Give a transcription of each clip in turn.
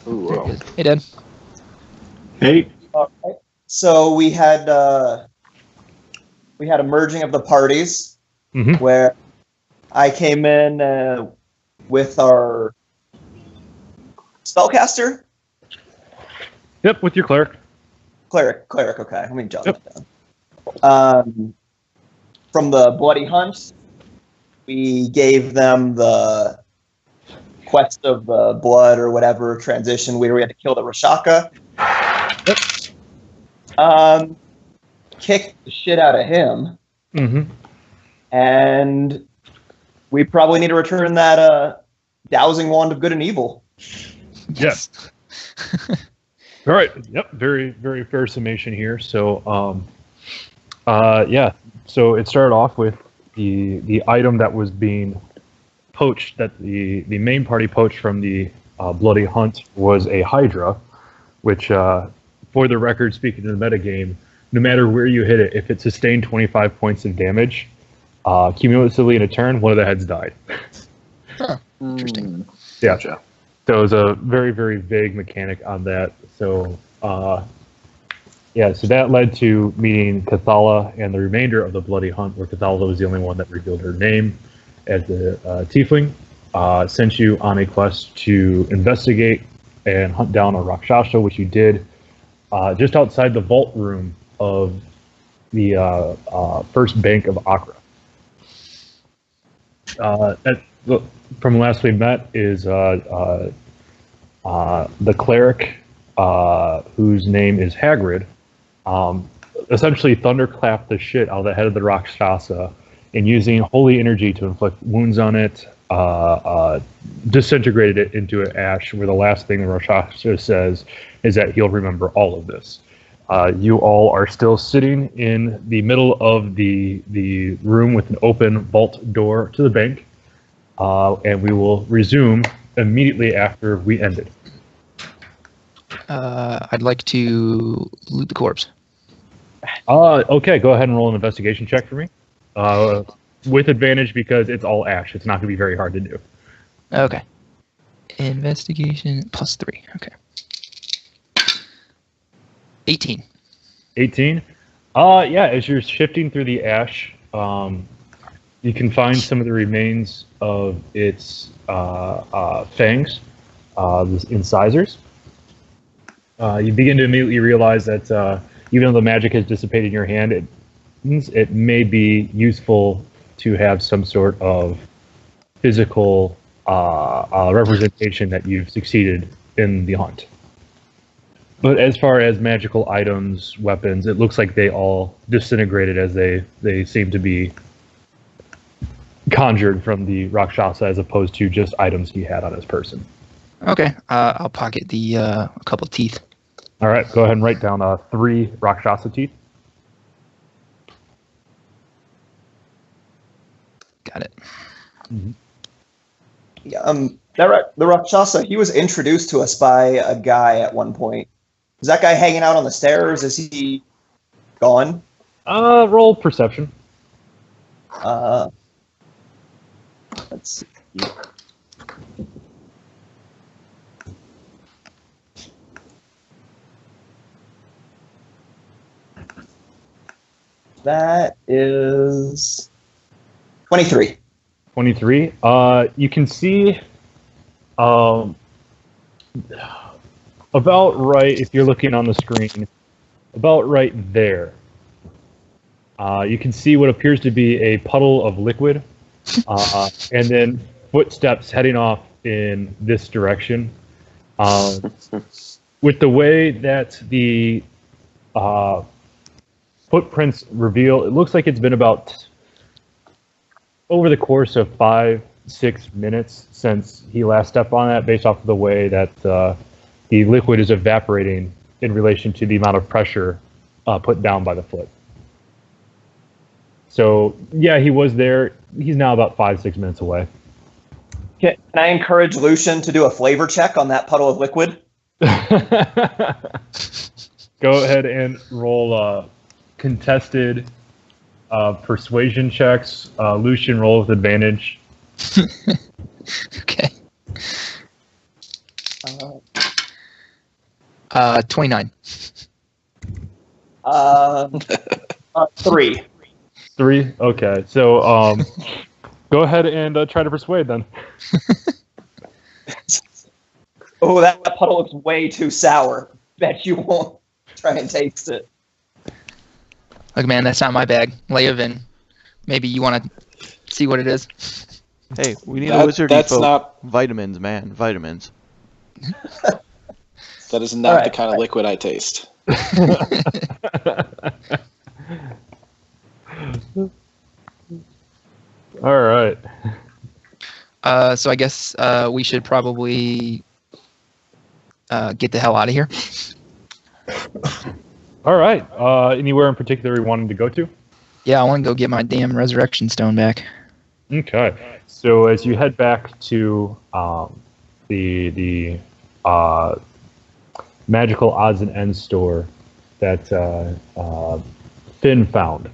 Ooh, Hey, Dad. Hey. All right. So we had a merging of the parties where I came in with our spellcaster. Yep, with your cleric. Cleric. Okay, let me jot that down. From the Bloody Hunt, we gave them the quest of the blood or whatever transition where we had to kill the Rashaka. Kicked the shit out of him. And we probably need to return that dowsing wand of good and evil. Yes. All right. Yep. Very, very fair summation here. So, yeah. So it started off with the item that was being poached, that the main party poached from the Bloody Hunt was a Hydra, which, for the record, speaking to the metagame, no matter where you hit it, if it sustained 25 points of damage, cumulatively in a turn, one of the heads died. Huh. Interesting. Yeah. Gotcha. So it was a very, very vague mechanic on that. So, yeah, so that led to meeting Cathala and the remainder of the Bloody Hunt, where Cathala was the only one that revealed her name as the tiefling. Sent you on a quest to investigate and hunt down a Rakshasa, which you did just outside the vault room of the first bank of Akra. From last we met is the cleric, whose name is Hagrid, essentially thunderclapped the shit out of the head of the Rakshasa, and using holy energy to inflict wounds on it, disintegrated it into an ash, where the last thing the Rakshasa says is that he'll remember all of this. You all are still sitting in the middle of the room with an open vault door to the bank, and we will resume immediately after we ended. I'd like to loot the corpse. Okay, go ahead and roll an investigation check for me. With advantage because it's all ash. It's not going to be very hard to do. Okay. Investigation +3. Okay. 18. 18? Yeah, as you're shifting through the ash, you can find some of the remains of its fangs, the incisors. You begin to immediately realize that even though the magic has dissipated in your hand, it may be useful to have some sort of physical representation that you've succeeded in the hunt. But as far as magical items, weapons, it looks like they all disintegrated as they seem to be conjured from the Rakshasa, as opposed to just items he had on his person. Okay, I'll pocket the a couple teeth. All right, go ahead and write down 3 Rakshasa teeth. Got it. Yeah, the Rakshasa, he was introduced to us by a guy at one point. Is that guy hanging out on the stairs? Is he gone? Roll perception. Let's see. That is 23. 23. You can see about right, if you're looking on the screen, about right there. You can see what appears to be a puddle of liquid, and then footsteps heading off in this direction. With the way that the footprints reveal, it looks like it's been about over the course of 5-6 minutes since he last stepped on that, based off of the way that the liquid is evaporating in relation to the amount of pressure put down by the foot. So, yeah, he was there. He's now about 5-6 minutes away. Can I encourage Lucien to do a flavor check on that puddle of liquid? Go ahead and roll contested persuasion checks. Lucien, roll with advantage. Okay. 29. 3. 3? Okay, so go ahead and try to persuade then. Oh, that puddle looks way too sour. Bet you won't try and taste it. Look, man, that's not my bag. Leovan, maybe you want to see what it is? Hey, we need a wizard. That's not. Vitamins, man. Vitamins. That is not the kind of liquid I taste. All right. So I guess we should probably get the hell out of here. All right. Anywhere in particular you wanted to go to? Yeah, I want to go get my damn resurrection stone back. Okay. So as you head back to the magical odds and ends store that Finn found,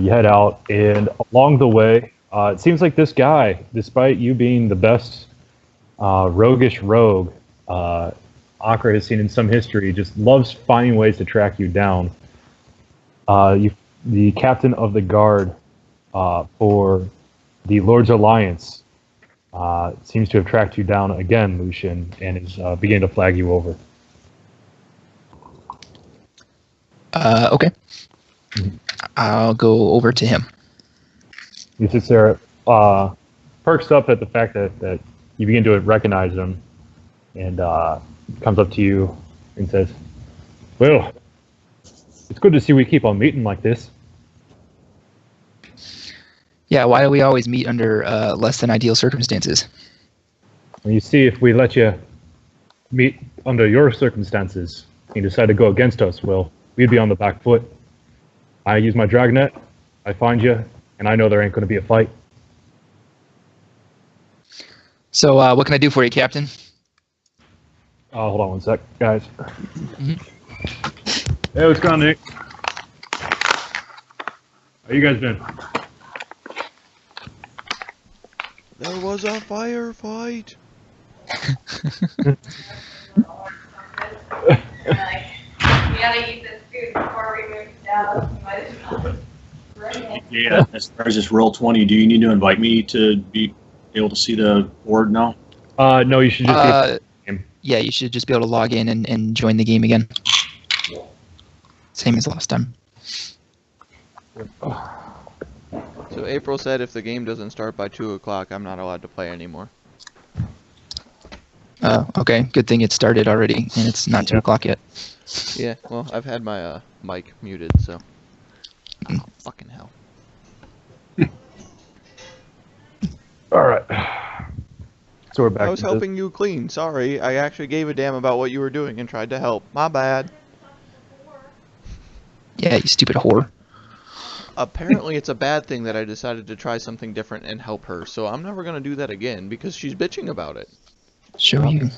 you head out, and along the way, it seems like this guy, despite you being the best roguish rogue Akra has seen in some history, just loves finding ways to track you down. The captain of the guard for the Lord's Alliance seems to have tracked you down again, Lucien, and is beginning to flag you over. Okay. I'll go over to him. He sits there, perks up at the fact that you begin to recognize him, and comes up to you and says, "Well, it's good to see we keep on meeting like this." Yeah, why do we always meet under less than ideal circumstances? And you see, if we let you meet under your circumstances and you decide to go against us, well, we'd be on the back foot. I use my dragnet, I find you, and I know there ain't going to be a fight. So what can I do for you, Captain? Hold on one sec, guys. Hey, what's going on, Nick? How you guys been? There was a firefight. We gotta eat this food before we move down. You might as well bring it. Yeah, as far as this Roll20, do you need to invite me to be able to see the board now? No, you should just Yeah, you should just be able to log in and join the game again. Same as last time. So April said if the game doesn't start by 2 o'clock, I'm not allowed to play anymore. Okay, good thing it started already, and it's not 2 o'clock yet. Yeah, well, I've had my mic muted, so... Oh, fucking hell. Alright. So we're back. I was helping you clean, sorry. I actually gave a damn about what you were doing and tried to help. My bad. Yeah, you stupid whore. Apparently it's a bad thing that I decided to try something different and help her, so I'm never gonna do that again because she's bitching about it. Show you.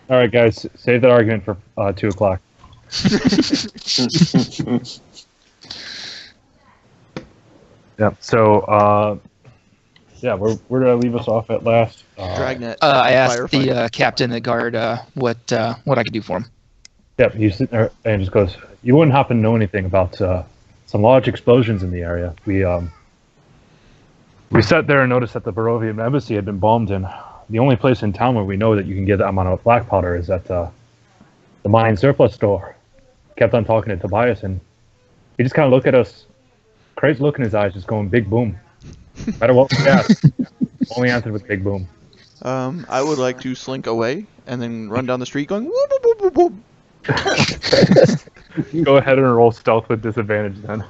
Alright, guys, save that argument for 2 o'clock. Yep, so, yeah, we're gonna leave us off at last. Dragnet. I asked firefight. the captain of the guard what I could do for him. Yep, he's sitting there and just goes, "You wouldn't happen to know anything about some large explosions in the area. We sat there and noticed that the Barovia embassy had been bombed, and the only place in town where we know that you can get that amount of black powder is at the mine surplus store." Kept on talking to Tobias, and he just kind of looked at us, crazy look in his eyes, just going, "Big boom." No matter what we asked, only answered with "big boom." I would like to slink away and then run down the street going whoop whoop whoop whoop. Go ahead and roll stealth with disadvantage then.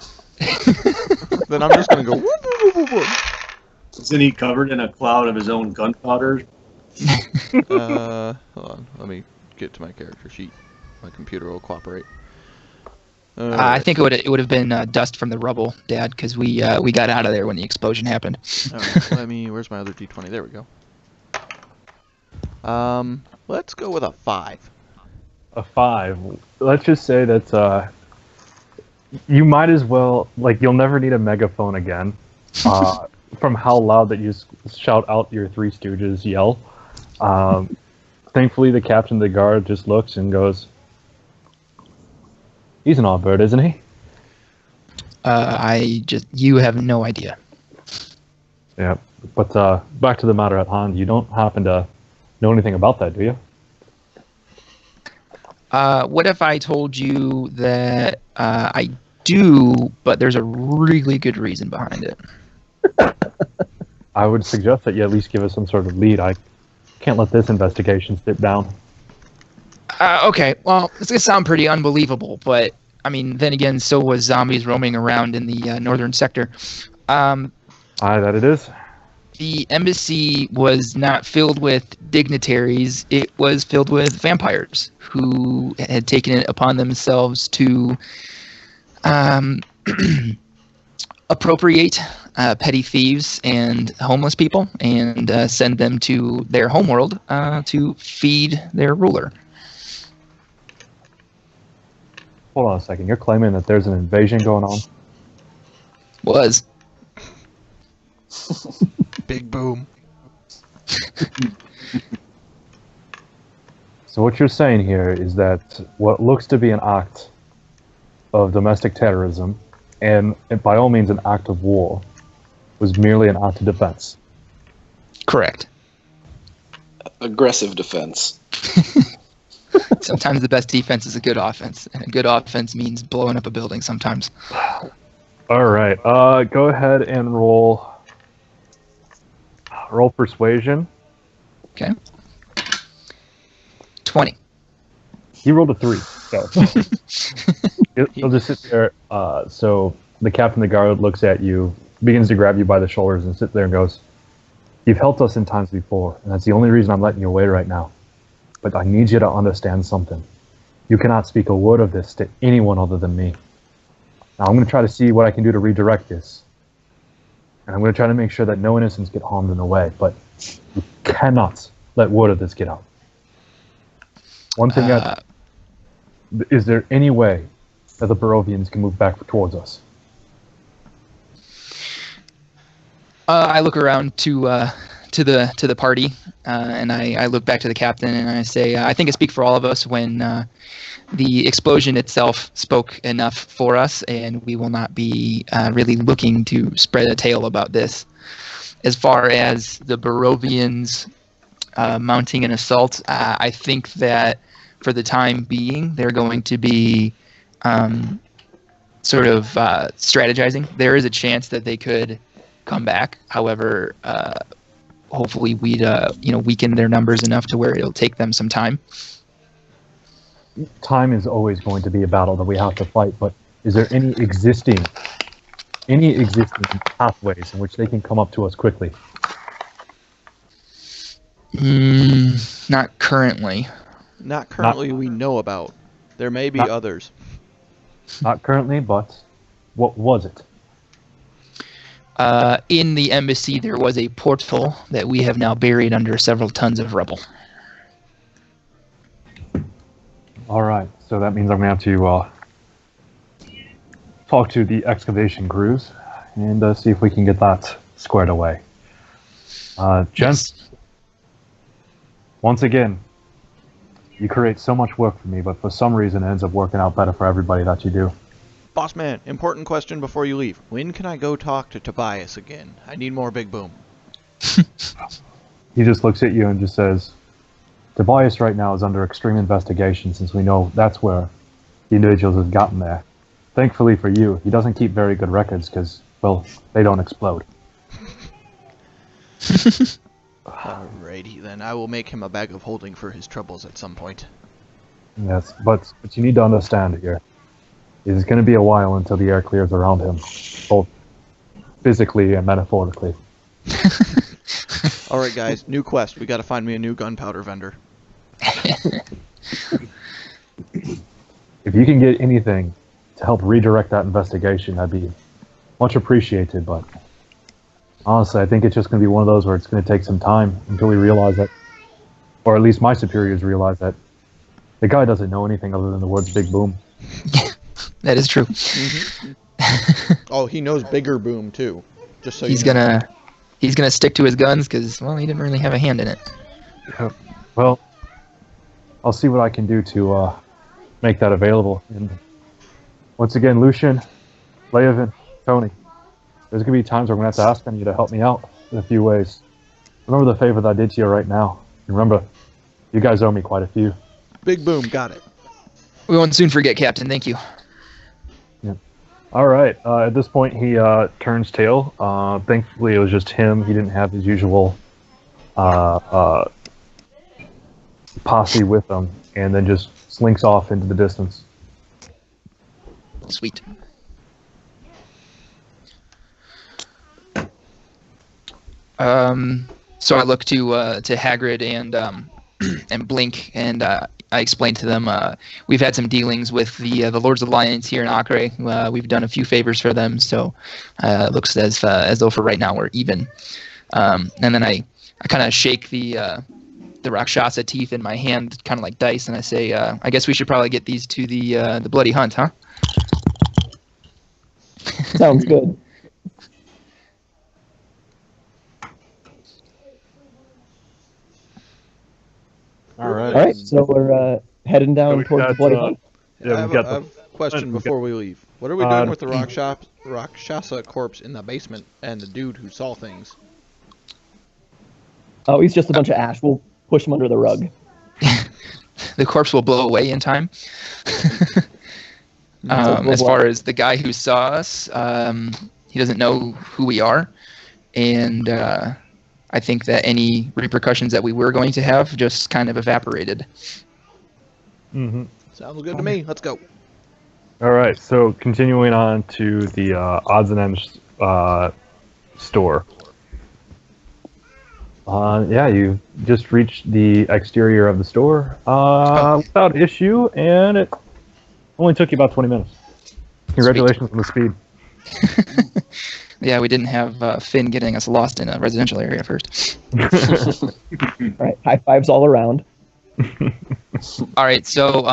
Then I'm just gonna go whoop whoop whoop whoop whoop. Isn't he covered in a cloud of his own gunpowder? Hold on, let me get to my character sheet. My computer will cooperate. I think it would have been dust from the rubble, Dad, because we got out of there when the explosion happened. Alright, where's my other d20? There we go. Let's go with a 5. A 5. Let's just say that you might as well, like, you'll never need a megaphone again. From how loud that you shout out your Three Stooges yell. Thankfully, the captain of the guard just looks and goes, "He's an odd bird, isn't he?" You have no idea. Yeah, but back to the matter at hand. You don't happen to know anything about that, do you? What if I told you that I do, but there's a really good reason behind it? I would suggest that you at least give us some sort of lead. I can't let this investigation slip down. Okay, well, it's going to sound pretty unbelievable, but, I mean, then again, so was zombies roaming around in the northern sector. Aye, that it is. The embassy was not filled with dignitaries. It was filled with vampires who had taken it upon themselves to appropriate petty thieves and homeless people and send them to their homeworld to feed their ruler. Hold on a second. You're claiming that there's an invasion going on? Was. Big boom. So what you're saying here is that what looks to be an act of domestic terrorism, and by all means an act of war, was merely an act of defense. Correct. Aggressive defense. Sometimes the best defense is a good offense, and a good offense means blowing up a building sometimes. All right. Go ahead and roll persuasion. Okay. 20. He rolled a 3, so he'll just sit there. So the captain of the guard looks at you, begins to grab you by the shoulders, and sits there and goes, "You've helped us in times before, and that's the only reason I'm letting you away right now. But I need you to understand something. You cannot speak a word of this to anyone other than me. Now I'm going to try to see what I can do to redirect this. And I'm going to try to make sure that no innocents get harmed in the way, but you cannot let word of this get out. One thing is there any way that the Barovians can move back towards us?" I look around to the party, and I look back to the captain, and I say, I think I speak for all of us when the explosion itself spoke enough for us, and we will not be really looking to spread a tale about this. As far as the Barovians mounting an assault, I think that for the time being, they're going to be sort of strategizing. There is a chance that they could come back. However, hopefully we'd weaken their numbers enough to where it'll take them some time. Time is always going to be a battle that we have to fight, but is there any existing pathways in which they can come up to us quickly? Not currently. Not currently we know about. There may be others. Not currently, but what was it? In the embassy, there was a portal that we have now buried under several tons of rubble. All right, so that means I'm going to have to talk to the excavation crews and see if we can get that squared away. Gents, once again, you create so much work for me, but for some reason it ends up working out better for everybody that you do. Boss man, important question before you leave. When can I go talk to Tobias again? I need more Big Boom. He just looks at you and just says, "Tobias right now is under extreme investigation since we know that's where the individuals have gotten there. Thankfully for you, he doesn't keep very good records because, well, they don't explode." Alrighty then, I will make him a bag of holding for his troubles at some point. Yes, but you need to understand here. It's going to be a while until the air clears around him, both physically and metaphorically. Alright guys, new quest. We gotta find me a new gunpowder vendor. If you can get anything to help redirect that investigation, that'd be much appreciated, but honestly, I think it's just going to be one of those where it's going to take some time until we realize that, or at least my superiors realize that, the guy doesn't know anything other than the words Big Boom. That is true. Mm-hmm. Oh, he knows Bigger Boom too. Just so he's you know. gonna stick to his guns because, well, he didn't really have a hand in it. Well, I'll see what I can do to make that available. And once again, Lucien, Leovan, Toni, there's going to be times where I'm going to have to ask on you to help me out in a few ways. Remember the favor that I did to you right now. Remember, you guys owe me quite a few. Big boom, got it. We won't soon forget, Captain. Thank you. Yeah. All right. At this point, he turns tail. Thankfully, it was just him. He didn't have his usual posse with him, and then just slinks off into the distance. Sweet. So I look to Hagrid and Blink, and I explained to them we've had some dealings with the Lords of the Alliance here in Acre. We've done a few favors for them, so it looks as though for right now we're even. And then I kind of shake the Rakshasa teeth in my hand, kind of like dice, and I say, I guess we should probably get these to the Bloody Hunt, huh? Sounds good. All right. All right, so we're heading down towards the Bloody Hunt. I have a question before we leave. What are we doing with the Rakshasa corpse in the basement and the dude who saw things? Oh, he's just a bunch of ash. We'll push him under the rug. The corpse will blow away in time. As far as the guy who saw us, he doesn't know who we are, and I think that any repercussions that we were going to have just kind of evaporated. Mm-hmm. Sounds good to me. Let's go. All right, so continuing on to the odds and ends store. Yeah, you just reached the exterior of the store without issue, and it only took you about 20 minutes. Congratulations on the speed. Yeah, we didn't have Finn getting us lost in a residential area first. All right, high fives all around. All right, so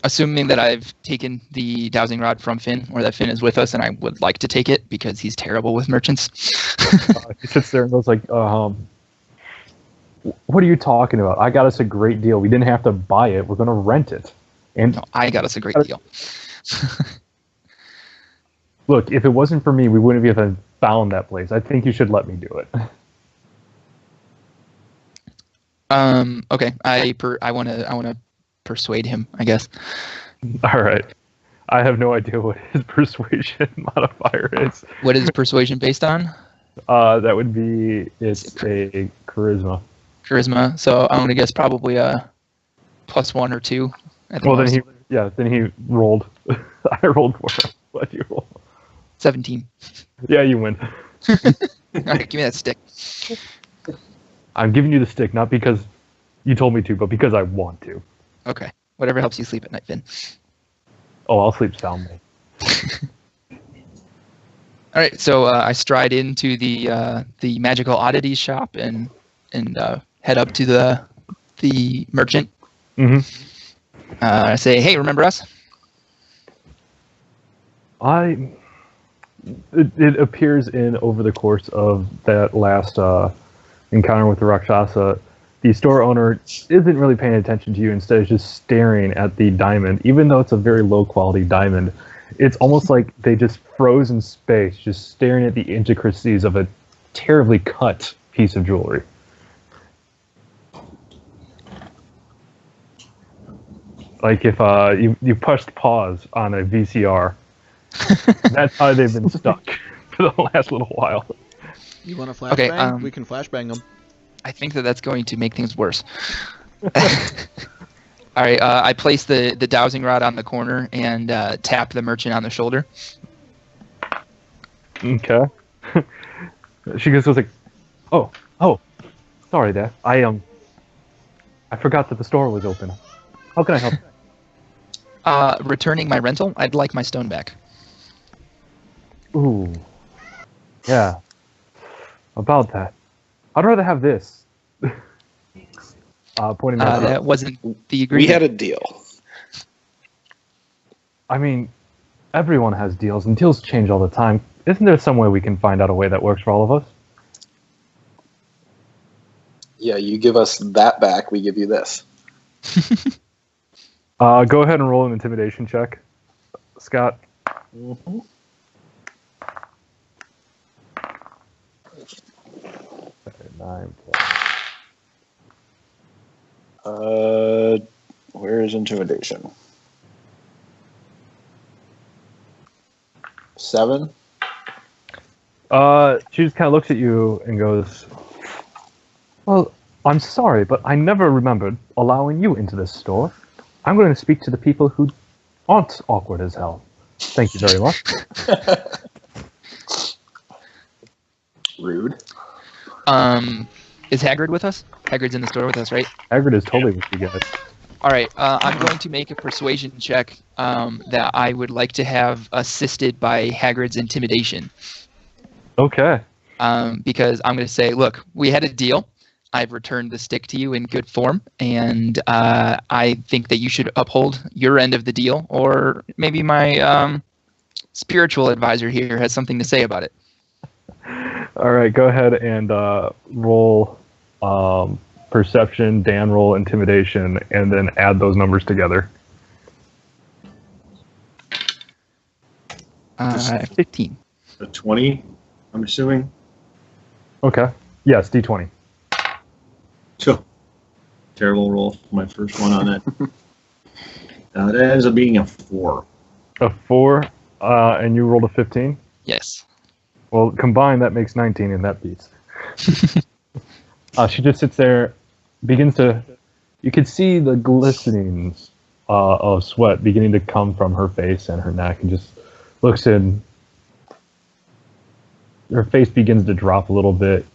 assuming that I've taken the dowsing rod from Finn, or that Finn is with us, and I would like to take it because he's terrible with merchants. He sits there and goes like, what are you talking about? I got us a great deal. We didn't have to buy it. We're going to rent it. And no, I got us a great deal. Look, if it wasn't for me, we wouldn't have even found that place. I think you should let me do it. Okay. I want to persuade him, I guess. All right. I have no idea what his persuasion modifier is. What is persuasion based on? That would be it's a charisma. Charisma. So I'm gonna guess probably a +1 or 2. Well, then he rolled. I rolled for him. What you roll? 17. Yeah, you win. All right, give me that stick. I'm giving you the stick not because you told me to, but because I want to. Okay. Whatever helps you sleep at night, Finn. Oh, I'll sleep soundly. All right, so I stride into the magical oddities shop and head up to the merchant. Mm-hmm. I say, hey, remember us? It appears over the course of that last encounter with the Rakshasa, the store owner isn't really paying attention to you. Instead, is just staring at the diamond, even though it's a very low quality diamond. It's almost like they just froze in space, just staring at the intricacies of a terribly cut piece of jewelry. Like if you pushed pause on a VCR. That's how they've been stuck for the last little while. You want to flashbang? Okay, We can flashbang them. I think that's going to make things worse. All right, I place the dowsing rod on the corner and tap the merchant on the shoulder. Okay. She goes like, oh, sorry, Dad. I forgot that the store was open. How can I help? Returning my rental. I'd like my stone back. Ooh. Yeah. About that. I'd rather have this. Pointing that wasn't the agreement. We had a deal. I mean, everyone has deals, and deals change all the time. Isn't there some way we can find out a way that works for all of us? Yeah, you give us that back, we give you this. Go ahead and roll an intimidation check, Scott. Mm-hmm. Where is intimidation? 7. She just kind of looks at you and goes, "Well, I'm sorry, but I never remembered allowing you into this store. I'm going to speak to the people who aren't awkward as hell. Thank you very much." Rude. Is Hagrid with us? Hagrid's in the store with us, right? Hagrid is totally with you guys. All right. I'm going to make a persuasion check that I would like to have assisted by Hagrid's intimidation. Okay. Because I'm going to say, look, we had a deal. I've returned the stick to you in good form, and I think that you should uphold your end of the deal, or maybe my spiritual advisor here has something to say about it. All right, go ahead and roll perception, Dan roll intimidation, and then add those numbers together. 15. A 20, I'm assuming. Okay. Yes, D20. So, terrible roll for my first one on it. That ends up being a 4. A 4, and you rolled a 15? Yes. Well, combined, that makes 19, and that beats. She just sits there, begins to... You can see the glistening of sweat beginning to come from her face and her neck, and just looks in. Her face begins to drop a little bit.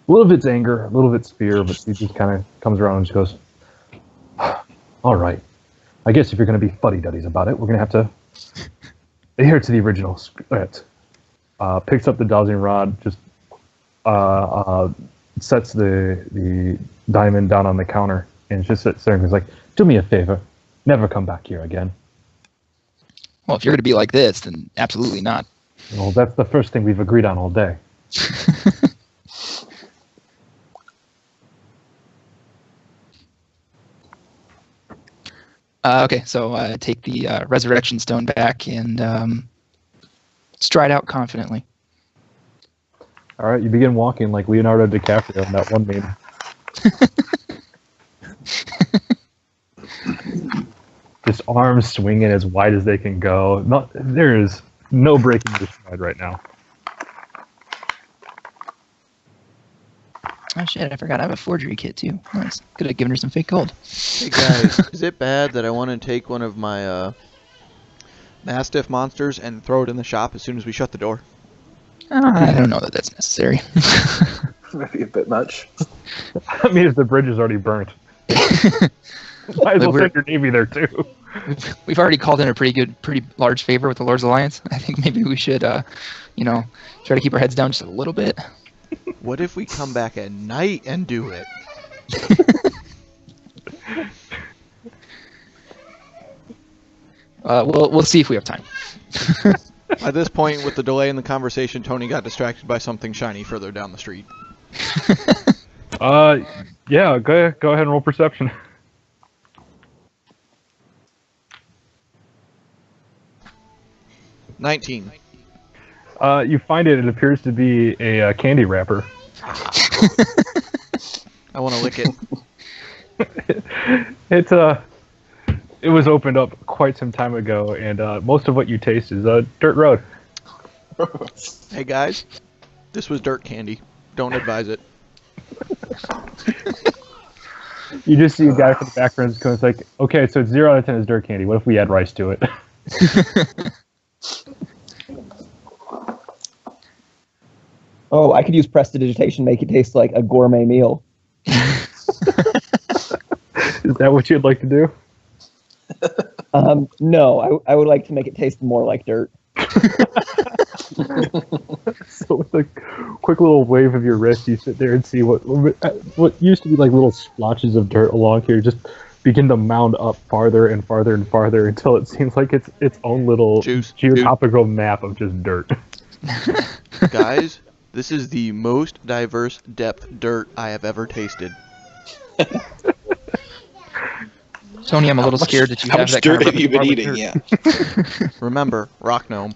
A little bit's anger, a little bit's fear, but she just kind of comes around and she goes, "All right. I guess if you're going to be fuddy-duddies about it, we're going to have to adhere to the original script." Picks up the dowsing rod, just sets the diamond down on the counter, and just sits there and is like, "Do me a favor. Never come back here again." Well, if you're going to be like this, then absolutely not. Well, that's the first thing we've agreed on all day. Okay, so take the resurrection stone back and stride out confidently. All right, you begin walking like Leonardo DiCaprio in that one meme. Just arms swinging as wide as they can go. There is no breaking your stride right now. Oh shit, I forgot I have a forgery kit too. Nice. Could have given her some fake gold. Hey guys, is it bad that I want to take one of my Mastiff monsters and throw it in the shop as soon as we shut the door? I don't know that that's necessary. Maybe a bit much. I mean, if the bridge is already burnt. Might as well send your navy there too. We've already called in a pretty large favor with the Lord's Alliance. I think maybe we should, try to keep our heads down just a little bit. What if we come back at night and do it? We'll see if we have time. At this point, with the delay in the conversation, Tony got distracted by something shiny further down the street. Yeah, go ahead and roll perception. $19. You find it appears to be a candy wrapper. I want to lick it. It was opened up quite some time ago, and most of what you taste is dirt road. Hey guys, this was dirt candy. Don't advise it. You just see a guy from the background who's like, "Okay, so it's 0 out of 10 is dirt candy. What if we add rice to it?" Oh, I could use prestidigitation, make it taste like a gourmet meal. Is that what you'd like to do? No, I would like to make it taste more like dirt. So with a quick little wave of your wrist, you sit there and see what used to be like little splotches of dirt along here just begin to mound up farther and farther and farther until it seems like its own little geographical map of just dirt. Guys, This is the most diverse depth dirt I have ever tasted. Tony, I'm a little scared that you How have much that dirt kind of have you been repertoire eating? with Yeah. Remember, rock gnome.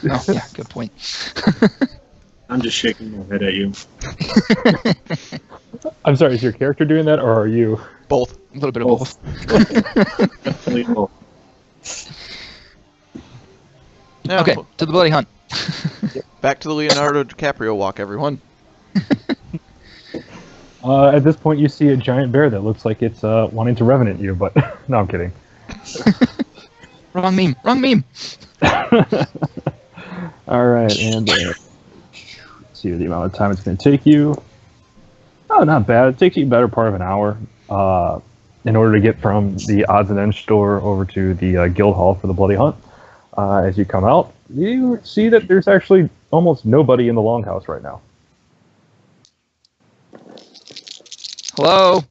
dirt. Oh, yeah, good point. I'm just shaking my head at you. I'm sorry, is your character doing that, or are you? Both. A little bit of both. Definitely both. Now, Okay, to the bloody hunt. back to the Leonardo DiCaprio walk, everyone. At this point, you see a giant bear that looks like it's wanting to revenant you, but no, I'm kidding. Wrong meme. Wrong meme. All right, and let's see the amount of time it's going to take you. Oh, not bad. It takes you a better part of an hour in order to get from the odds and ends store over to the guild hall for the bloody hunt. As you come out, you see that there's actually almost nobody in the longhouse right now. Hello.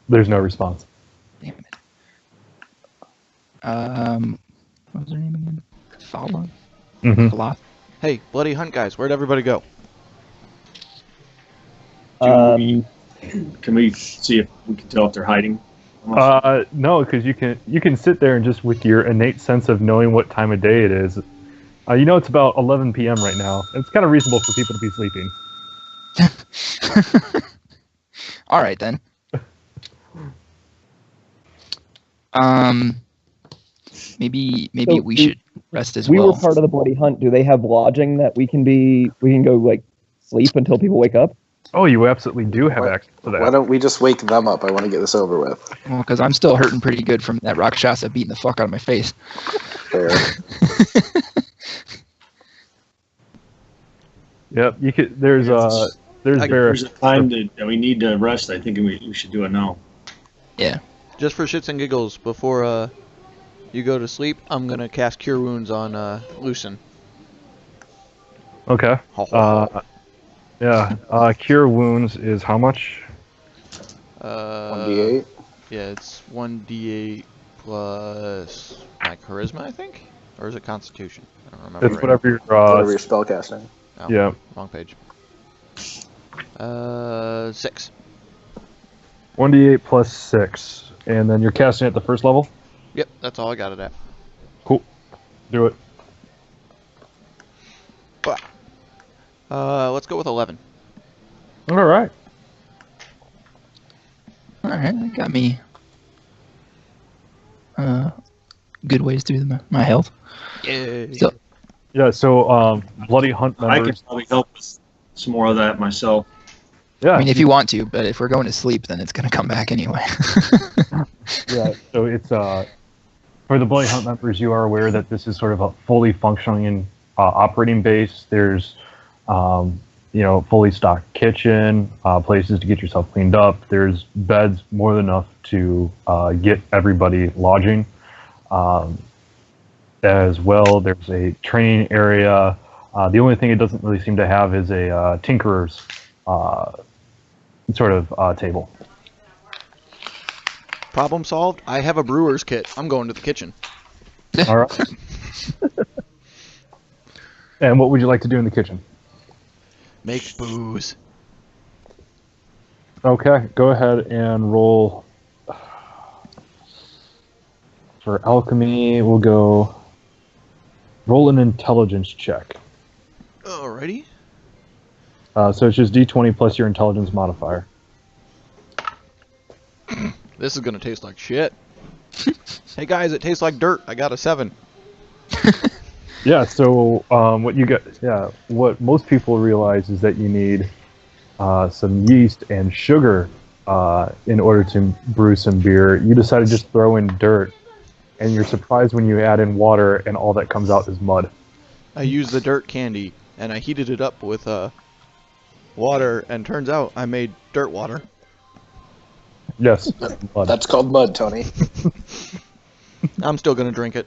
There's no response. Damn it. What was her name again? Fala? Mm-hmm. Fala? Hey, bloody hunt guys, where'd everybody go? Can we see if we can tell if they're hiding? No, because you can sit there and just with your innate sense of knowing what time of day it is. You know it's about 11 p.m. right now. It's kind of reasonable for people to be sleeping. All right then. Maybe So we should rest as We well. were part of the bloody hunt. Do they have lodging that we can go like sleep until people wake up? Oh, you absolutely do have access to that. Why don't we just wake them up? I want to get this over with. Well, because I'm still hurting pretty good from that Rakshasa beating the fuck out of my face. Fair. Yep, you could. There's There's a time that we need to rest. I think we should do it now. Yeah. Just for shits and giggles, before you go to sleep, I'm gonna cast Cure Wounds on Lucien. Okay. Yeah. Cure wounds is how much? 1d8. Yeah, it's 1d8 plus my charisma, I think, or is it Constitution? I don't remember. It's whatever your Whatever you're spellcasting. Oh, yeah. Wrong page. 6. 1d8 plus 6, and then you're casting at the first level. Yep, that's all I got it at. Cool. Do it. Let's go with 11. All right. All right, that got me good ways through my health. Yay. So, Yeah. So bloody hunt I members. could probably help with some more of that myself. Yeah. I mean, if you want to, but if we're going to sleep, then it's going to come back anyway. Yeah, so it's for the bloody hunt members, you are aware that this is sort of a fully functioning operating base. There's fully stocked kitchen, places to get yourself cleaned up. There's beds more than enough to get everybody lodging. As well, there's a training area. The only thing it doesn't really seem to have is a tinkerer's sort of table. Problem solved. I have a brewer's kit. I'm going to the kitchen. All right. And what would you like to do in the kitchen? Make booze. Okay, go ahead and roll. For alchemy, we'll go roll an intelligence check. Alrighty. So it's just d20 plus your intelligence modifier. This is gonna taste like shit. Hey guys, it tastes like dirt. I got a 7. Yeah, so what most people realize is that you need some yeast and sugar in order to brew some beer. You decide to just throw in dirt, and you're surprised when you add in water and all that comes out is mud. I used the dirt candy and I heated it up with water, and turns out I made dirt water. Yes, mud. That's called mud, Tony. I'm still gonna drink it.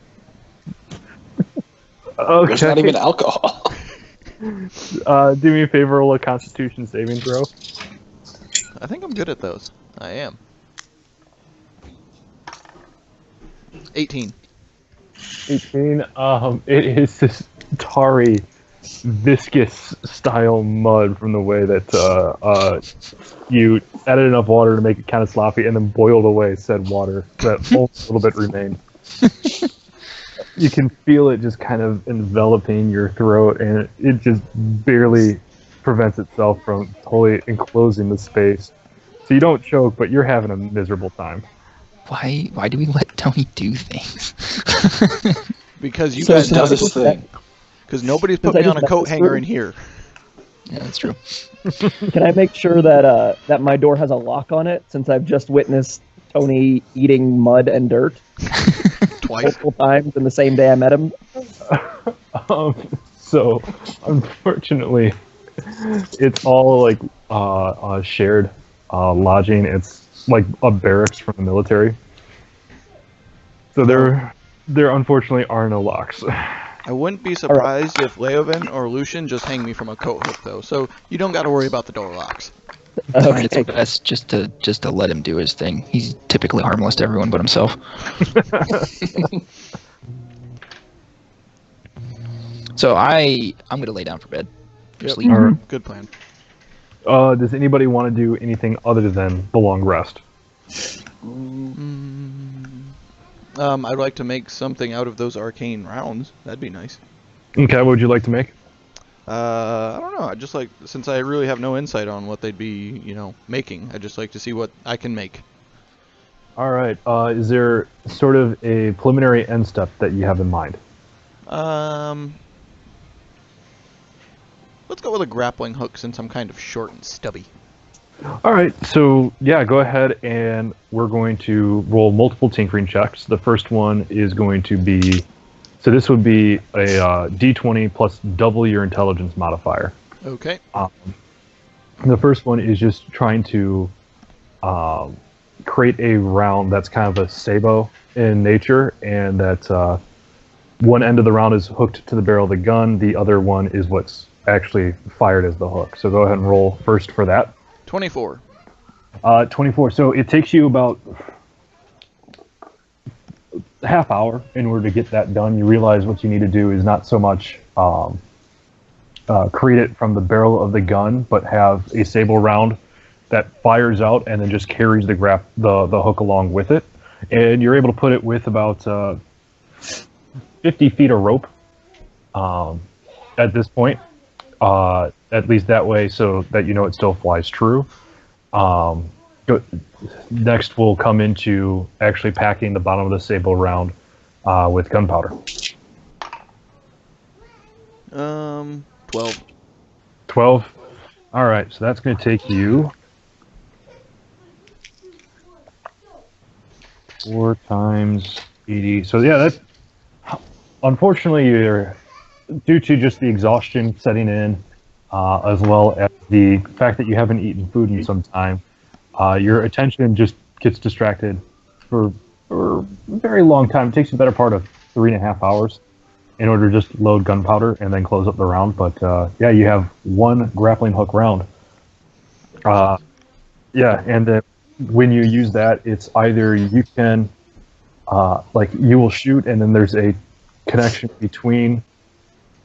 Okay. There's not even alcohol. Do me a favor, roll a Constitution saving throw. I think I'm good at those. I am. 18. 18. It is just tarry, viscous style mud from the way that you added enough water to make it kind of sloppy, and then boiled away said water that only a little bit remained. You can feel it just kind of enveloping your throat, and it just barely prevents itself from totally enclosing the space. So you don't choke, but you're having a miserable time. Why do we let Tony do things? Because you So guys Does his thing. because nobody's put Since I me on a just coat met this hanger group- in here. Yeah, that's true. Can I make sure that that my door has a lock on it, since I've just witnessed Tony eating mud and dirt Twice. multiple times in the same day I met him? So, unfortunately, it's all like shared lodging. It's like a barracks from the military. So there unfortunately are no locks. I wouldn't be surprised if Leovan or Lucien just hang me from a coat hook, though, so you don't got to worry about the door locks. Alright, it's best just to let him do his thing. He's typically harmless to everyone but himself. So I'm gonna lay down for bed. Yep. Sleep. Alright. Good plan. Does anybody want to do anything other than the long rest? I'd like to make something out of those arcane rounds. That'd be nice. Okay, what would you like to make? I don't know. I just like, since I really have no insight on what they'd be, making. I'd just like to see what I can make. All right. Is there sort of a preliminary end step that you have in mind? Let's go with a grappling hook since I'm kind of short and stubby. All right. So yeah, go ahead and we're going to roll multiple tinkering checks. The first one is going to be, so this would be a D20 plus double your intelligence modifier. Okay. The first one is just trying to create a round that's kind of a sabot in nature, and that one end of the round is hooked to the barrel of the gun. The other one is what's actually fired as the hook. So go ahead and roll first for that. 24. 24. So it takes you about a half hour in order to get that done. You realize what you need to do is not so much create it from the barrel of the gun, but have a sable round that fires out and then just carries the hook along with it. And you're able to put it with about 50 feet of rope at this point. At least that way, so that you know it still flies true. Next, we'll come into actually packing the bottom of the sable round with gunpowder. 12. 12. All right, so that's going to take you 4 times 80. So yeah, that's unfortunately you're due to just the exhaustion setting in, as well as the fact that you haven't eaten food in some time. Your attention just gets distracted for a very long time. It takes you the better part of 3.5 hours in order to just load gunpowder and then close up the round. But yeah, you have one grappling hook round. Yeah, and then when you use that, it's either you can, like you will shoot and then there's a connection between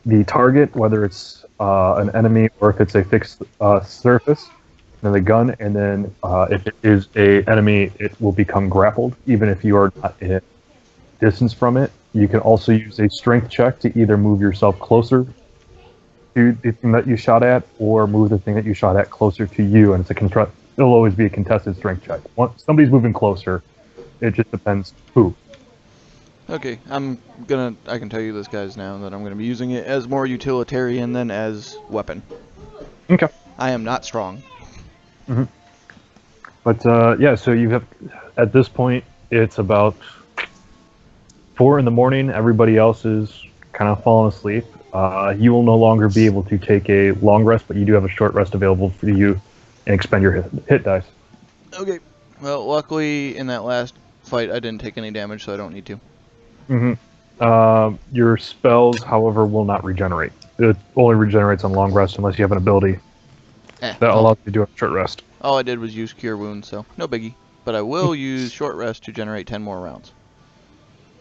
the target, whether it's an enemy or if it's a fixed surface, and the gun, and then if it is a enemy, it will become grappled, even if you are not in distance from it. You can also use a strength check to either move yourself closer to the thing that you shot at, or move the thing that you shot at closer to you, and it'll always be a contested strength check. Once somebody's moving closer, it just depends who. Okay, I can tell you this, guys, now that I'm going to be using it as more utilitarian than as weapon. Okay. I am not strong. Mm-hmm. But yeah, so you have, at this point, it's about 4 in the morning. Everybody else is kind of falling asleep. You will no longer be able to take a long rest, but you do have a short rest available for you and expend your hit dice. Okay. Well, luckily, in that last fight, I didn't take any damage, so I don't need to. Mm-hmm. Your spells, however, will not regenerate. It only regenerates on long rest unless you have an ability that allows you to do a short rest. All I did was use Cure Wounds, so no biggie. But I will use Short Rest to generate 10 more rounds.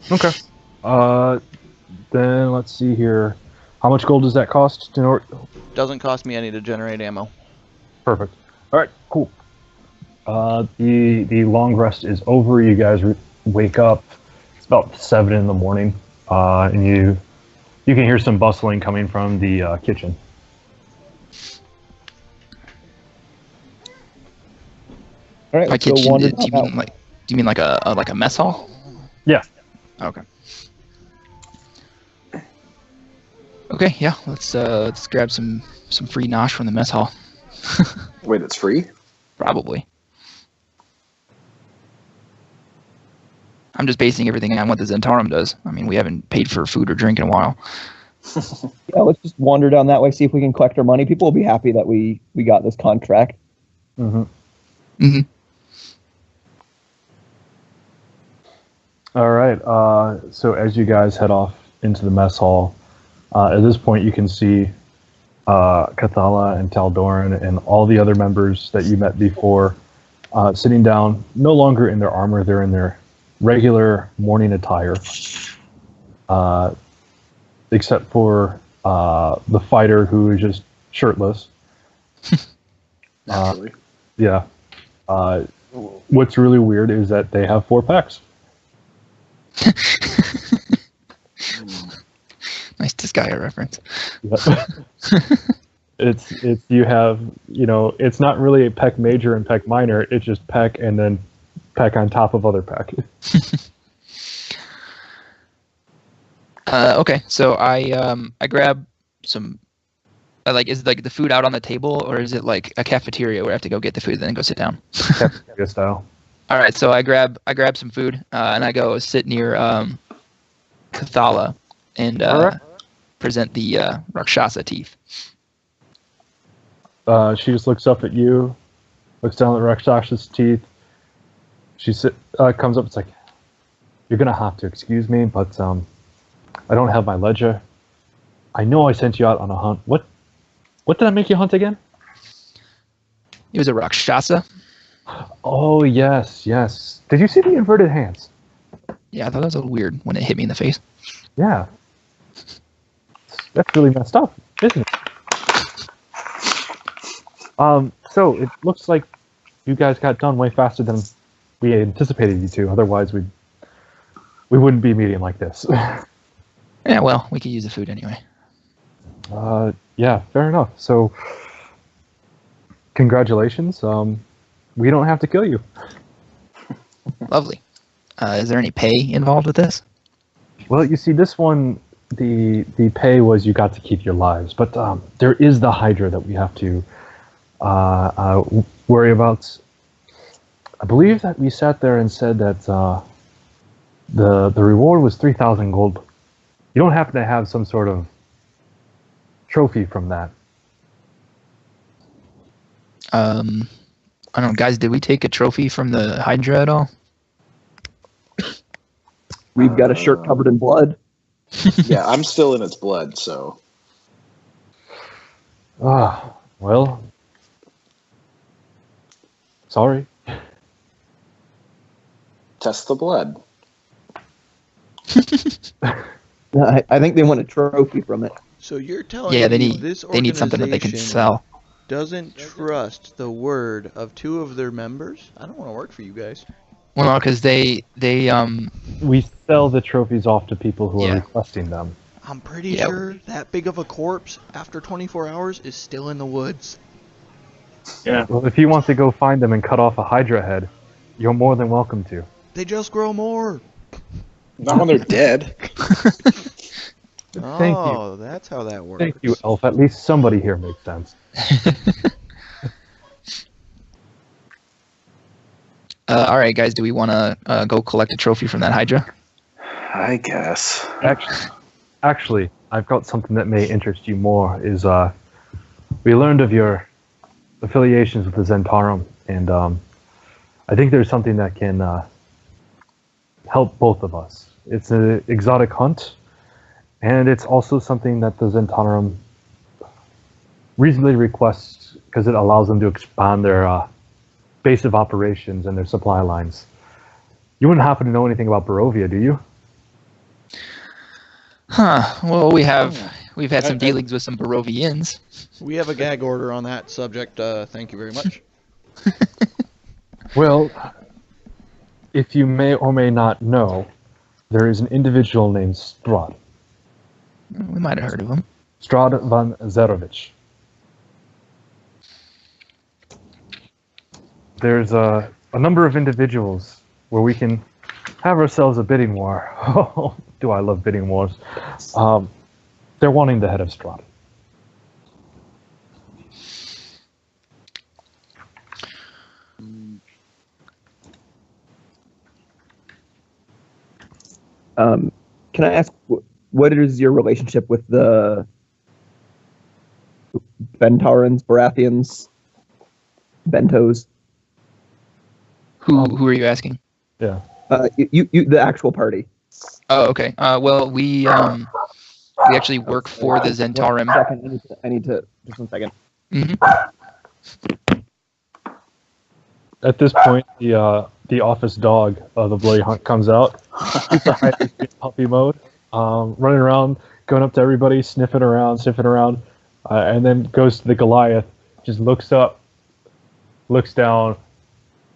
Okay. Then let's see here. How much gold does that cost? Doesn't cost me any to generate ammo. Perfect. All right, cool. The long rest is over. You guys wake up. It's about 7 in the morning, and you can hear some bustling coming from the kitchen. All right, By let's go kitchen, wander do you out. mean like a mess hall? Yeah. Okay. Okay, yeah. Let's grab some free nosh from the mess hall. Wait, it's free? Probably. I'm just basing everything on what the Zhentarim does. I mean, we haven't paid for food or drink in a while. Yeah, let's just wander down that way, see if we can collect our money. People will be happy that we got this contract. Mm-hmm. Mm-hmm. All right. So as you guys head off into the mess hall, at this point you can see Cathala and Taldoran and all the other members that you met before sitting down, no longer in their armor. They're in their regular morning attire, except for the fighter who is just shirtless. Naturally. Yeah. What's really weird is that they have 4 packs. Nice Disgaea reference. It's you have, it's not really a peck major and peck minor. It's just peck and then peck on top of other peck. Okay, so I grab some. Is like the food out on the table, or is it like a cafeteria where I have to go get the food and then go sit down? Cafeteria style. All right, so I grab some food and I go sit near Cathala and Alright. present the Rakshasa teeth. She just looks up at you, looks down at Rakshasa's teeth. She comes up. It's like, you're gonna have to excuse me, but I don't have my ledger. I know I sent you out on a hunt. What did I make you hunt again? It was a Rakshasa. Oh yes. Did you see the inverted hands? Yeah, I thought that was a little weird when it hit me in the face. Yeah. That's really messed up, isn't it? So it looks like you guys got done way faster than we anticipated you to. Otherwise, we wouldn't be meeting like this. Yeah, well, we could use the food anyway. Yeah, fair enough. So, congratulations. We don't have to kill you. Lovely. Is there any pay involved with this? Well, you see, this one, the pay was you got to keep your lives, but there is the Hydra that we have to worry about. I believe that we sat there and said that the reward was 3,000 gold. You don't happen to have some sort of trophy from that? I don't know, guys. Did we take a trophy from the Hydra at all? We've got a shirt covered in blood. Yeah, I'm still in its blood, so. Well, sorry. Test the blood. I think they want a trophy from it. So you're telling Yeah, they me need this they need something that they can organization sell. doesn't trust the word of 2 of their members? I don't want to work for you guys. Well, no, because they We sell the trophies off to people who are Yeah. requesting them. I'm pretty Yeah. sure that big of a corpse after 24 hours is still in the woods. Yeah. Well, if you want to go find them and cut off a Hydra head, you're more than welcome to. They just grow more. Not when they're dead. Thank you. Oh, that's how that works. Thank you, Elf. At least somebody here makes sense. all right, guys. Do we want to go collect a trophy from that Hydra? I guess. Actually, I've got something that may interest you more. Is we learned of your affiliations with the Zhentarim, and I think there's something that can help both of us. It's an exotic hunt, and it's also something that the Zhentarim reasonably requests because it allows them to expand their base of operations and their supply lines. You wouldn't happen to know anything about Barovia, do you? Huh. Well, we have We've had some dealings with some Barovians. We have a gag order on that subject. Thank you very much. Well, if you may or may not know, there is an individual named Strahd. We might have heard of him. Strahd van Zerovich. There's a number of individuals where we can have ourselves a bidding war. Oh, do I love bidding wars. They're wanting the head of Strahd. Can I ask, what is your relationship with the Bentarans, Baratheons, Bentos? Who are you asking? Yeah. You, the actual party. Oh, okay. Well, we actually work for the Zhentarim. 1 second, I need to just 1 second. Mm-hmm. At this point, the office dog of the Bloody Hunt comes out, super high puppy mode, running around, going up to everybody, sniffing around, and then goes to the Goliath, just looks up, looks down,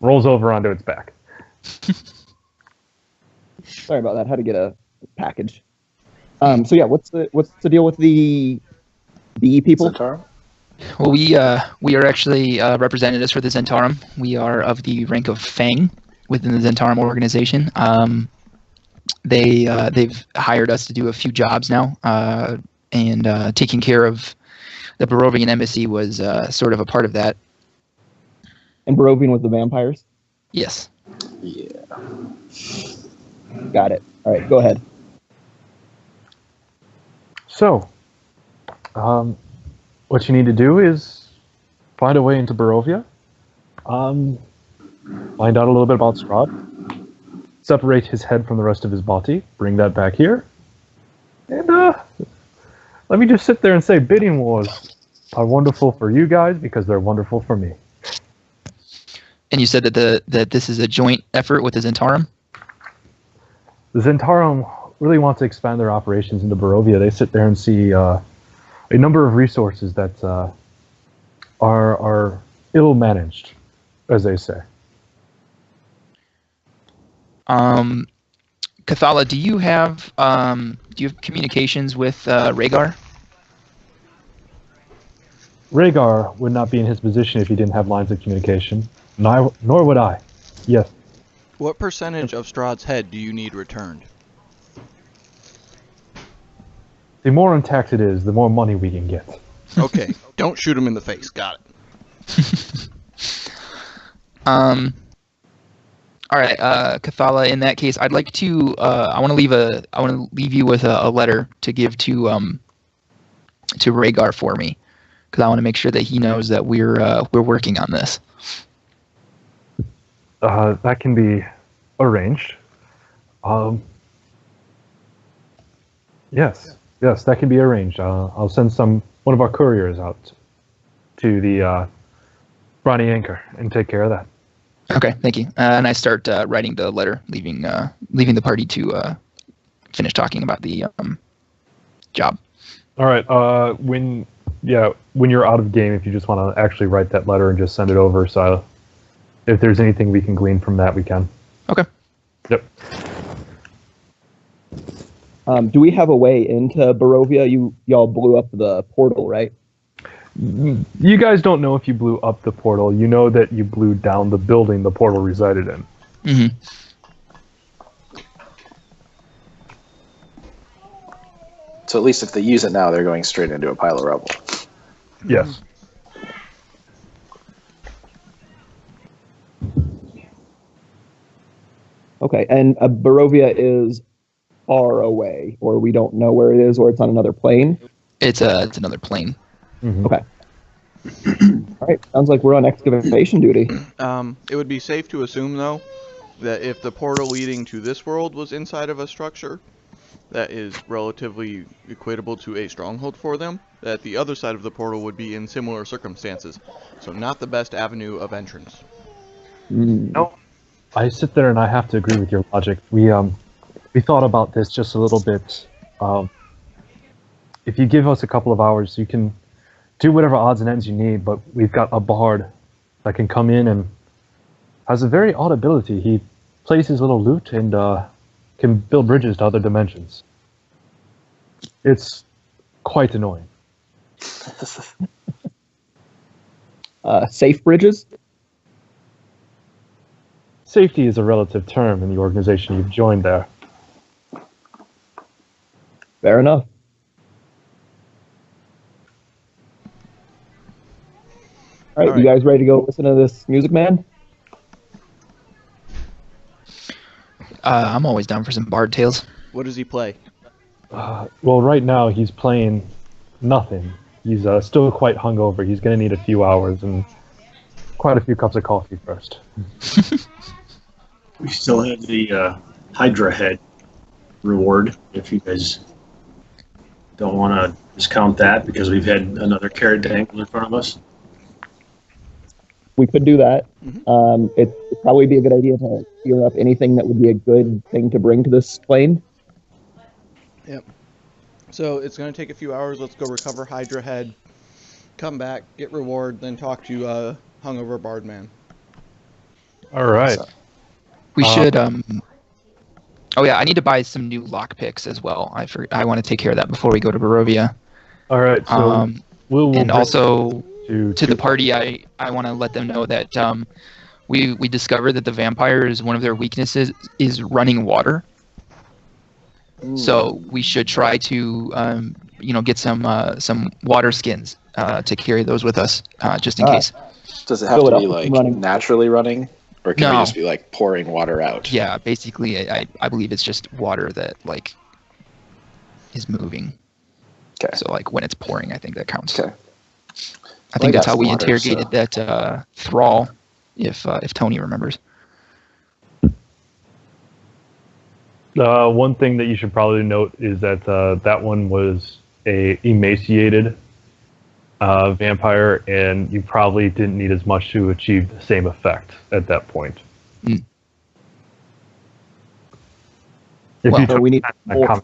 rolls over onto its back. Sorry about that. Had to get a package. So yeah, what's the deal with the people? Zhentarim? Well, we are actually representatives for the Zhentarim. We are of the rank of Fang within the Zhentarim organization. They've hired us to do a few jobs now, and taking care of the Barovian embassy was sort of a part of that. And Barovian with the vampires? Yes. Yeah. Got it. All right, go ahead. So, what you need to do is find a way into Barovia, find out a little bit about Strahd, separate his head from the rest of his body, bring that back here, and let me just sit there and say bidding wars are wonderful for you guys because they're wonderful for me. And you said that this is a joint effort with the Zhentarim? The Zhentarim really want to expand their operations into Barovia. They sit there and see a number of resources that are ill-managed, as they say. Cathala, do you have communications with Rhaegar? Rhaegar would not be in his position if he didn't have lines of communication. Nor would I. Yes. What percentage of Strahd's head do you need returned? The more intact it is, the more money we can get. Okay, don't shoot him in the face. Got it. All right, Cathala. In that case, I'd like to. I want to leave you with a letter to give to Rhaegar for me, because I want to make sure that he knows that we're working on this. That can be arranged. Yes, that can be arranged. I'll send one of our couriers out to the Briny Anchor and take care of that. Okay, thank you. And I start writing the letter, leaving the party to finish talking about the job. All right. When you're out of game, if you just want to actually write that letter and just send it over, so if there's anything we can glean from that, we can. Okay. Yep. Do we have a way into Barovia? Y'all blew up the portal, right? You guys don't know if you blew up the portal. You know that you blew down the building the portal resided in. Mm-hmm. So at least if they use it now, they're going straight into a pile of rubble. Yes. Okay, and Barovia is far away, or we don't know where it is, or it's on another plane? It's another plane. Mm-hmm. Okay. All right, sounds like we're on excavation duty. It would be safe to assume, though, that if the portal leading to this world was inside of a structure that is relatively equatable to a stronghold for them, that the other side of the portal would be in similar circumstances. So not the best avenue of entrance. No, I sit there and I have to agree with your logic. We thought about this just a little bit. if you give us a couple of hours, you can do whatever odds and ends you need, but we've got a bard that can come in and has a very odd ability. He plays his little lute and can build bridges to other dimensions. It's quite annoying. Safe bridges? Safety is a relative term in the organization you've joined there. Fair enough. All right, you guys ready to go listen to this music man? I'm always down for some bard tales. What does he play? Well, right now he's playing nothing. He's still quite hungover. He's going to need a few hours and quite a few cups of coffee first. We still have the Hydra head reward, if you guys don't want to discount that, because we've had another carrot dangle in front of us. We could do that. It'd probably be a good idea to clear up anything that would be a good thing to bring to this plane. Yep. So it's going to take a few hours. Let's go recover Hydra head, come back, get reward, then talk to hungover bard man. All right. We should. Oh yeah, I need to buy some new lockpicks as well. I want to take care of that before we go to Barovia. All right. So we'll and also to to the party, I want to let them know that we discovered that the vampires, one of their weaknesses is running water. So we should try to get some water skins to carry those with us just in case. Does it have to be like naturally running, or can we just be like pouring water out? Yeah, basically, I believe it's just water that like is moving. Okay. So like when it's pouring, I think that counts. Okay. I think that's how we interrogated that thrall, if Toni remembers. One thing that you should probably note is that that one was a emaciated vampire, and you probably didn't need as much to achieve the same effect at that point. So we need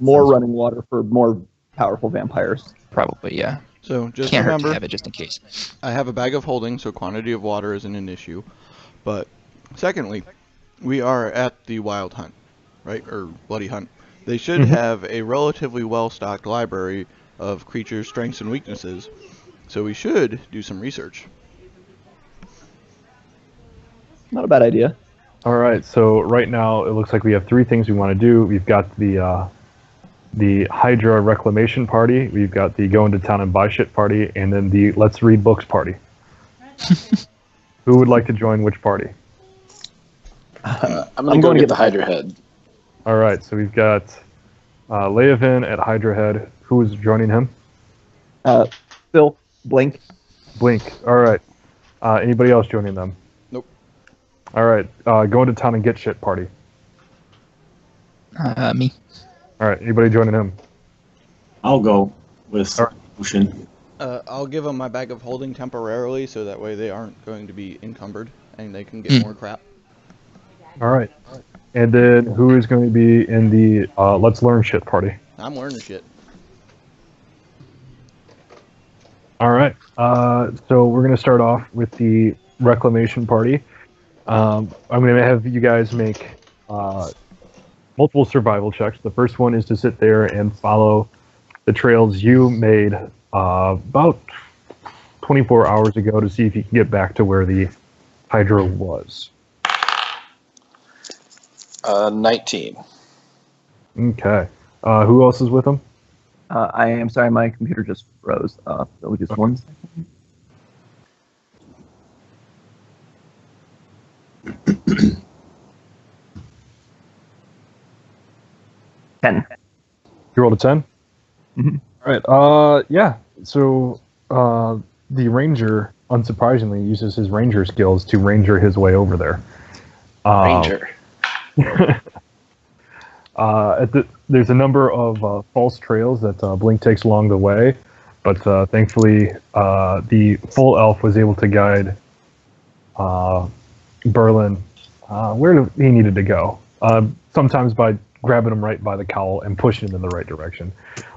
more running water for more powerful vampires. Probably, yeah. So just Can't remember, hurt to have it just in case. I have a bag of holding, so quantity of water isn't an issue. But secondly, we are at the wild hunt, right? Or bloody hunt. They should have a relatively well-stocked library of creatures' strengths and weaknesses. So we should do some research. Not a bad idea. All right. So right now it looks like we have three things we want to do. We've got the Hydra Reclamation Party, we've got the Go into Town and Buy Shit Party, and then the Let's Read Books Party. Who would like to join which party? I'm going to get the Hydra head. All right, so we've got Leovan at Hydra head. Who is joining him? Phil, Blink. Blink. All right. Anybody else joining them? Nope. All right. Go into Town and Get Shit Party. Me. All right. Anybody joining him? I'll go with Lucien. I'll give them my bag of holding temporarily, so that way they aren't going to be encumbered and they can get more crap. All right. And then who is going to be in the Let's Learn Shit Party? I'm learning shit. All right. So we're going to start off with the Reclamation Party. I'm going to have you guys make multiple survival checks. The first one is to sit there and follow the trails you made about 24 hours ago to see if you can get back to where the Hydra was. 19. Okay. Who else is with them? I am sorry, my computer just froze. So just 1 second. Ten. You rolled a 10? Mm-hmm. All right. Yeah. So the ranger, unsurprisingly, uses his ranger skills to ranger his way over there. Ranger. There's a number of false trails that Blink takes along the way, but thankfully the full elf was able to guide Berlynn where he needed to go. Sometimes by grabbing him right by the cowl and pushing him in the right direction.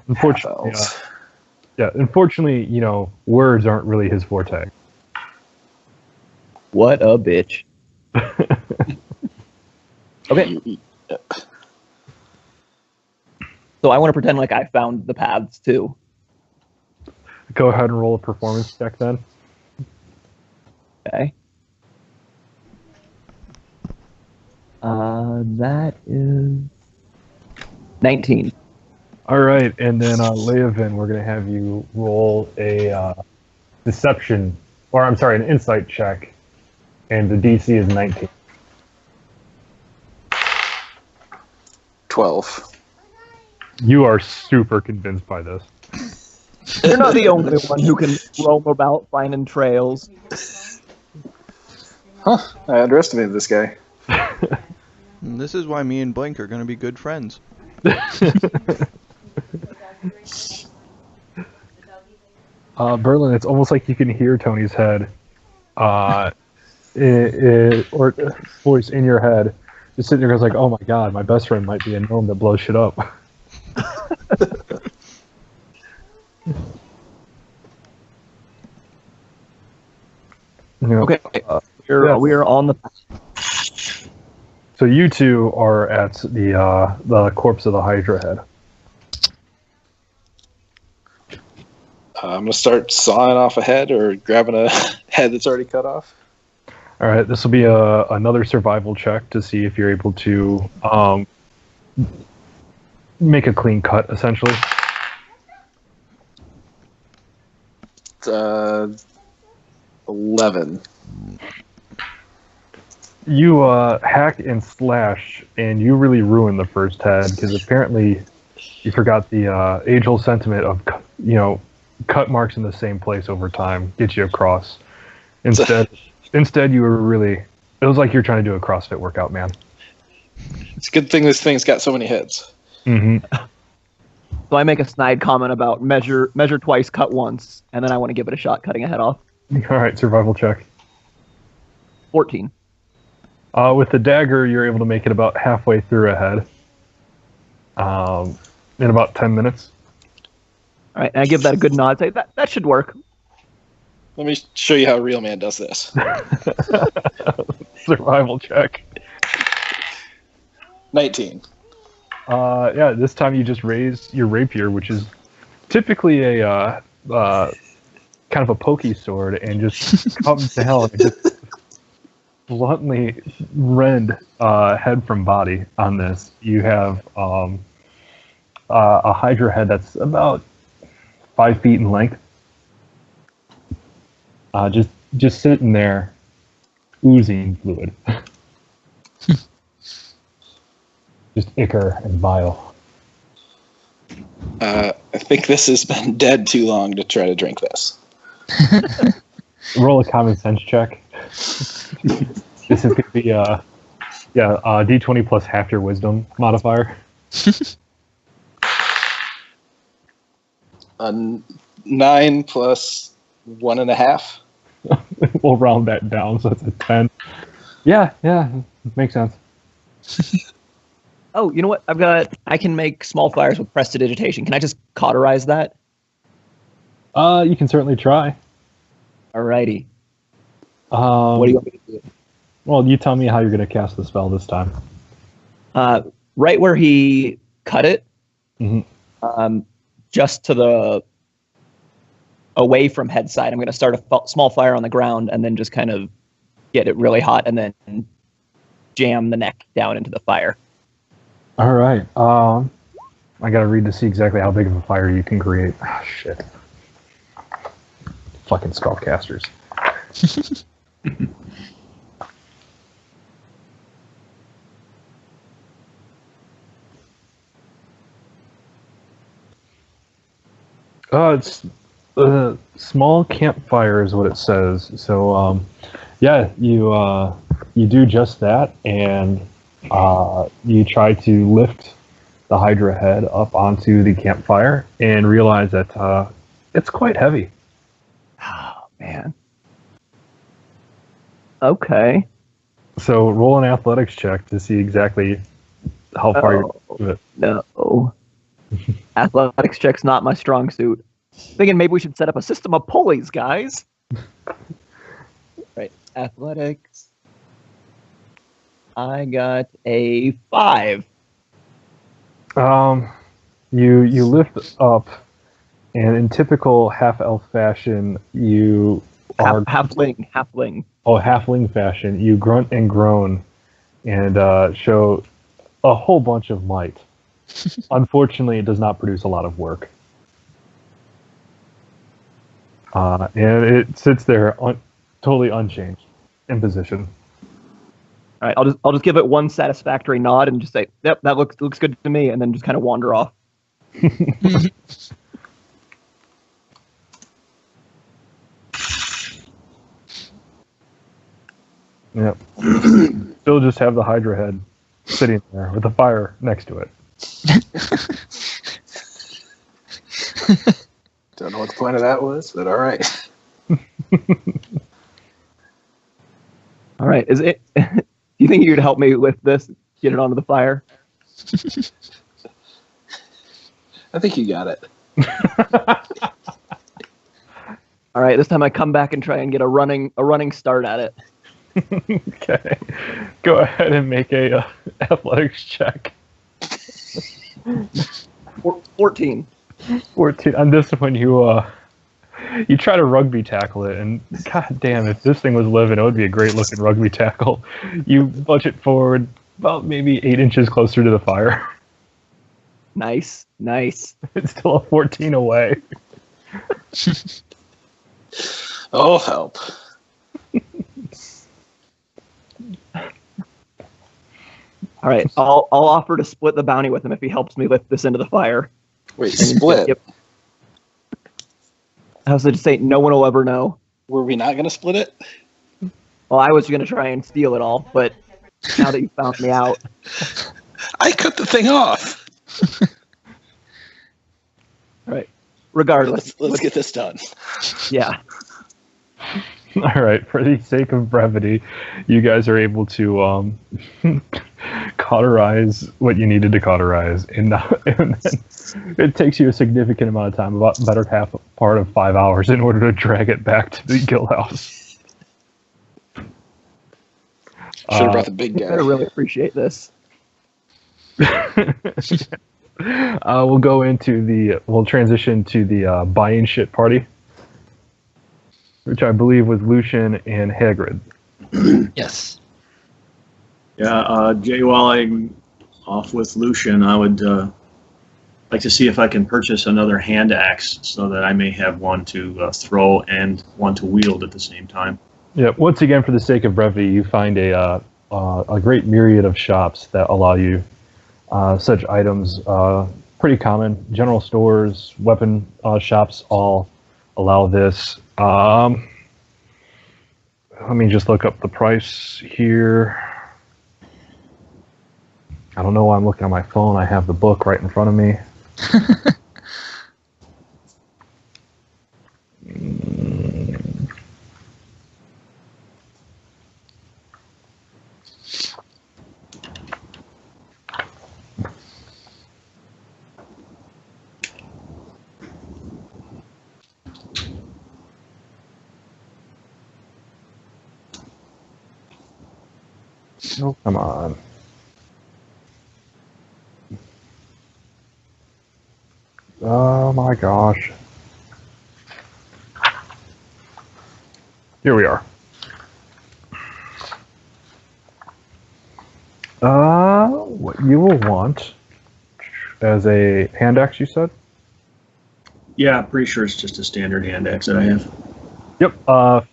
Unfortunately, Yeah, unfortunately, words aren't really his forte. What a bitch. Okay. So I want to pretend like I found the paths too. Go ahead and roll a performance check then. Okay. That is 19. All right, and then Leovan, we're going to have you roll a deception, or I'm sorry, an insight check, and the DC is 19. 12. You are super convinced by this. You're not the only one who can roam about finding trails. Huh, I underestimated this guy. And this is why me and Blink are going to be good friends. Berlynn, it's almost like you can hear Tony's head, or voice in your head, just sitting there goes like, oh my god, my best friend might be a gnome that blows shit up. Okay, we are on the. So you two are at the corpse of the Hydra head. I'm going to start sawing off a head or grabbing a head that's already cut off. All right, this will be another survival check to see if you're able to make a clean cut, essentially. 11. You hack and slash, and you really ruin the first head because apparently you forgot the age-old sentiment of cut marks in the same place over time get you across. Instead, you were really. It was like you're trying to do a CrossFit workout, man. It's a good thing this thing's got so many heads. Mm-hmm. So I make a snide comment about measure twice, cut once, and then I want to give it a shot cutting a head off. All right, survival check. 14. With the dagger, you're able to make it about halfway through a head in about 10 minutes. All right, and I give that a good nod. Say that should work. Let me show you how a real man does this. Survival check. 19. Yeah, this time you just raise your rapier, which is typically a kind of a pokey sword, and just comes to hell and just bluntly rend head from body on this. You have a Hydra head that's about 5 feet in length. Just sitting there, oozing fluid. Just ichor and bile. I think this has been dead too long to try to drink this. Roll a common sense check. This is going to be D20 plus half your wisdom modifier. 9 plus 1.5. We'll round that down, so it's a 10. Yeah, makes sense. Oh, you know what? I can make small fires with prestidigitation. Can I just cauterize that? You can certainly try. Alrighty. What do you want me to do? Well, you tell me how you're going to cast the spell this time. Right where he cut it, just to the away from head side. I'm going to start a small fire on the ground and then just kind of get it really hot and then jam the neck down into the fire. All right. I got to read to see exactly how big of a fire you can create. Oh, shit. Fucking spellcasters. It's a small campfire is what it says. So, yeah, you do just that, and you try to lift the Hydra head up onto the campfire and realize that it's quite heavy. Oh, man. Okay. So roll an athletics check to see exactly how far you're with it. No. Athletics check's not my strong suit. Thinking maybe we should set up a system of pulleys, guys. Right, athletics. I got a 5. You lift up, and in typical half-elf fashion, you are halfling. Oh, halfling fashion. You grunt and groan, and show a whole bunch of might. Unfortunately, it does not produce a lot of work, and it sits there totally unchanged in position. All right, I'll just give it one satisfactory nod and just say, "Yep, that looks good to me," and then just kind of wander off. Yep. Still just have the Hydra head sitting there with the fire next to it. Don't know what the point of that was, but all right. All right, is it? Do you think you could help me lift this, get it onto the fire? I think you got it. All right, this time I come back and try and get a running start at it. Okay, go ahead and make a athletics check. 14. 14. On this one, you try to rugby tackle it, and god damn, if this thing was living, it would be a great looking rugby tackle. You bunch it forward about maybe 8 inches closer to the fire. Nice. It's still a 14 away. Oh, help. All right, I'll offer to split the bounty with him if he helps me lift this into the fire. Wait, split? Yep. I was just say no one will ever know. Were we not going to split it? Well, I was going to try and steal it all, but now that you found me out. I cut the thing off. All right. Regardless. Let's get this done. Yeah. All right, for the sake of brevity, you guys are able to cauterize what you needed to cauterize, and then it takes you a significant amount of time, about better part of 5 hours, in order to drag it back to the guild house. Should have brought the big guy. I really appreciate this. We'll transition to the buying shit party, which I believe was Lucien and Hagrid. Yes. Yeah, Jay, while I'm off with Lucien, I would like to see if I can purchase another hand axe so that I may have one to throw and one to wield at the same time. Yeah. Once again, for the sake of brevity, you find a great myriad of shops that allow you such items. Pretty common. General stores, weapon shops all allow this. Let me just look up the price here. I don't know why I'm looking at my phone. I have the book right in front of me. Oh, come on. Oh my gosh. Here we are. What you will want as a hand axe, you said? Yeah, pretty sure it's just a standard hand axe that I have. Yep.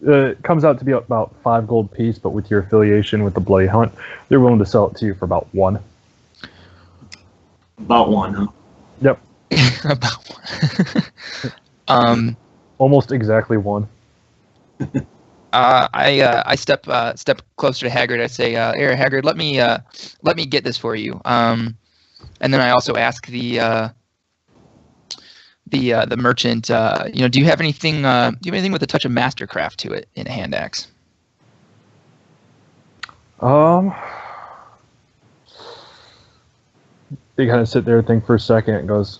It comes out to be about 5 gold piece, but with your affiliation with the Bloody Hunt, they're willing to sell it to you for about 1. About 1, huh? Yep. About one. Almost exactly 1. I step closer to Hagrid. I say, "Here, Hagrid, let me get this for you." And then I also ask the merchant, do you have anything? Do you have anything with a touch of mastercraft to it in a hand axe? They kind of sit there and think for a second and goes,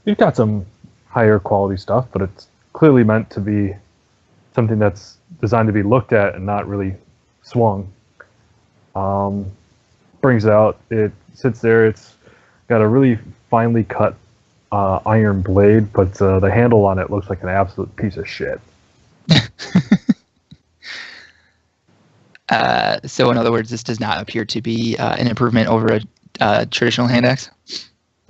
"We've got some higher quality stuff, but it's clearly meant to be something that's designed to be looked at and not really swung. Brings it out. It sits there. It's got a really finely cut iron blade, but the handle on it looks like an absolute piece of shit. So in other words, this does not appear to be an improvement over a traditional hand axe?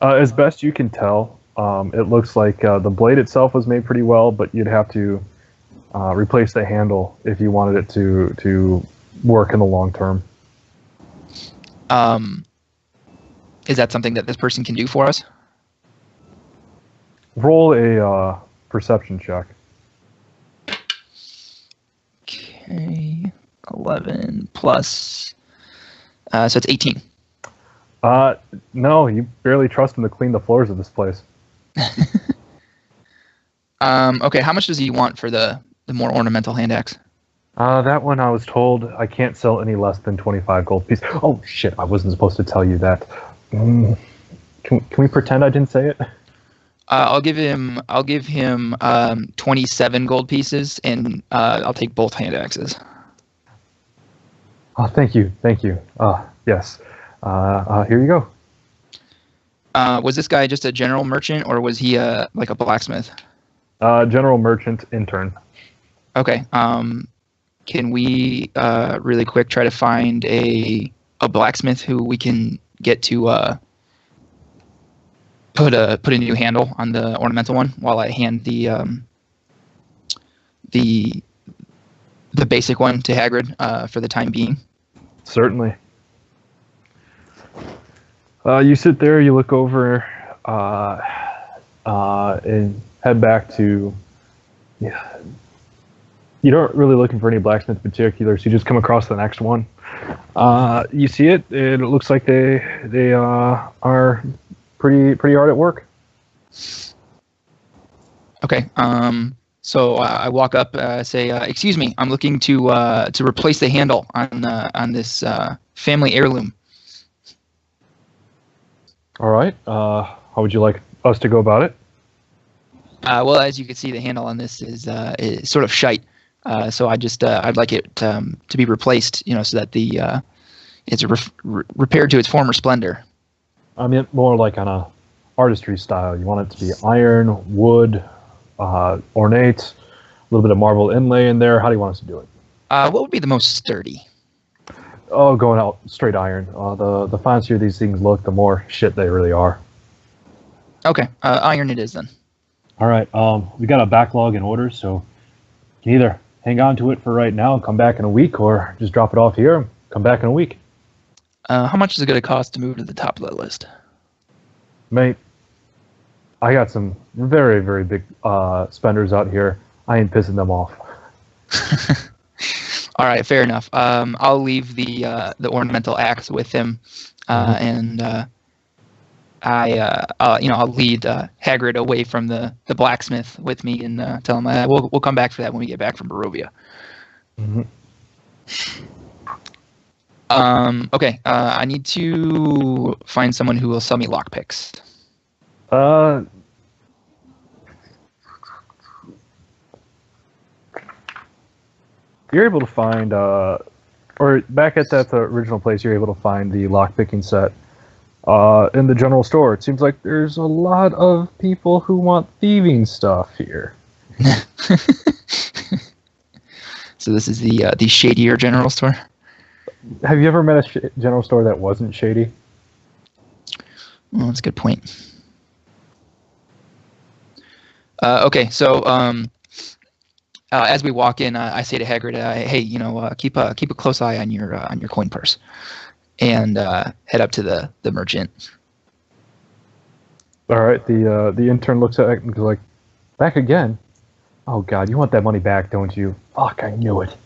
As best you can tell, it looks like the blade itself was made pretty well, but you'd have to replace the handle if you wanted it to work in the long term. Is that something that this person can do for us? Roll a perception check. Okay, 11 plus, so it's 18. No, you barely trust him to clean the floors of this place. Okay, how much does he want for the more ornamental hand axe? That one I was told I can't sell any less than 25 gold pieces. Oh shit, I wasn't supposed to tell you that. Can we pretend I didn't say it? I'll give him 27 gold pieces, and I'll take both hand axes. Oh, thank you. Yes. Here you go. Was this guy just a general merchant, or was he like a blacksmith? General merchant intern. Okay. Can we really quick try to find a blacksmith who we can get to put a new handle on the ornamental one while I hand the basic one to Hagrid for the time being? Certainly. You sit there, you look over, and head back to. Yeah. You aren't really looking for any blacksmith in particular, so you just come across the next one. You see it, and it looks like they are pretty hard at work. Okay. So I walk up, say, "Excuse me, I'm looking to replace the handle on this family heirloom." All right. How would you like us to go about it? Well, as you can see, the handle on this is sort of shite. So I'd like it to be replaced, so that it's repaired to its former splendor. I mean, more like on a artistry style. You want it to be iron, wood, ornate, a little bit of marble inlay in there. How do you want us to do it? What would be the most sturdy? Oh, going out straight iron. The fancier these things look, the more shit they really are. Okay, iron it is then. All right. We got a backlog in orders, so you can either hang on to it for right now and come back in a week, or just drop it off here and come back in a week. How much is it going to cost to move to the top of that list? Mate, I got some very, very big spenders out here. I ain't pissing them off. All right, fair enough. I'll leave the ornamental axe with him, and I'll lead Hagrid away from the blacksmith with me, and tell him we'll come back for that when we get back from Barovia. Mm-hmm. Okay. I need to find someone who will sell me lockpicks. You're able to find, or back at that original place, you're able to find the lockpicking set in the general store. It seems like there's a lot of people who want thieving stuff here. So this is the shadier general store? Have you ever met a general store that wasn't shady? Well, that's a good point. Okay, so as we walk in, I say to Hagrid, "Hey, keep a close eye on your coin purse," and head up to the merchant. All right. The intern looks at it and goes like, "Back again? Oh God, you want that money back, don't you? Fuck, I knew it."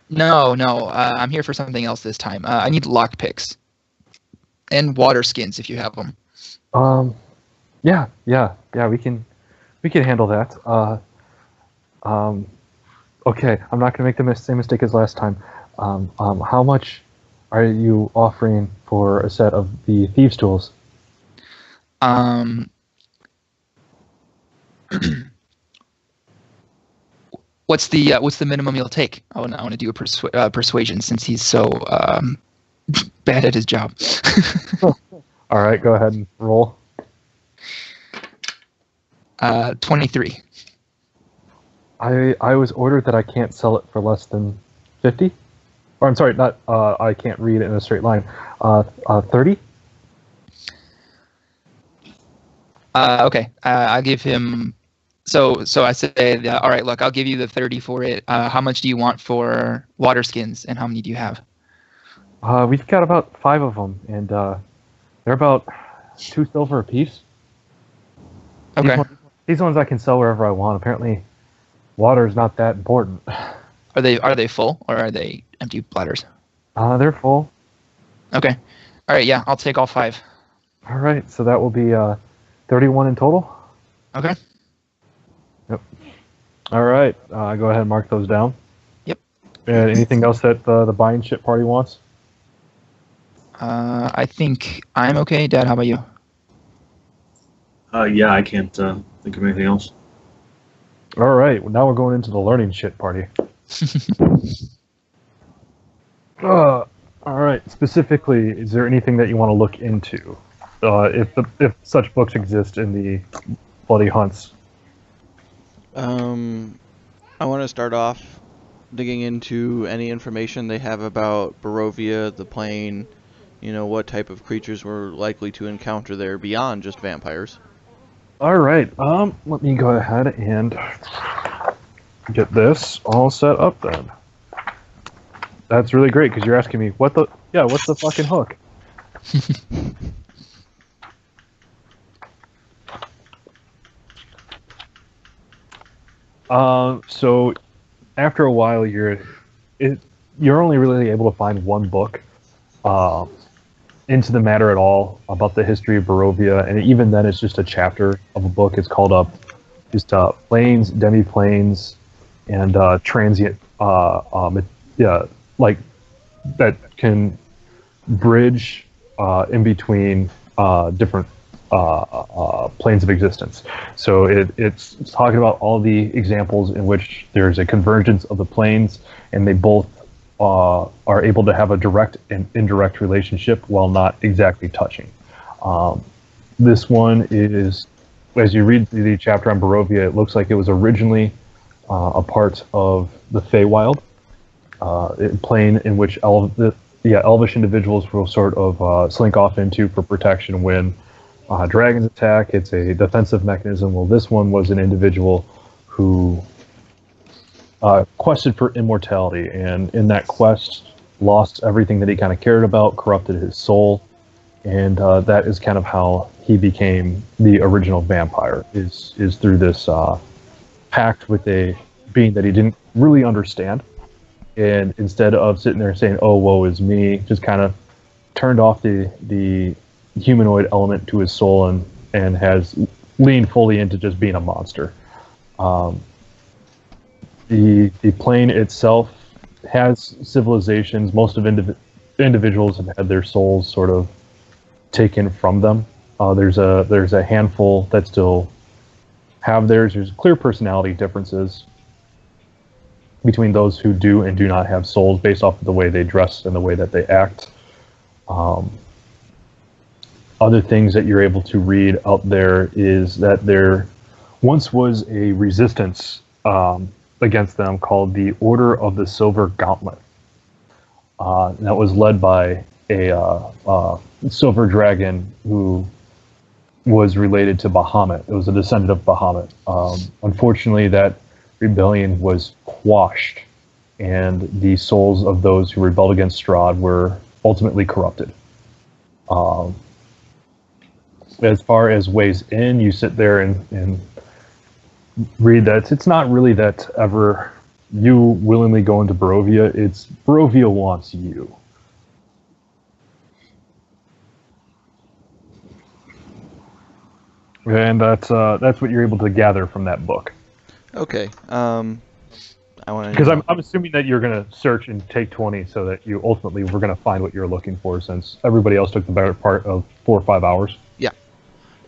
No. I'm here for something else this time. I need lockpicks and water skins if you have them. Yeah. We can handle that. Okay. I'm not gonna make the same mistake as last time. How much are you offering for a set of the thieves' tools? What's the minimum you'll take? I want to do a persuasion since he's so bad at his job. All right, go ahead and roll. 23. I was ordered that I can't sell it for less than 50. Or I'm sorry, not I can't read it in a straight line. 30. Okay, I'll give him. So I say, all right, look, I'll give you the 30 for it. How much do you want for water skins, and how many do you have? We've got about 5 of them, and they're about 2 silver apiece. Okay. These ones I can sell wherever I want. Apparently, water is not that important. Are they full, or are they empty bladders? They're full. Okay. All right, yeah, I'll take all 5. All right, so that will be 31 in total. Okay. Yep. All right, go ahead and mark those down. Yep. And anything else that the buying ship party wants? I think I'm okay. Dad, how about you? Yeah, I can't think of anything else. All right, well, now we're going into the learning shit party. All right, specifically, is there anything that you want to look into? If such books exist in the Bloody Hunts. I want to start off digging into any information they have about Barovia, the plane, what type of creatures we're likely to encounter there beyond just vampires. All right, let me go ahead and get this all set up then. That's really great because you're asking me what's the fucking hook? So after a while, you're only really able to find one book into the matter at all about the history of Barovia, and even then, it's just a chapter of a book. It's called Planes, Demi-Planes, and Transient. Like that can bridge in between different planes of existence. So it's talking about all the examples in which there's a convergence of the planes, and they both are able to have a direct and indirect relationship while not exactly touching. This one is, as you read the chapter on Barovia, it looks like it was originally a part of the Feywild, a plane in which elvish individuals will sort of slink off into for protection when dragons attack. It's a defensive mechanism. Well, this one was an individual who quested for immortality, and in that quest lost everything that he kind of cared about, corrupted his soul, and that is kind of how he became the original vampire, is through this pact with a being that he didn't really understand, and instead of sitting there saying, oh, woe is me, just kind of turned off the humanoid element to his soul and has leaned fully into just being a monster. The plane itself has civilizations. Most of individuals have had their souls sort of taken from them. There's a handful that still have theirs. There's clear personality differences between those who do and do not have souls based off of the way they dress and the way that they act. Other things that you're able to read out there is that there once was a resistance against them called the Order of the Silver Gauntlet. That was led by a silver dragon who was related to Bahamut. It was a descendant of Bahamut. Unfortunately, that rebellion was quashed, and the souls of those who rebelled against Strahd were ultimately corrupted. As far as ways in, you sit there and read that it's not really that ever you willingly go into Barovia, it's Barovia wants you. And that's what you're able to gather from that book. Okay. I want to. Because I'm assuming that you're going to search and take 20 so that you ultimately were going to find what you're looking for, since everybody else took the better part of 4 or 5 hours. Yeah.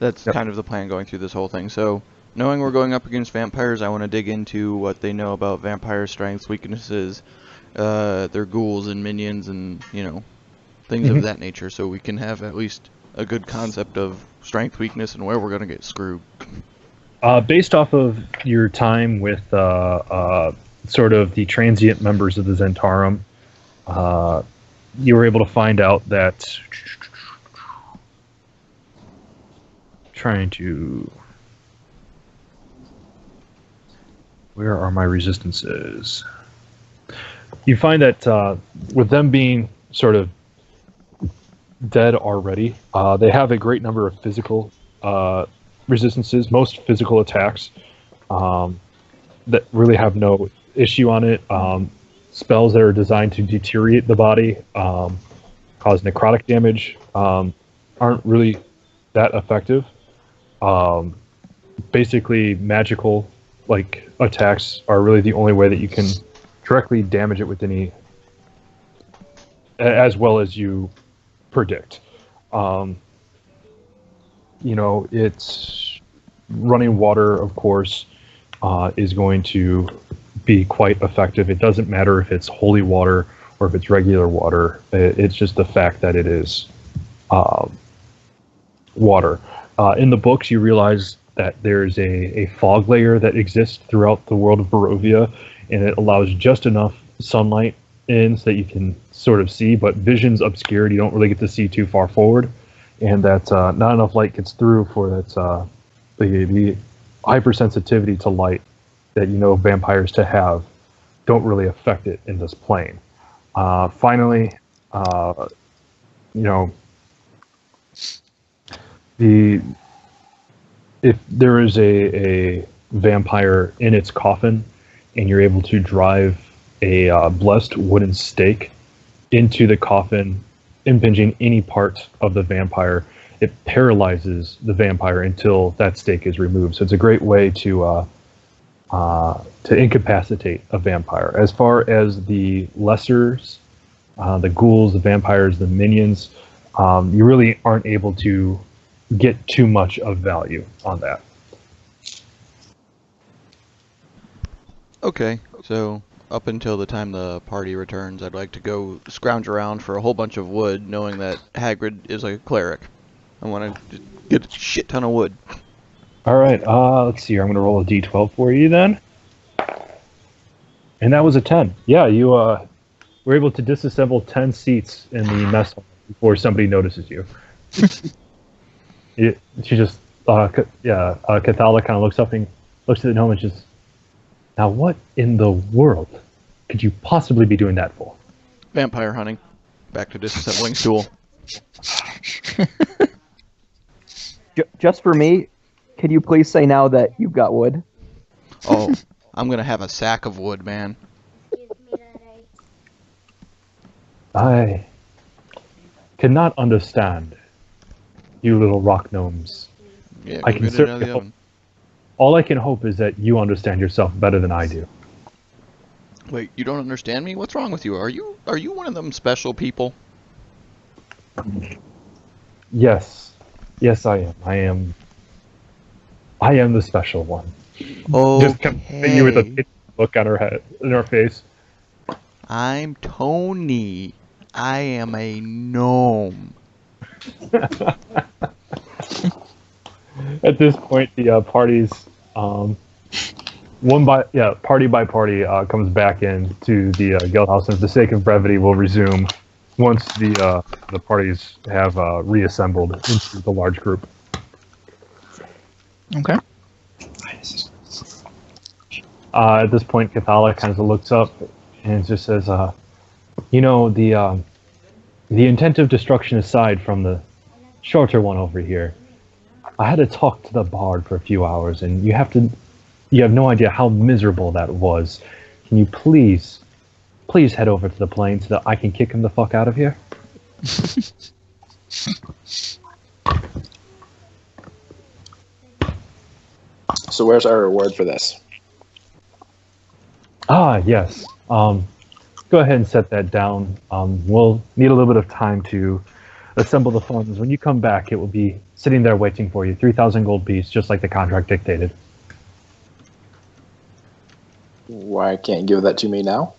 That's kind of the plan going through this whole thing. So, knowing we're going up against vampires, I want to dig into what they know about vampire strengths, weaknesses, their ghouls and minions, and, you know, things of that nature, so we can have at least a good concept of strength, weakness, and where we're going to get screwed. Based off of your time with sort of the transient members of the Zhentarim, you were able to find out that where are my resistances? You find that with them being sort of dead already, they have a great number of physical resistances, most physical attacks that really have no issue on it. Spells that are designed to deteriorate the body, cause necrotic damage, aren't really that effective. Basically, magical attacks are really the only way that you can directly damage it with any, as well as you predict. You know, it's running water, of course, is going to be quite effective. It doesn't matter if it's holy water or if it's regular water. It's just the fact that it is water. In the books, you realize that there's a fog layer that exists throughout the world of Barovia, and it allows just enough sunlight in so that you can sort of see, but vision's obscured. You don't really get to see too far forward, and that not enough light gets through for that the hypersensitivity to light that you know vampires to have don't really affect it in this plane. Finally, you know, if there is a vampire in its coffin and you're able to drive a blessed wooden stake into the coffin, impinging any part of the vampire, it paralyzes the vampire until that stake is removed. So it's a great way to incapacitate a vampire. As far as the lessers, the ghouls, the vampires, the minions, you really aren't able to get too much of value on that. Okay, so up until the time the party returns, I'd like to go scrounge around for a whole bunch of wood, knowing that Hagrid is like a cleric. I want to get a shit ton of wood. All right, let's see here. I'm going to roll a d12 for you then. And that was a 10. Yeah, you were able to disassemble 10 seats in the mess hall before somebody notices you. She just, Cathala kind of looks up and looks at the gnome and just, now what in the world could you possibly be doing that for? Vampire hunting. Back to disassembling stool. Just for me, can you please say now that you've got wood? Oh, I'm going to have a sack of wood, man. I cannot understand you little rock gnomes. Yeah, I can certainly hope. All I can hope is that you understand yourself better than I do. Wait, you don't understand me? What's wrong with you? Are you one of them special people? Yes. Yes, I am. I am the special one. Oh, just continue with a look on her head, in her face. I'm Toni. I am a gnome. At this point, the parties, party by party, comes back into the guild house, and for the sake of brevity, we'll resume once the parties have reassembled into the large group. Okay. At this point, Cathala kind of looks up and just says, the intent of destruction aside from the shorter one over here, I had to talk to the bard for a few hours, and you have no idea how miserable that was. Can you please head over to the plane so that I can kick him the fuck out of here? So where's our reward for this? Yes. Go ahead and set that down. We'll need a little bit of time to assemble the funds. When you come back, it will be sitting there waiting for you. 3,000 gold piece, just like the contract dictated. Why can't you give that to me now?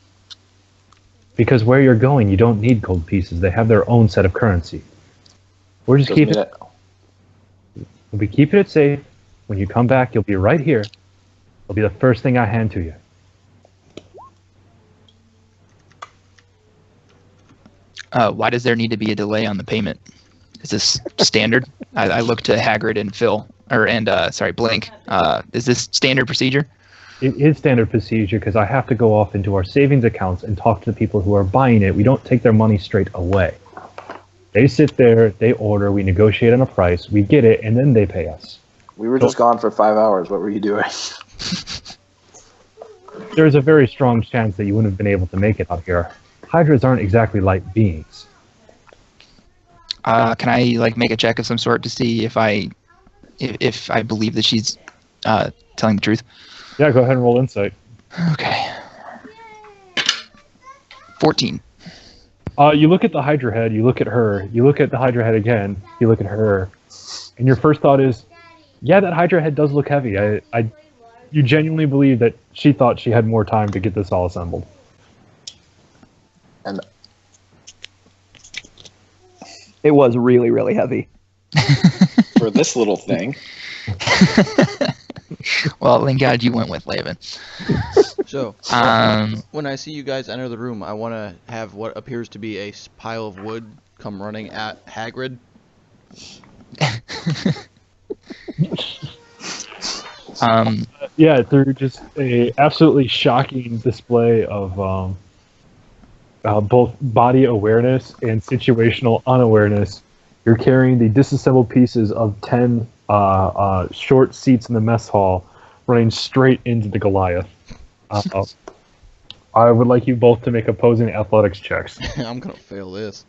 Because where you're going, you don't need gold pieces. They have their own set of currency. We're just keeping it. We'll be keeping it safe. When you come back, you'll be right here. It'll be the first thing I hand to you. Why does there need to be a delay on the payment? Is this standard? I look to Hagrid and Phil, Blink. Is this standard procedure? It is standard procedure because I have to go off into our savings accounts and talk to the people who are buying it. We don't take their money straight away. They sit there, they order, we negotiate on a price, we get it, and then they pay us. We were just gone for 5 hours. What were you doing? There's a very strong chance that you wouldn't have been able to make it out here. Hydras aren't exactly light beings. Can I make a check of some sort to see if I believe that she's telling the truth? Yeah, go ahead and roll insight. Okay. 14. You look at the Hydra head, you look at her, you look at the Hydra head again, you look at her, and your first thought is, yeah, that Hydra head does look heavy. You genuinely believe that she thought she had more time to get this all assembled. And It was really, really heavy. for this little thing. Well, thank God you went with Leovan. So, when I see you guys enter the room, I want to have what appears to be a pile of wood come running at Hagrid. Yeah, through just a absolutely shocking display of both body awareness and situational unawareness. You're carrying the disassembled pieces of 10 short seats in the mess hall, running straight into the Goliath. I would like you both to make opposing athletics checks. I'm gonna fail this.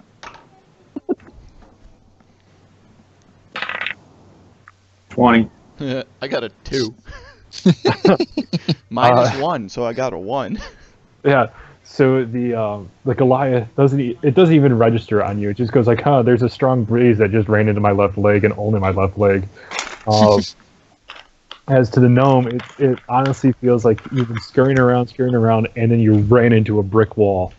$20. I got a 2. -1, so I got a 1. Yeah. So the Goliath doesn't even register on you. It just goes like, huh, there's a strong breeze that just ran into my left leg and only my left leg. As to the gnome, it honestly feels like you've been scurrying around, and then you ran into a brick wall,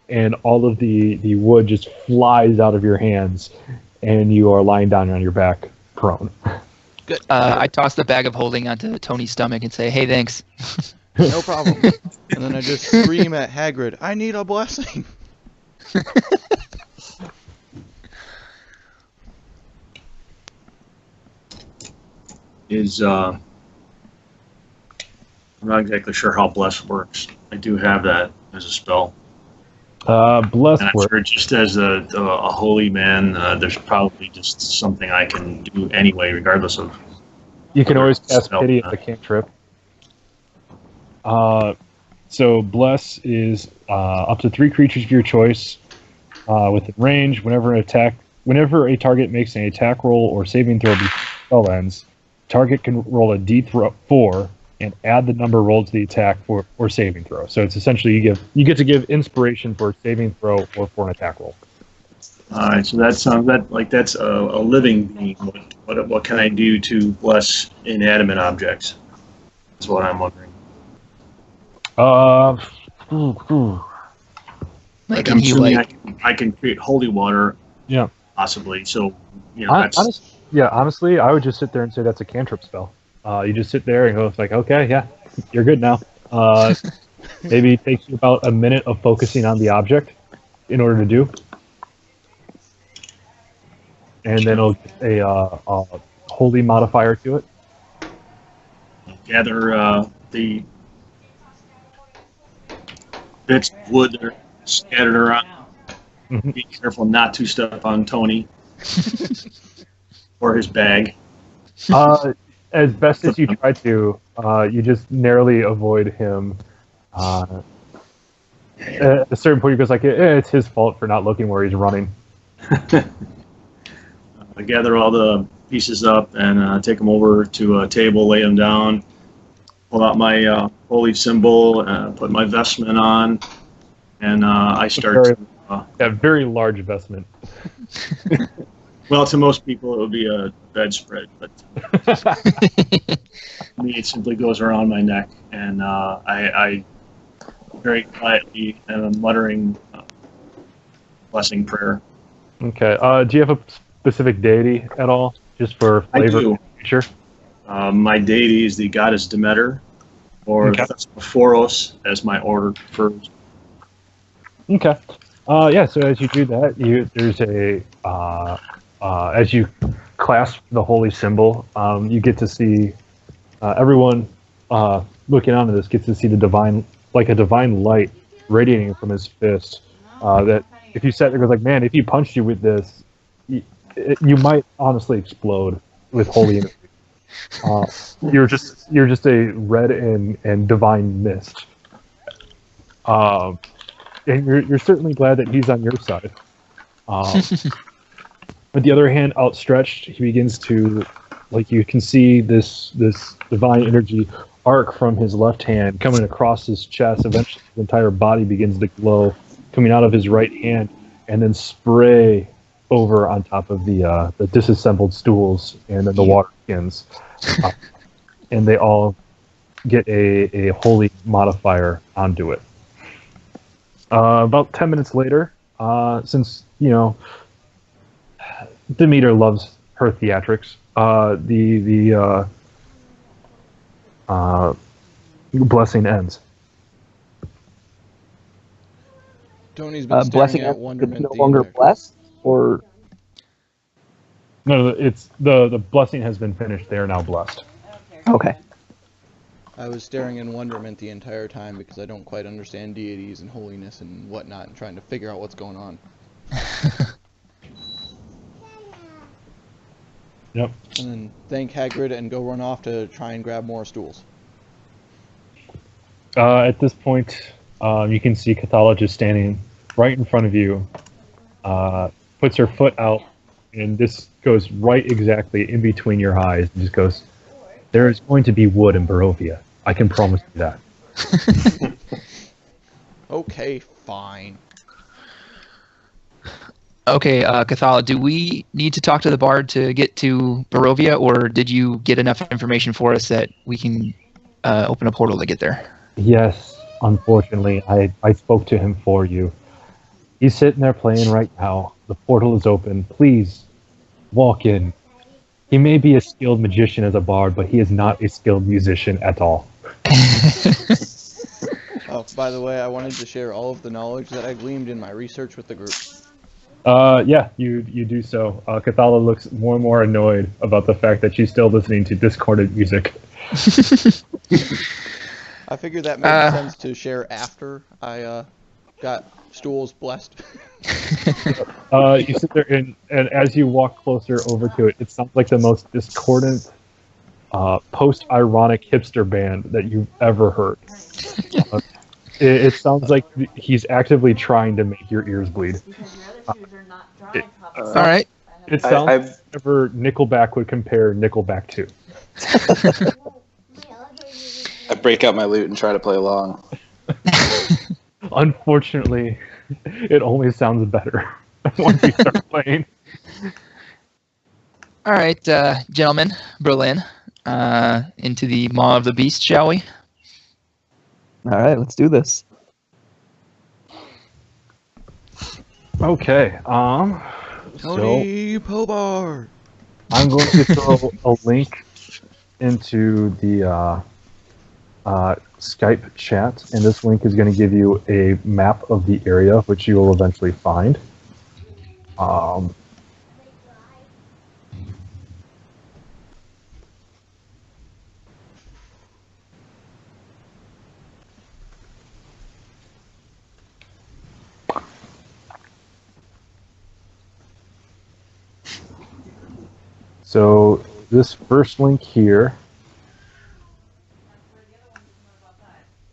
and all of the wood just flies out of your hands, and you are lying down on your back, prone. Good. I toss the bag of holding onto Tony's stomach and say, "Hey, thanks." No problem. And then I just scream at Hagrid, "I need a blessing." I'm not exactly sure how bless works. I do have that as a spell. Bless and I'm work. sure just as a holy man, there's probably just something I can do anyway, regardless of. You can always cast spell pity as a cantrip. So bless is up to 3 creatures of your choice within range. Whenever a target makes an attack roll or saving throw before spell ends, target can roll a D4 and add the number rolled to the attack or saving throw. So it's essentially you get to give inspiration for a saving throw or for an attack roll. All right, so that's a living being. What can I do to bless inanimate objects? That's what I'm wondering. Like, I'm can he assuming I can create holy water. Yeah. Possibly. So that's. Honestly, I would just sit there and say that's a cantrip spell. You just sit there and go like, okay, yeah, you're good now. Maybe it takes you about a minute of focusing on the object in order to do. And then it'll get a holy modifier to it. Gather the bits of wood that are scattered around. Mm-hmm. Be careful not to step on Tony or his bag. As best as you try to, you just narrowly avoid him. At a certain point, he goes like, it's his fault for not looking where he's running. I gather all the pieces up and take them over to a table, lay them down, pull out my holy symbol, put my vestment on, and I start A very large investment. Well, to most people, it would be a bedspread, but me, it simply goes around my neck, and I very quietly am muttering blessing prayer. Okay. Do you have a specific deity at all, just for flavor? I do. Sure. My deity is the goddess Demeter, or Thesmophoros, as my order prefers. Okay. Yeah. So as you do that, there's a as you clasp the holy symbol, you get to see everyone looking onto this gets to see the divine, like a divine light radiating from his fist. That if you sat there, goes like, man, if he punched you with this, you might honestly explode with holy energy. You're just a red and divine mist. And you're certainly glad that he's on your side. With the other hand outstretched, he begins to, like, you can see this divine energy arc from his left hand coming across his chest. Eventually, his entire body begins to glow, coming out of his right hand, and then spray over on top of the disassembled stools and then the water skins. And they all get a holy modifier onto it. About 10 minutes later, since, you know, Demeter loves her theatrics, the blessing ends. Tony's been staring Blessing at is wonderment. no longer blessed, or No, it's the blessing has been finished. They are now blessed. okay. I was staring in wonderment the entire time because I don't quite understand deities and holiness and whatnot, and trying to figure out what's going on. Yep. And then thank Hagrid and go run off to try and grab more stools. At this point, you can see Cathala just standing right in front of you, puts her foot out, and this goes right exactly in between your eyes, and just goes, there is going to be wood in Barovia. I can promise you that. Okay, fine. Okay, Cathala, do we need to talk to the bard to get to Barovia, or did you get enough information for us that we can open a portal to get there? Yes, unfortunately, I spoke to him for you. He's sitting there playing right now. The portal is open. Please, walk in. He may be a skilled magician as a bard, but he is not a skilled musician at all. Oh, by the way, I wanted to share all of the knowledge that I gleaned in my research with the group. Yeah, you do so. Cathala looks more and more annoyed about the fact that she's still listening to discordant music. I figured that made sense to share after I got stools blessed. You sit there, and as you walk closer over to it, it sounds like the most discordant, post-ironic hipster band that you've ever heard. It sounds like he's actively trying to make your ears bleed. All right. It sounds like whatever Nickelback would compare Nickelback to. I break out my lute and try to play along. Unfortunately, it only sounds better once you start playing. All right, gentlemen, Berlynn, into the Maw of the Beast, shall we? All right, let's do this. Okay. Tony Pobar. I'm going to throw a link into the Skype chat, and this link is going to give you a map of the area, which you will eventually find. So this first link here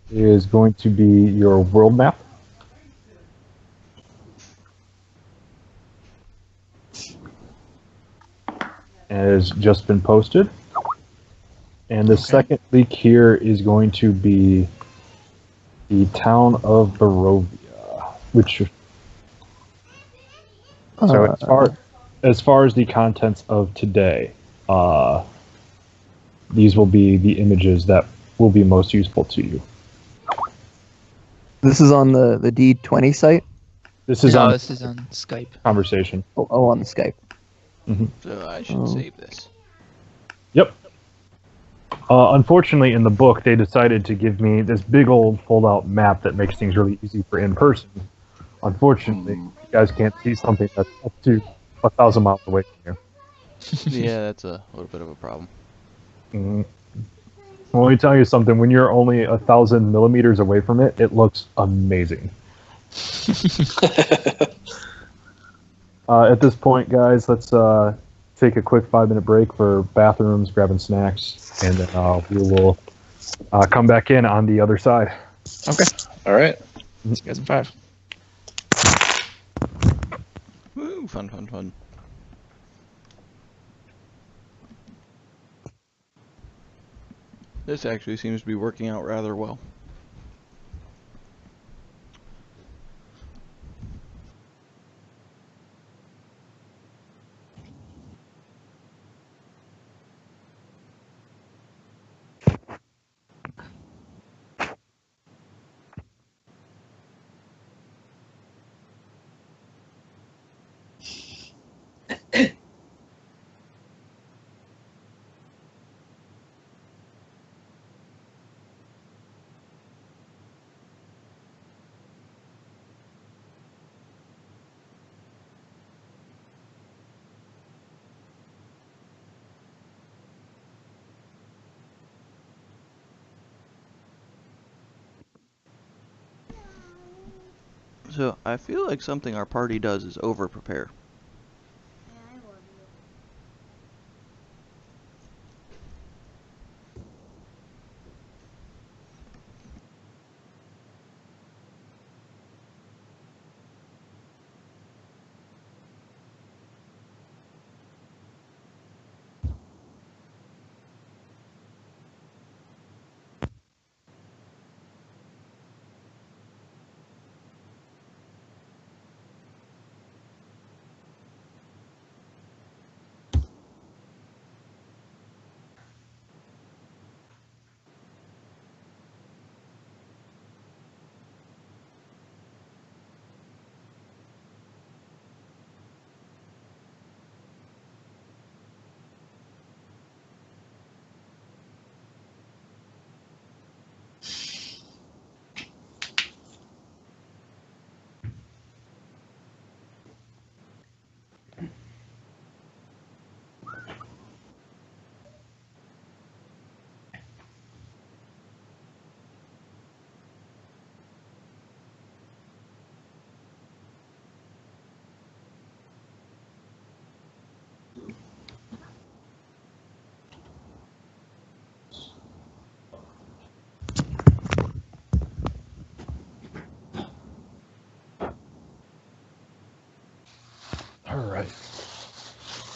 is going to be your world map. And it has just been posted. And the second link here is going to be the town of Barovia, which So as far as the contents of today, these will be the images that will be most useful to you. This is on the D20 site? This is No, on this is on Skype. conversation. Oh, on the Skype. So I should save this. Yep. Unfortunately, in the book, they decided to give me this big old fold-out map that makes things really easy for in-person. Unfortunately, you guys can't see something that's up to 1,000 miles away from Yeah, that's a little bit of a problem. you. Well, let me tell you something. When you're only 1,000 millimeters away from it, it looks amazing. At this point, guys, let's take a quick 5-minute break for bathrooms, grabbing snacks, and then we will come back in on the other side. Okay. All right. See you guys in 5. Woo, fun, fun, fun. This actually seems to be working out rather well. So, I feel like something our party does is over-prepare. Alright.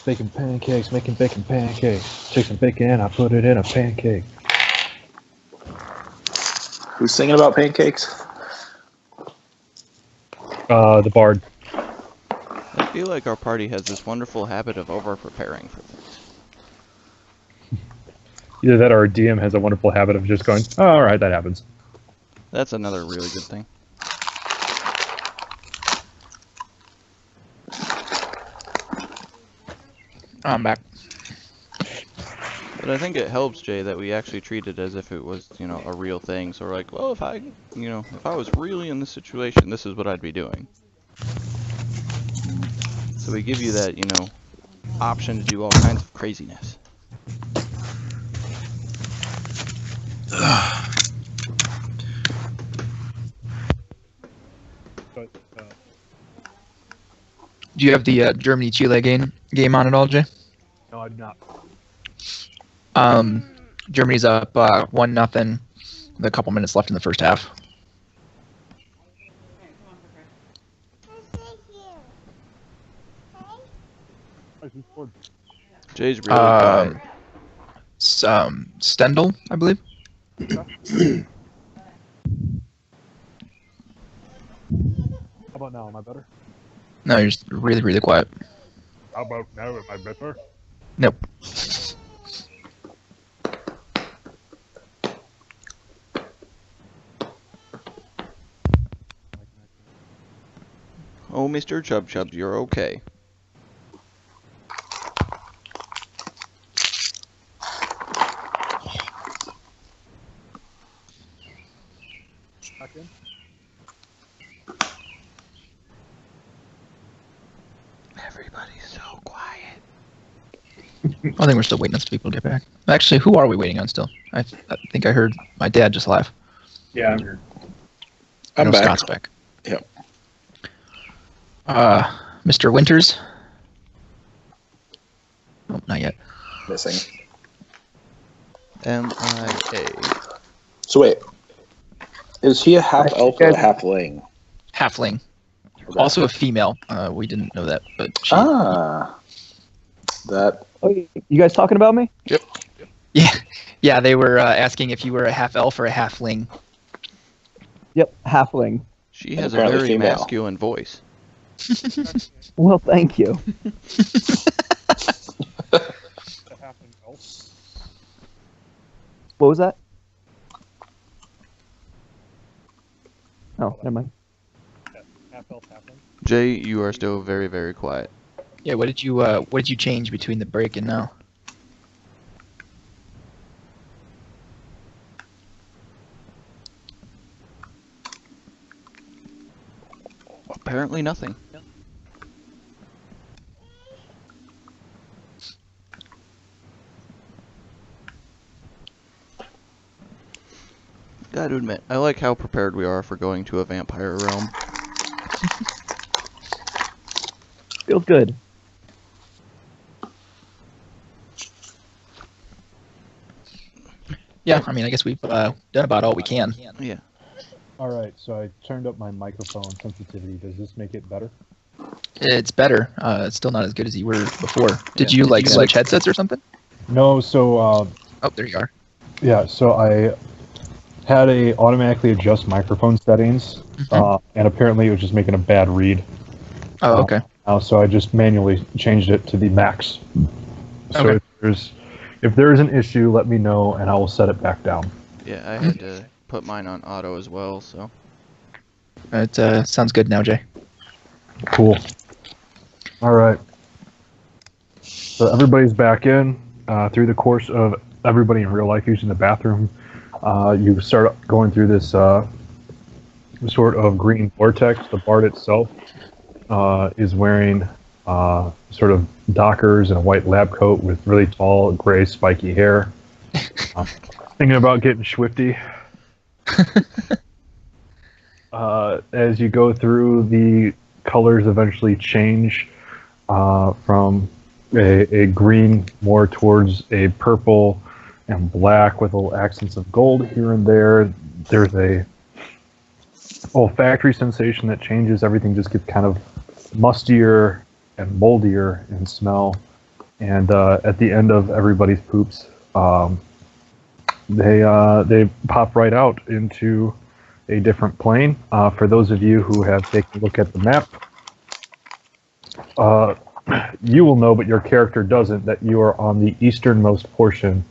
Making bacon pancakes. Take some bacon, I put it in a pancake. Who's singing about pancakes? The bard. I feel like our party has this wonderful habit of over-preparing for things. Either that or our DM has a wonderful habit of just going, oh, alright, that happens. That's another really good thing. I'm back. But I think it helps, Jay, that we actually treat it as if it was, you know, a real thing. So we're like, well, if I was really in this situation, this is what I'd be doing. So we give you that, you know, option to do all kinds of craziness. Do you have the Germany-Chile game on at all, Jay? No, I do not. Germany's up 1-0 with a couple minutes left in the first half. Jay's really quiet. Stendhal, I believe. How about now? Am I better? No, you're just really, really quiet. How about now? Am I better? Nope. Oh, Mr. Chub Chub, you're okay. Everybody's so quiet. I think we're still waiting on some people to get back. Actually, who are we waiting on still? I think I heard my dad just laugh. Yeah, I'm here. I know I'm back. Scott's back. Yep. Mr. Winters? Oh, not yet. Missing. MIA. So wait, is he a half elf or a halfling? Halfling. Okay. Also a female. We didn't know that, but she... That. Oh, you guys talking about me? Yeah, they were asking if you were a half-elf or a halfling. Yep, halfling. She has a apparently very female. masculine voice. Well, thank you. What was that? Oh, never mind. Jay, you are still very, very quiet. Yeah, what did you change between the break and now? Apparently nothing. Gotta admit, I like how prepared we are for going to a vampire realm. Feels good. Yeah, I mean, I guess we've done about all we can. Yeah. All right, so I turned up my microphone sensitivity. Does this make it better? It's better. It's still not as good as you were before. Did Yeah. you Did like you, switch headsets or something? No, so Oh, there you are. yeah, so I had a automatically adjust microphone settings, and apparently it was just making a bad read. Oh, okay. So I just manually changed it to the max. So Okay. if there's an issue, let me know and I will set it back down. Yeah, I had to put mine on auto as well, so. It sounds good now, Jay. Cool. All right. So everybody's back in. Through the course of everybody in real life using the bathroom, you start going through this sort of green vortex. The bard itself is wearing sort of dockers and a white lab coat with really tall, gray, spiky hair. Thinking about getting swifty. As you go through, the colors eventually change from a green more towards a purple and black with little accents of gold here and there. There's a olfactory sensation that changes. Everything just gets kind of mustier and moldier in smell. And at the end of everybody's poops, they pop right out into a different plane. For those of you who have taken a look at the map, you will know, but your character doesn't, that you are on the easternmost portion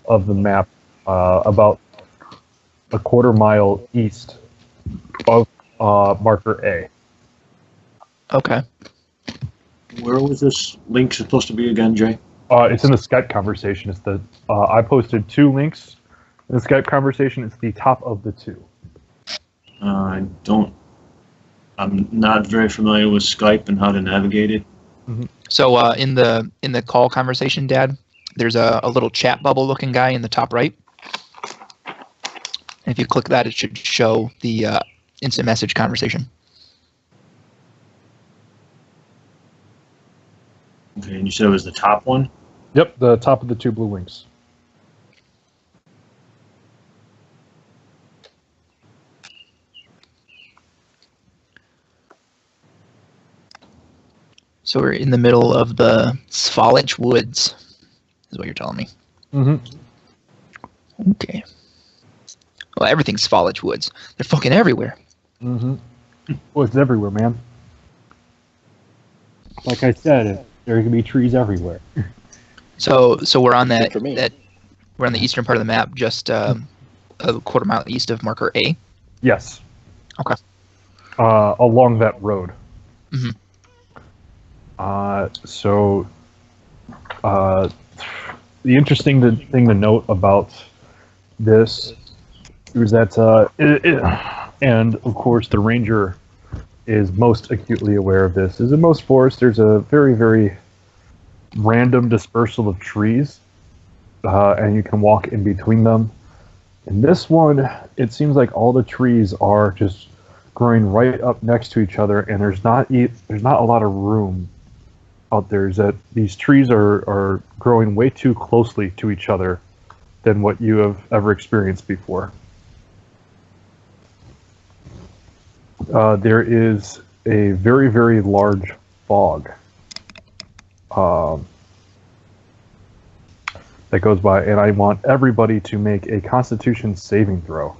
of the map, about a quarter mile east of marker A. Okay. Where was this link supposed to be again, Jay? It's in the Skype conversation. It's the I posted 2 links in the Skype conversation. It's the top of the 2. I'm not very familiar with Skype and how to navigate it. So in the call conversation, Dad, there's a little chat bubble looking guy in the top right. And if you click that, it should show the instant message conversation. Okay, and you said it was the top one? Yep, the top of the 2 blue links. So we're in the middle of the Svalich Woods, is what you're telling me. Mm-hmm. Okay. Well, everything's Svalich Woods. They're fucking everywhere. Mm-hmm. Well, it's everywhere, man. like I said, there can be trees everywhere. So we're on Good for me. we're on the eastern part of the map, just a quarter mile east of marker A. Yes. Okay. Along that road. Mhm. The interesting thing to note about this is that, and of course the ranger is most acutely aware of this, is in most forests there's a very, very random dispersal of trees, and you can walk in between them. In this one, it seems like all the trees are just growing right up next to each other, and there's not a lot of room out there. Is that these trees are growing way too closely to each other than what you have ever experienced before. There is a very, very large fog that goes by, and I want everybody to make a Constitution saving throw.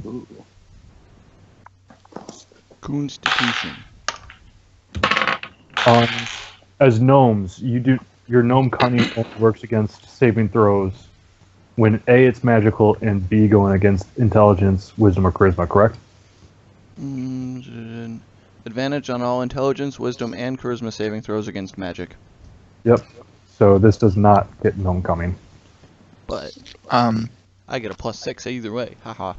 Ooh. Constitution. As gnomes, your gnome cunning works against saving throws when A, it's magical, and B, going against intelligence, wisdom, or charisma, correct? Advantage on all intelligence, wisdom, and charisma saving throws against magic. Yep. So this does not get gnome coming. But I get a +6 either way. Haha.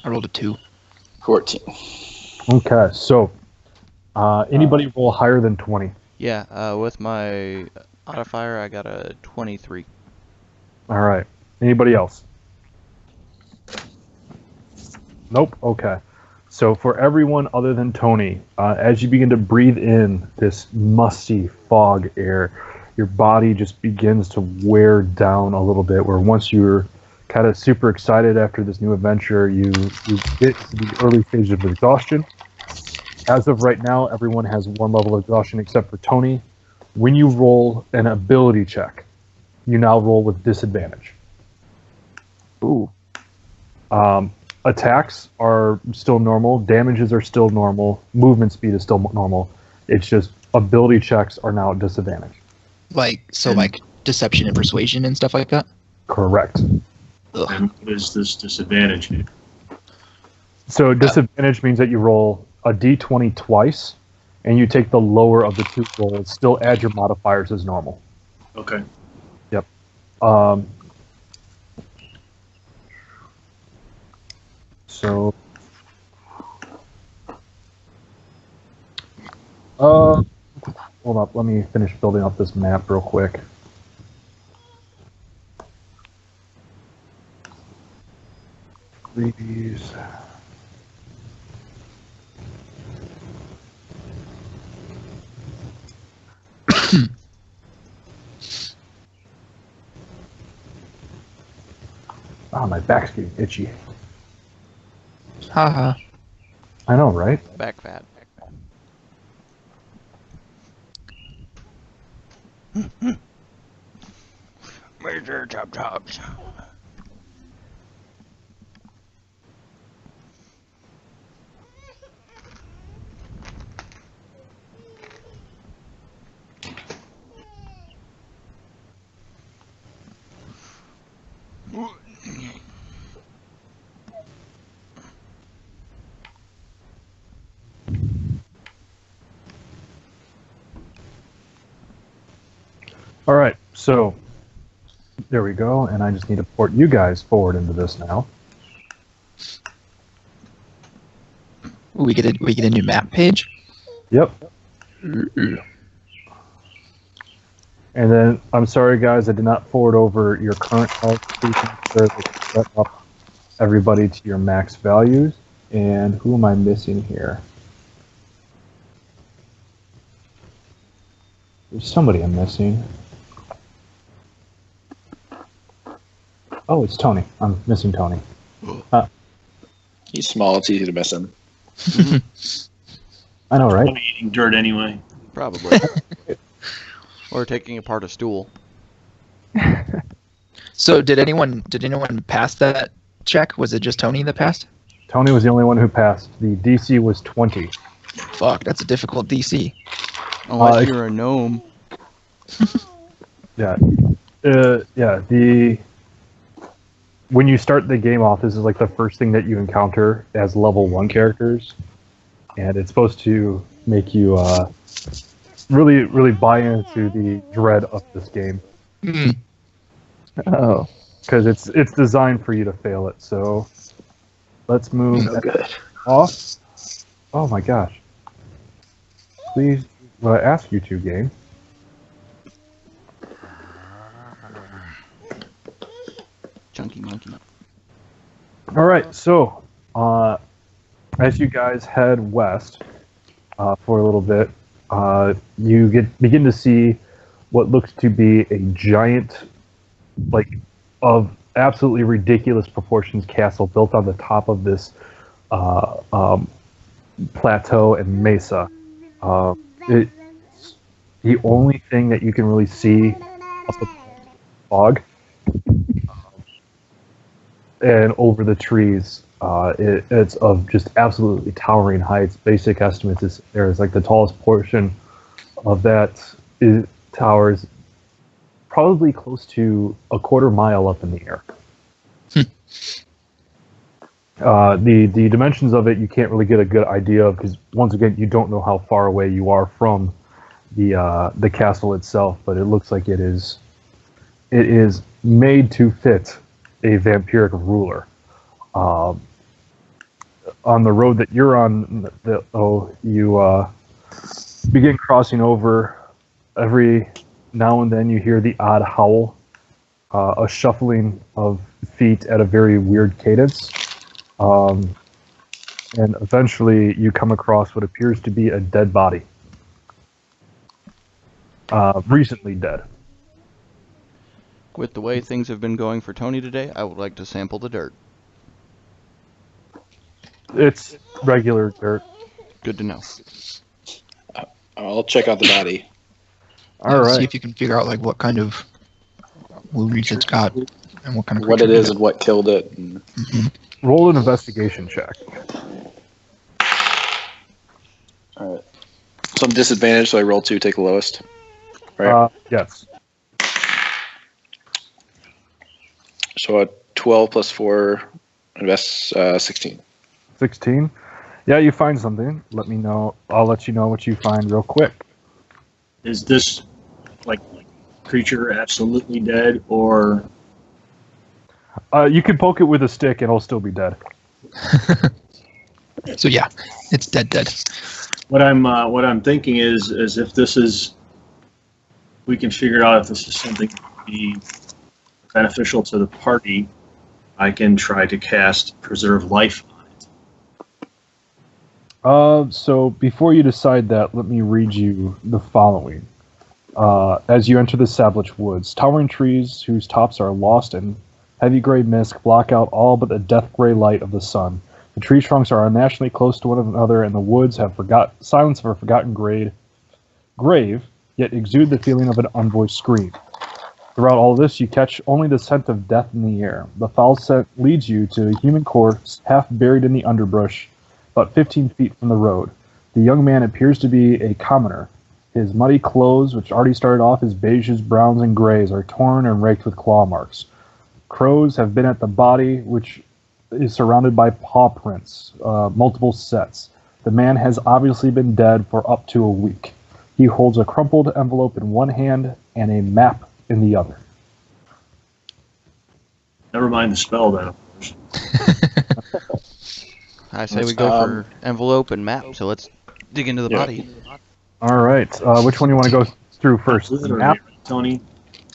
I rolled a 2. 14. Okay, so anybody roll higher than 20? Yeah, with my modifier, I got a 23. All right. Anybody else? Nope. Okay. So for everyone other than Toni, as you begin to breathe in this musty fog air, your body just begins to wear down a little bit, where once you're kind of super excited after this new adventure, you get to the early stages of exhaustion. As of right now, everyone has one level of exhaustion except for Toni. When you roll an ability check, you now roll with disadvantage. Ooh. Attacks are still normal, damages are still normal, movement speed is still normal. It's just ability checks are now at disadvantage. Like deception and persuasion and stuff like that. Correct. Ugh. And what is this disadvantage? So disadvantage means that you roll a d20 twice, and you take the lower of the two rolls, still add your modifiers as normal. Okay. Yep. So, hold up. Let me finish building up this map real quick. These. Oh, my back's getting itchy. Haha. I know, right? Back fat. Major chop-chops. All right, so there we go, and I just need to port you guys forward into this now. We get a new map page. Yep. And then, I'm sorry guys, I did not forward over your current health. Please make sure that you set up everybody to your max values. And who am I missing here? There's somebody I'm missing. Oh, it's Toni. I'm missing Toni. He's small. It's easy to miss him. I know, right? I'm eating dirt anyway. Probably. Or taking apart a stool. So did anyone pass that check? Was it just Toni that passed? Toni was the only one who passed. The DC was 20. Fuck, that's a difficult DC. Unless you're a gnome. Yeah. When you start the game off, this is like the first thing that you encounter as level 1 characters, and it's supposed to make you really, really buy into the dread of this game. Mm. Oh. Because it's designed for you to fail it. So let's move off. Oh my gosh! Please, what I ask you to, game. Chunky monkey. All right, so as you guys head west for a little bit, you begin to see what looks to be a giant, like, of absolutely ridiculous proportions castle built on the top of this plateau and mesa. It's the only thing that you can really see up the fog. And over the trees, it's of just absolutely towering heights. Basic estimates is there's like the tallest portion of that towers probably close to a quarter mile up in the air. The dimensions of it you can't really get a good idea of because once again you don't know how far away you are from the castle itself, but it looks like it is made to fit a vampiric ruler. On the road that you're on, you begin crossing over. Every now and then you hear the odd howl, a shuffling of feet at a very weird cadence. And eventually you come across what appears to be a dead body. Recently dead. With the way things have been going for Toni today, I would like to sample the dirt. It's regular dirt. Good to know. I'll check out the body. All right. See if you can figure out like what kind of wounds it's got and what kind of What it creature is and what killed it. And... Roll an investigation check. All right. So I'm disadvantaged, so I roll 2, take the lowest. Right. Yes. So a 12 plus 4 invests 16. 16. Yeah, you find something. Let me know. I'll let you know what you find real quick. Is this like creature absolutely dead, or You can poke it with a stick and it'll still be dead. So yeah, it's dead. what I'm thinking is if this is, we can figure out if this is something that would be beneficial to the party. I can try to cast Preserve Life on it. So before you decide that, let me read you the following. As you enter the Sablich Woods, towering trees whose tops are lost in heavy gray mist block out all but the death gray light of the sun. The tree trunks are unnaturally close to one another, and the woods have silence of a forgotten grave, yet exude the feeling of an unvoiced scream. Throughout all this, you catch only the scent of death in the air. The foul scent leads you to a human corpse, half buried in the underbrush, about 15 feet from the road. The young man appears to be a commoner. His muddy clothes, which already started off as beiges, browns, and grays, are torn and raked with claw marks. Crows have been at the body, which is surrounded by paw prints, multiple sets. The man has obviously been dead for up to a week. He holds a crumpled envelope in one hand and a map in the other. Never mind the spell, then. I say we go for envelope and map, so let's dig into the body. All right. Which one do you want to go through first? The map? Tony?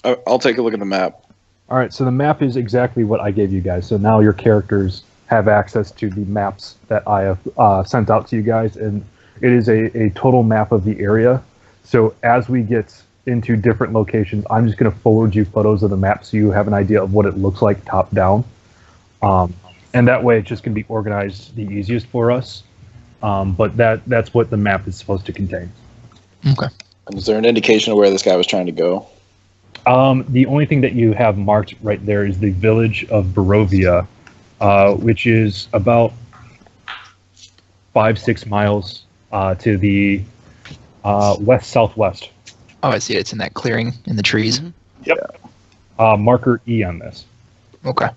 I'll take a look at the map. All right. So the map is exactly what I gave you guys. So now your characters have access to the maps that I have sent out to you guys, and it is a total map of the area. So as we get into different locations, I'm just going to forward you photos of the map so you have an idea of what it looks like top down. And that way it's just going to be organized the easiest for us. But that's what the map is supposed to contain. Okay. And is there an indication of where this guy was trying to go? The only thing that you have marked right there is the village of Barovia, which is about 5-6 miles to the west-southwest. Oh, I see it. It's in that clearing in the trees. Mhm. Yep. Marker E on this. Okay.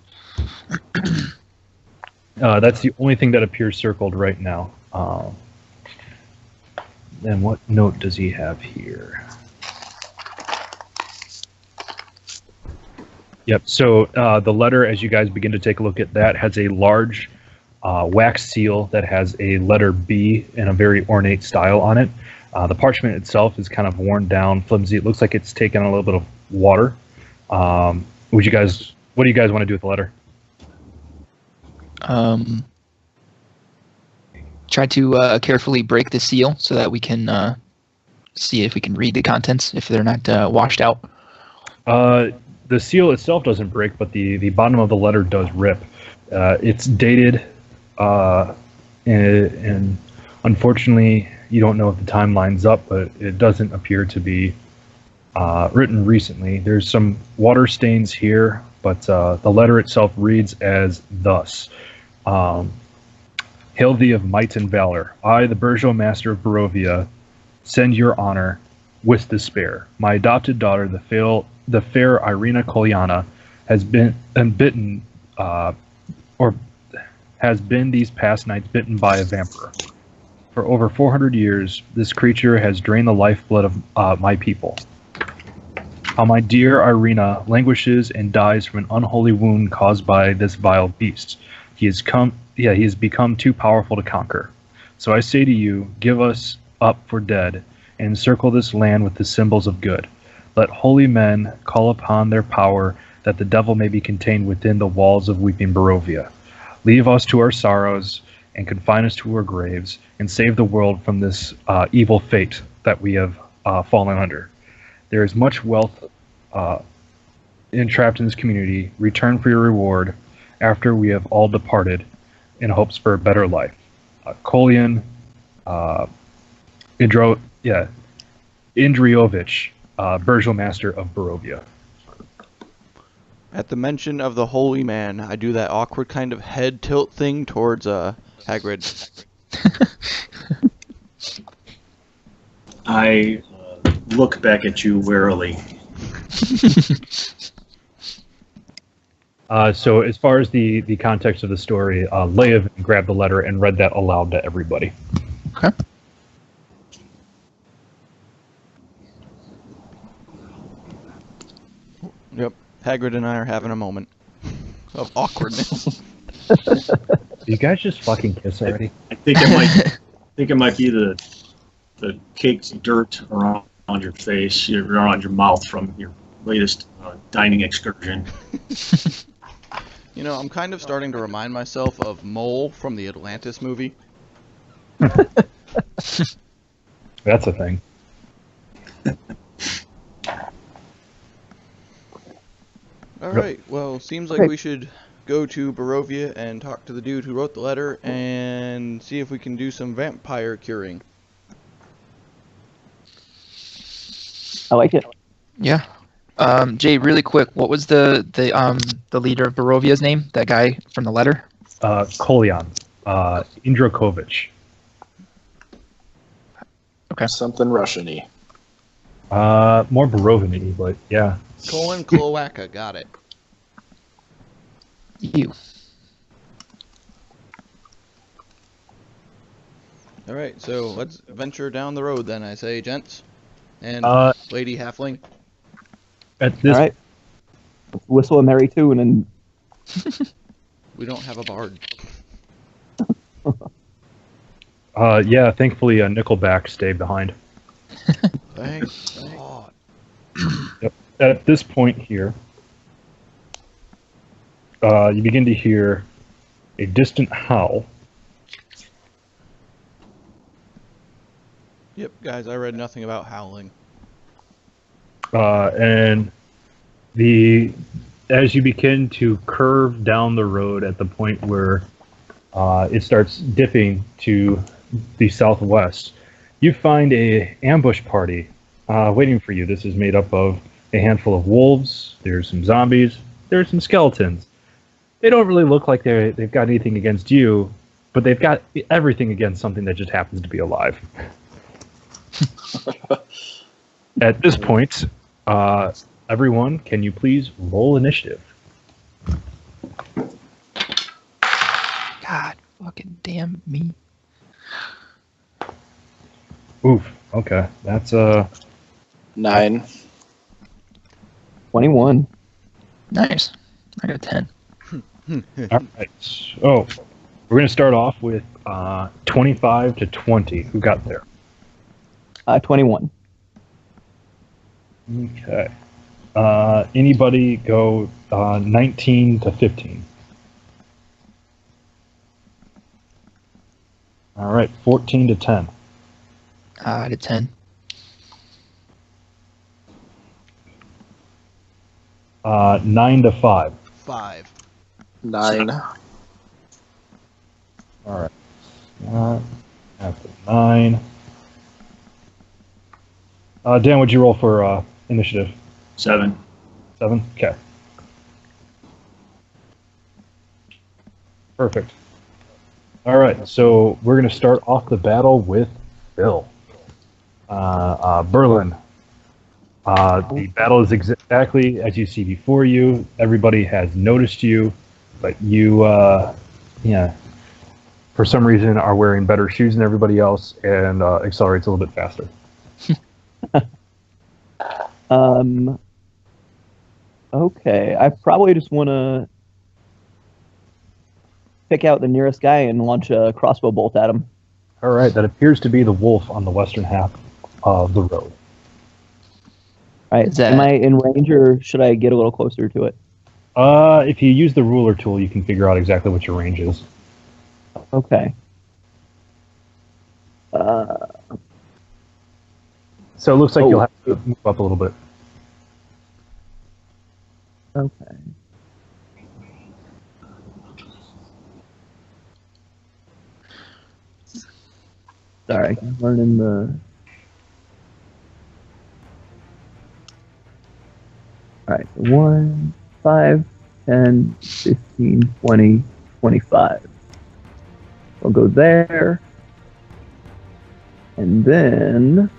That's the only thing that appears circled right now. Then what note does he have here? Yep, so the letter, as you guys begin to take a look at that, has a large wax seal that has a letter B in a very ornate style on it. The parchment itself is kind of worn down, flimsy. It looks like it's taken a little bit of water. What do you guys want to do with the letter? Try to carefully break the seal so that we can see if we can read the contents if they're not washed out. The seal itself doesn't break, but the bottom of the letter does rip. It's dated, and unfortunately, you don't know if the time lines up, but it doesn't appear to be written recently. There's some water stains here, but the letter itself reads as thus. Hail thee of might and valor. I, the Burjo Master of Barovia, send your honor with despair. My adopted daughter, the fair Irina Kolyana, has been these past nights bitten by a vampire. For over 400 years, this creature has drained the lifeblood of my people. How my dear Irina languishes and dies from an unholy wound caused by this vile beast. He has become too powerful to conquer. So I say to you, give us up for dead, and encircle this land with the symbols of good. Let holy men call upon their power, that the devil may be contained within the walls of weeping Barovia. Leave us to our sorrows, and confine us to our graves, and save the world from this evil fate that we have fallen under. There is much wealth entrapped in this community. Return for your reward after we have all departed in hopes for a better life. Kolyan Indriovich, Burjo Master of Barovia. At the mention of the holy man, I do that awkward kind of head tilt thing towards Hagrid. I look back at you warily. So as far as the context of the story, Leovan grabbed the letter and read that aloud to everybody. Okay. Yep, Hagrid and I are having a moment of awkwardness. You guys just fucking kiss already? I think it might be the caked dirt around your face, around your mouth from your latest dining excursion. You know, I'm kind of starting to remind myself of Mole from the Atlantis movie. That's a thing. Alright, well, seems like we should go to Barovia and talk to the dude who wrote the letter and see if we can do some vampire curing. I like it. Yeah. Jay, really quick, what was the leader of Barovia's name? That guy from the letter? Kolyan Indrokovich. Okay. Something Russian-y. More Barovian-y, but yeah. Colon Cloaca, got it. You. Alright, so let's venture down the road then, I say, gents. And Lady Halfling. At this, All right. Let's whistle a merry tune and We don't have a bard. yeah, thankfully Nickelback stayed behind. Thank God. Yep. At this point here, you begin to hear a distant howl. Yep, guys, I read nothing about howling. And as you begin to curve down the road at the point where it starts dipping to the southwest, you find a ambush party waiting for you. This is made up of a handful of wolves. There's some zombies. There's some skeletons. They don't really look like they've got anything against you, but they've got everything against something that just happens to be alive. At this point, everyone, can you please roll initiative? God, fucking damn me. Oof. Okay, that's 9. 21. Nice. I got 10. all right. So we're gonna start off with 25 to 20. Who got there? 21. Okay. Anybody go 19 to 15? All right, 14 to 10. I did 10. 9 to 5. 5. 9. All right. After 9. Dan, what'd you roll for initiative? 7. 7? Okay. Perfect. All right, so we're going to start off the battle with Bill. Berlynn. The battle is exactly as you see before you. Everybody has noticed you, but you, for some reason are wearing better shoes than everybody else and accelerates a little bit faster. Okay, I probably just want to pick out the nearest guy and launch a crossbow bolt at him. All right, that appears to be the wolf on the western half of the road. All right, am I in range or should I get a little closer to it? If you use the ruler tool, you can figure out exactly what your range is. Okay. So it looks like you'll have to move up a little bit. Okay. Sorry, I'm learning the... Alright, 1, 5, 10, 15, 20, 25. I'll go there. And then...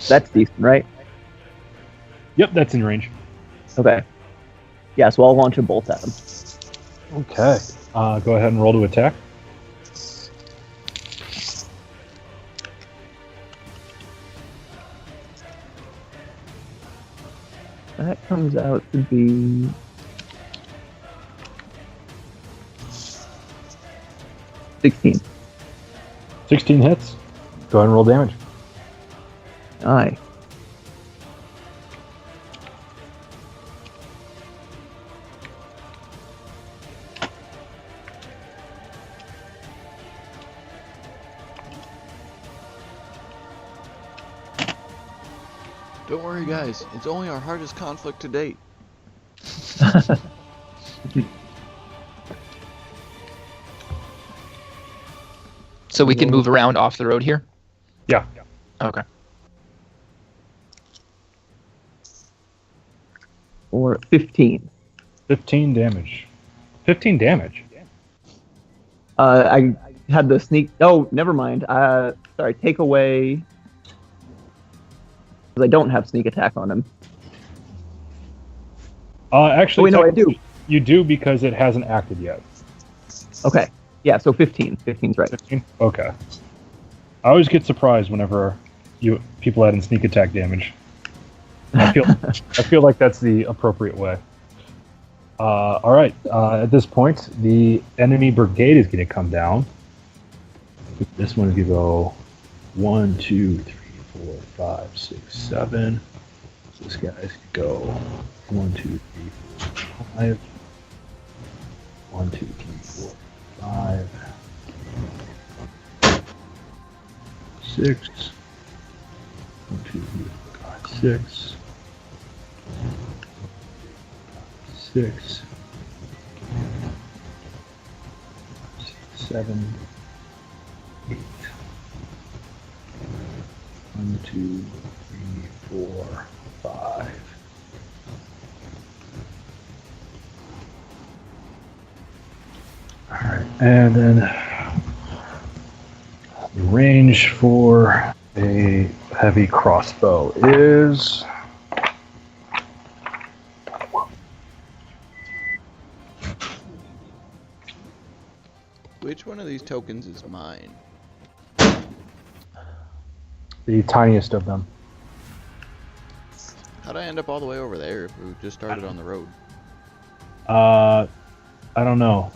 That's decent, right? Yep, that's in range. Okay. Yeah, so I'll launch a bolt at him. Okay. Go ahead and roll to attack. That comes out to be... 16. 16 hits. Go ahead and roll damage. Aye. Don't worry, guys. It's only our hardest conflict to date. So we can move around off the road here? Yeah. Okay. Or 15. 15 damage. 15 damage? I had the sneak... Oh, never mind. Sorry, take away... Because I don't have sneak attack on him. Actually, wait, no, I do. You do because it hasn't acted yet. Okay. Yeah, so 15. 15's right. 15? Okay. I always get surprised whenever people add in sneak attack damage. I feel like that's the appropriate way. All right. At this point, the enemy brigade is going to come down. This one is going to go 1, 2, 3, 4, 5, 6, 7. This guy's going to go 1, 2, 3, 4, 5. 1, 2, 3, 4, 5. 6. 1, 2, 3, 4, 5, 6. 6, 7, 8. 1, 2, 3, 4, 5. Alright, and then the range for a heavy crossbow is... Which one of these tokens is mine? the tiniest of them. How'd I end up all the way over there if we just started on the road? I don't know.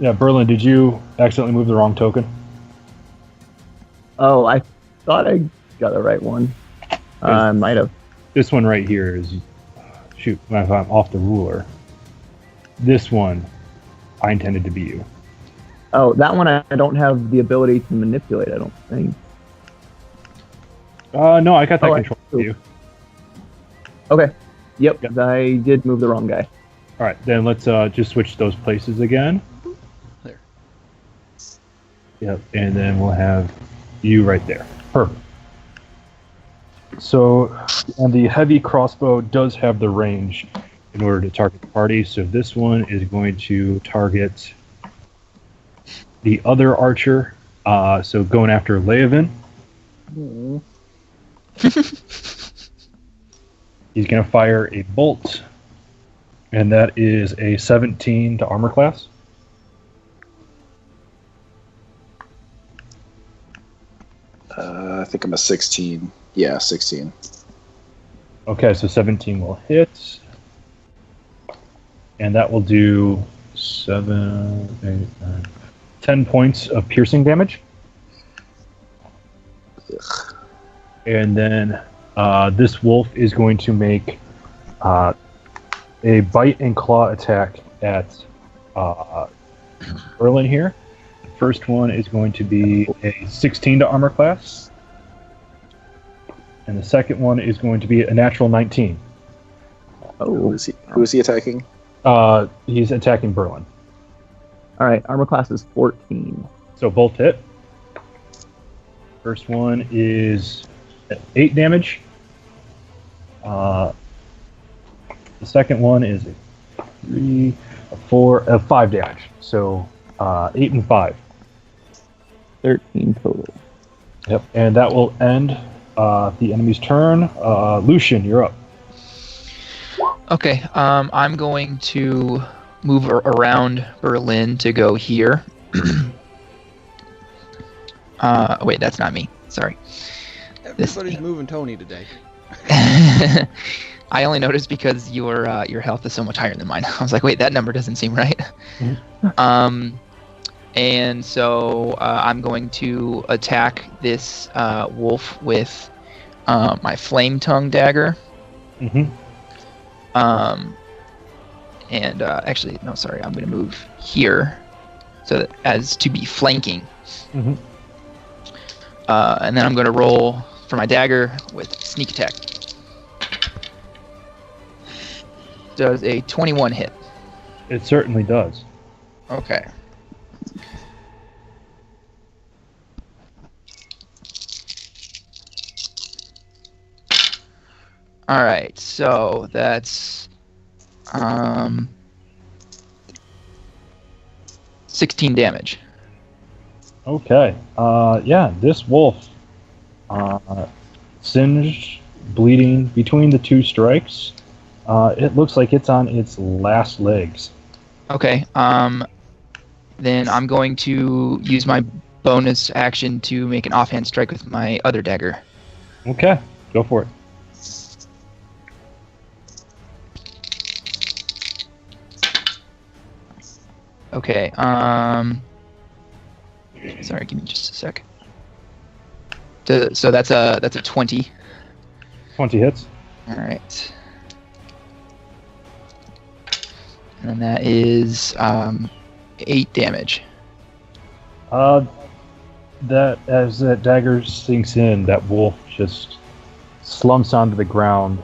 Berlynn, did you accidentally move the wrong token? Oh, I thought I got the right one. I might have. This one right here is, shoot, if I'm off the ruler. This one, I intended to be you. Oh, that one I don't have the ability to manipulate, I don't think. No, I got that Oh, control for you. Okay. Yep, Yep. I did move the wrong guy. All right, then let's just switch those places again. There. Yep, and then we'll have you right there. Perfect. So, and the heavy crossbow does have the range in order to target the party. So this one is going to target the other archer. So going after Leovan. He's going to fire a bolt, and that is a 17 to armor class. I think I'm a 16. Yeah, 16. Okay, so 17 will hit. And that will do 7, 8, 9, 10 points of piercing damage. Ugh. And then this wolf is going to make a bite and claw attack at Berlynn here. The first one is going to be a 16 to armor class. And the second one is going to be a natural 19. Who is he attacking? He's attacking Berlynn. All right, armor class is 14. So both hit. First one is 8 damage. The second one is 3, 4, 5 damage. So 8 and 5. 13 total. Yep, and that will end the enemy's turn. Lucien, you're up. Okay, I'm going to move around Berlynn to go here. Wait, that's not me. Sorry. Everybody's moving Toni today. I only noticed because your health is so much higher than mine. I was like, wait, that number doesn't seem right. And so I'm going to attack this wolf with my flame tongue dagger. Mm-hmm. And actually, no, sorry, I'm going to move here so that as to be flanking. Mm-hmm. And then I'm going to roll for my dagger with sneak attack. Does a 21 hit? It certainly does. Okay. All right, so that's 16 damage. Okay. Yeah, this wolf singed, bleeding between the two strikes. It looks like it's on its last legs. Okay. Then I'm going to use my bonus action to make an offhand strike with my other dagger. Okay, go for it. Okay. Sorry, give me just a sec. So that's a 20. 20 hits. All right. And then that is 8 damage. That as that dagger sinks in, that wolf just slumps onto the ground.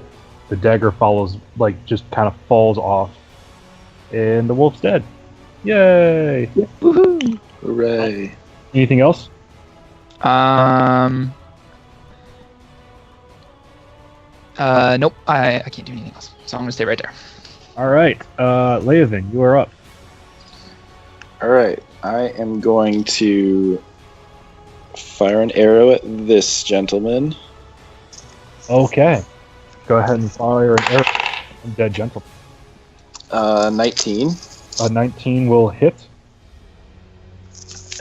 The dagger follows, like, just kind of falls off, and the wolf's dead. Yay! Woohoo! Hooray. Anything else? Nope, I can't do anything else. So I'm gonna stay right there. All right, Leovan, you are up. All right, I am going to fire an arrow at this gentleman. Okay. Go ahead and fire an arrow at dead gentleman. 19. 19 will hit.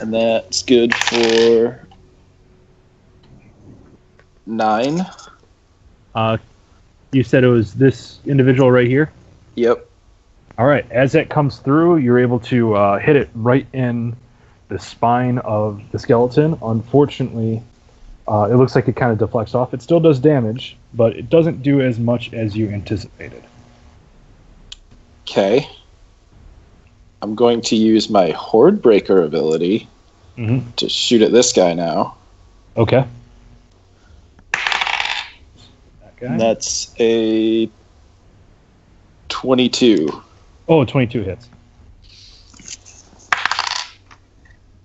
And that's good for 9. You said it was this individual right here? Yep. All right. As that comes through, you're able to hit it right in the spine of the skeleton. Unfortunately, it looks like it kind of deflects off. It still does damage, but it doesn't do as much as you anticipated. Okay. I'm going to use my Horde Breaker ability to shoot at this guy now. Okay. That guy. And that's a 22. Oh, 22 hits.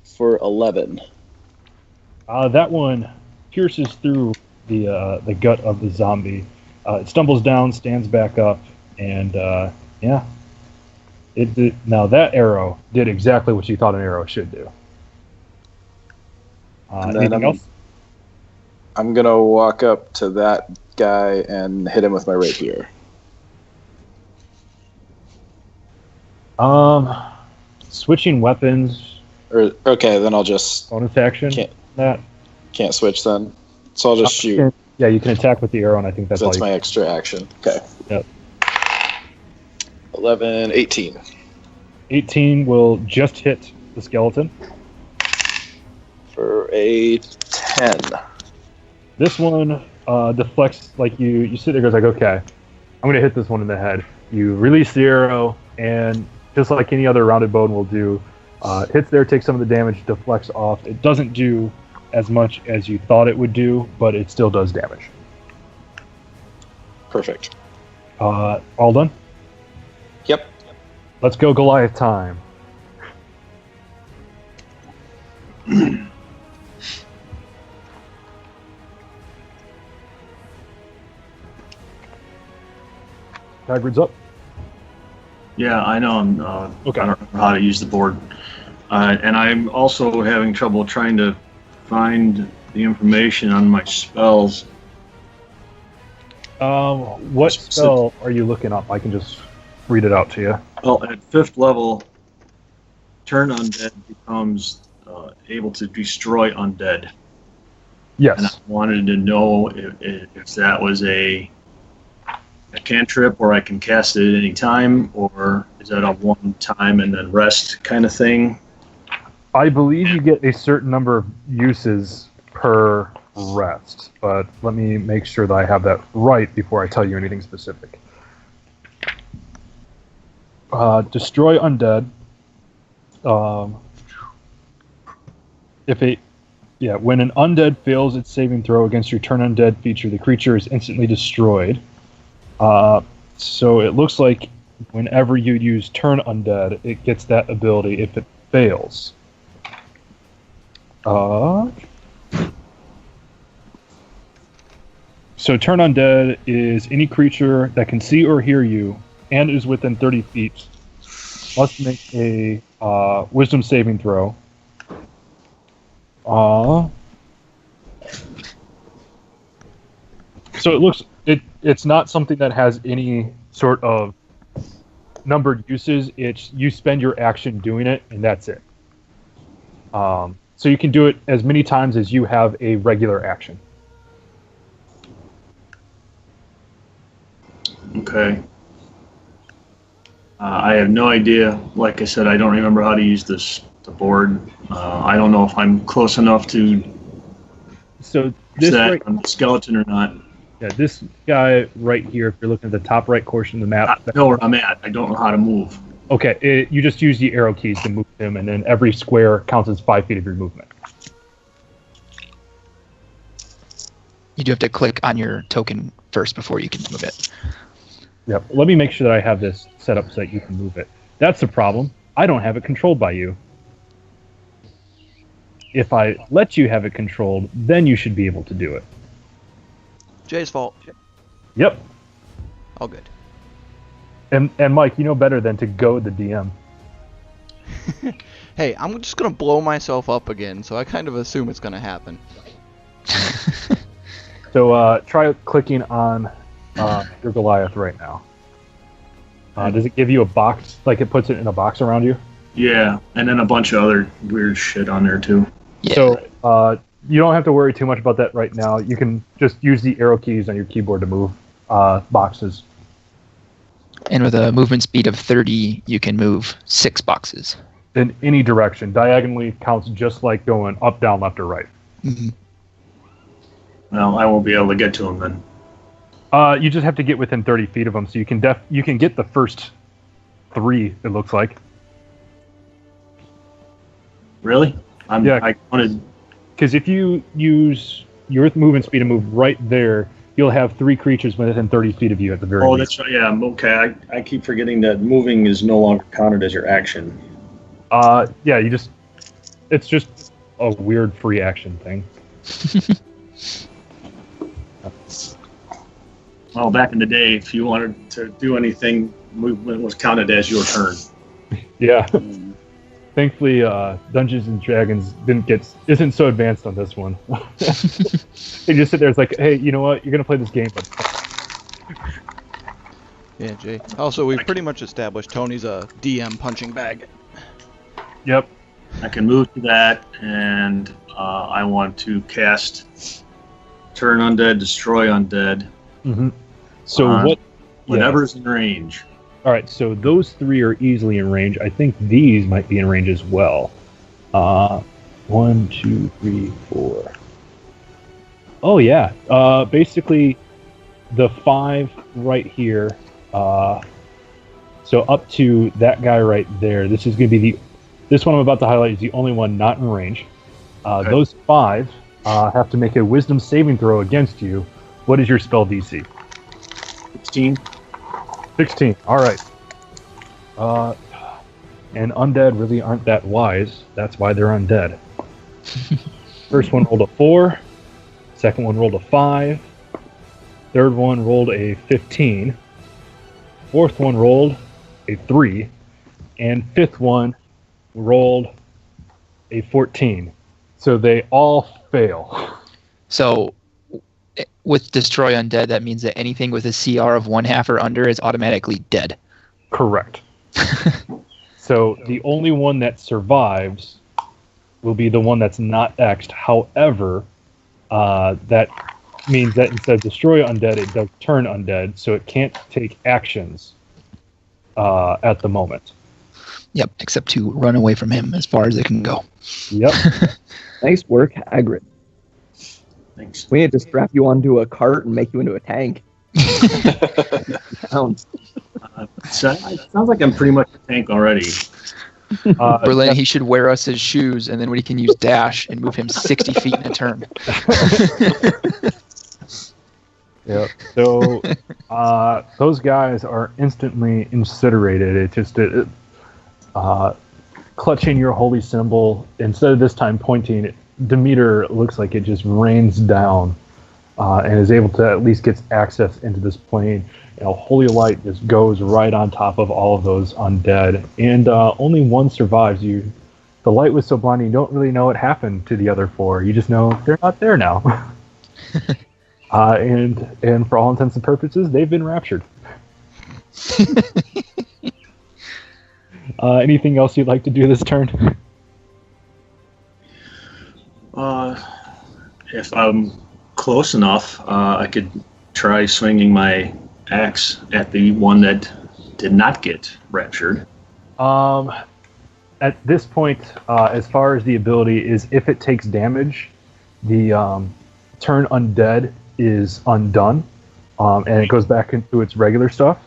For 11. That one pierces through the gut of the zombie. It stumbles down, stands back up, and yeah. Now that arrow did exactly what you thought an arrow should do. Anything else? I'm going to walk up to that guy and hit him with my rapier. Switching weapons. Okay, then I'll just... Bonus action? Can't switch then. So I'll just shoot. Yeah, you can attack with the arrow, and I think that's all. That's my extra action. Okay. Yep. 11, 18. 18 will just hit the skeleton. For a 10. This one deflects, like you sit there and goes like, okay, I'm going to hit this one in the head. You release the arrow, and just like any other rounded bone will do, hits there, takes some of the damage, deflects off. It doesn't do as much as you thought it would do, but it still does damage. Perfect. All done? Yep. Let's go Goliath time. Hagrid's up. Yeah, I know. Okay. I don't know how to use the board. And I'm also having trouble trying to find the information on my spells. What spell are you looking up? I can just read it out to you. Well, at 5th level, turn undead becomes able to destroy undead. Yes. And I wanted to know if that was a cantrip where I can cast it at any time, or is that a one time and then rest kind of thing? I believe you get a certain number of uses per rest, but let me make sure that I have that right before I tell you anything specific. Destroy undead. When an undead fails its saving throw against your turn undead feature, the creature is instantly destroyed. So it looks like whenever you use turn undead, it gets that ability if it fails. So turn undead is any creature that can see or hear you and is within 30 feet must make a wisdom saving throw. So it looks it's not something that has any sort of numbered uses. It's you spend your action doing it, and that's it. So you can do it as many times as you have a regular action. Okay. I have no idea. Like I said, I don't remember how to use the board. I don't know if I'm close enough to so this that on the skeleton or not. Yeah, this guy right here, if you're looking at the top right portion of the map. I know where I'm at. I don't know how to move. Okay, you just use the arrow keys to move him, and then every square counts as 5 feet of your movement. You do have to click on your token first before you can move it. Yep. Let me make sure that I have this set up so that you can move it. That's the problem. I don't have it controlled by you. If I let you have it controlled, then you should be able to do it. Jay's fault. Yep. All good. And Mike, you know better than to go the DM. Hey, I'm just gonna blow myself up again, so I kind of assume it's gonna happen. So try clicking on your Goliath right now. Does it give you a box, like it puts it in a box around you? Yeah, and then a bunch of other weird shit on there too. Yeah. So you don't have to worry too much about that right now. You can just use the arrow keys on your keyboard to move boxes. And with a movement speed of 30, you can move 6 boxes. In any direction. Diagonally counts just like going up, down, left, or right. Mm-hmm. Well, I won't be able to get to them then. You just have to get within 30 feet of them, so you can get the first 3, it looks like. Really? Yeah. I wanted. Because if you use your movement speed to move right there, you'll have 3 creatures within 30 feet of you at the very Oh, least. that's right. Yeah. Okay. I keep forgetting that moving is no longer counted as your action. Yeah, it's just a weird free action thing. Well, back in the day, if you wanted to do anything, movement was counted as your turn. Yeah. Thankfully, Dungeons and Dragons isn't so advanced on this one. They just sit there. It's like, hey, you know what? You're gonna play this game, but Yeah, Jay. Also, we've pretty much established Tony's a DM punching bag. yep. I can move to that, and I want to cast Turn Undead, Destroy Undead. Mm-hmm. So Whatever's in range. All right, so those 3 are easily in range. I think these might be in range as well. 1, 2, 3, 4. Oh yeah. Basically, the 5 right here. So up to that guy right there. This is going to be this one I'm about to highlight is the only one not in range. Okay. Those 5 have to make a Wisdom saving throw against you. What is your spell DC? 16. 16. All right. And undead really aren't that wise. That's why they're undead. First one rolled a 4. Second one rolled a 5. Third one rolled a 15. Fourth one rolled a 3. And fifth one rolled a 14. So they all fail. So with Destroy Undead, that means that anything with a CR of 1/2 or under is automatically dead. Correct. So the only one that survives will be the one that's not X'd. However, that means that instead of Destroy Undead, it does Turn Undead, so it can't take actions at the moment. Yep, except to run away from him as far as it can go. Yep. Nice work, Hagrid. Thanks. We need to strap you onto a cart and make you into a tank. Sounds. So it sounds like I'm pretty much a tank already. Berlynn, he should wear us his shoes, and then we can use dash and move him 60 feet in a turn. Yep. So those guys are instantly incinerated. It just clutching your holy symbol, instead of this time pointing, Demeter looks like it just rains down and is able to at least get access into this plane. Holy light just goes right on top of all of those undead, and only one survives. The light was so blinding, you don't really know what happened to the other 4. You just know they're not there now. And for all intents and purposes, they've been raptured. Anything else you'd like to do this turn? If I'm close enough, I could try swinging my axe at the one that did not get raptured. At this point, as far as the ability is, if it takes damage, the Turn Undead is undone, and it goes back into its regular stuff.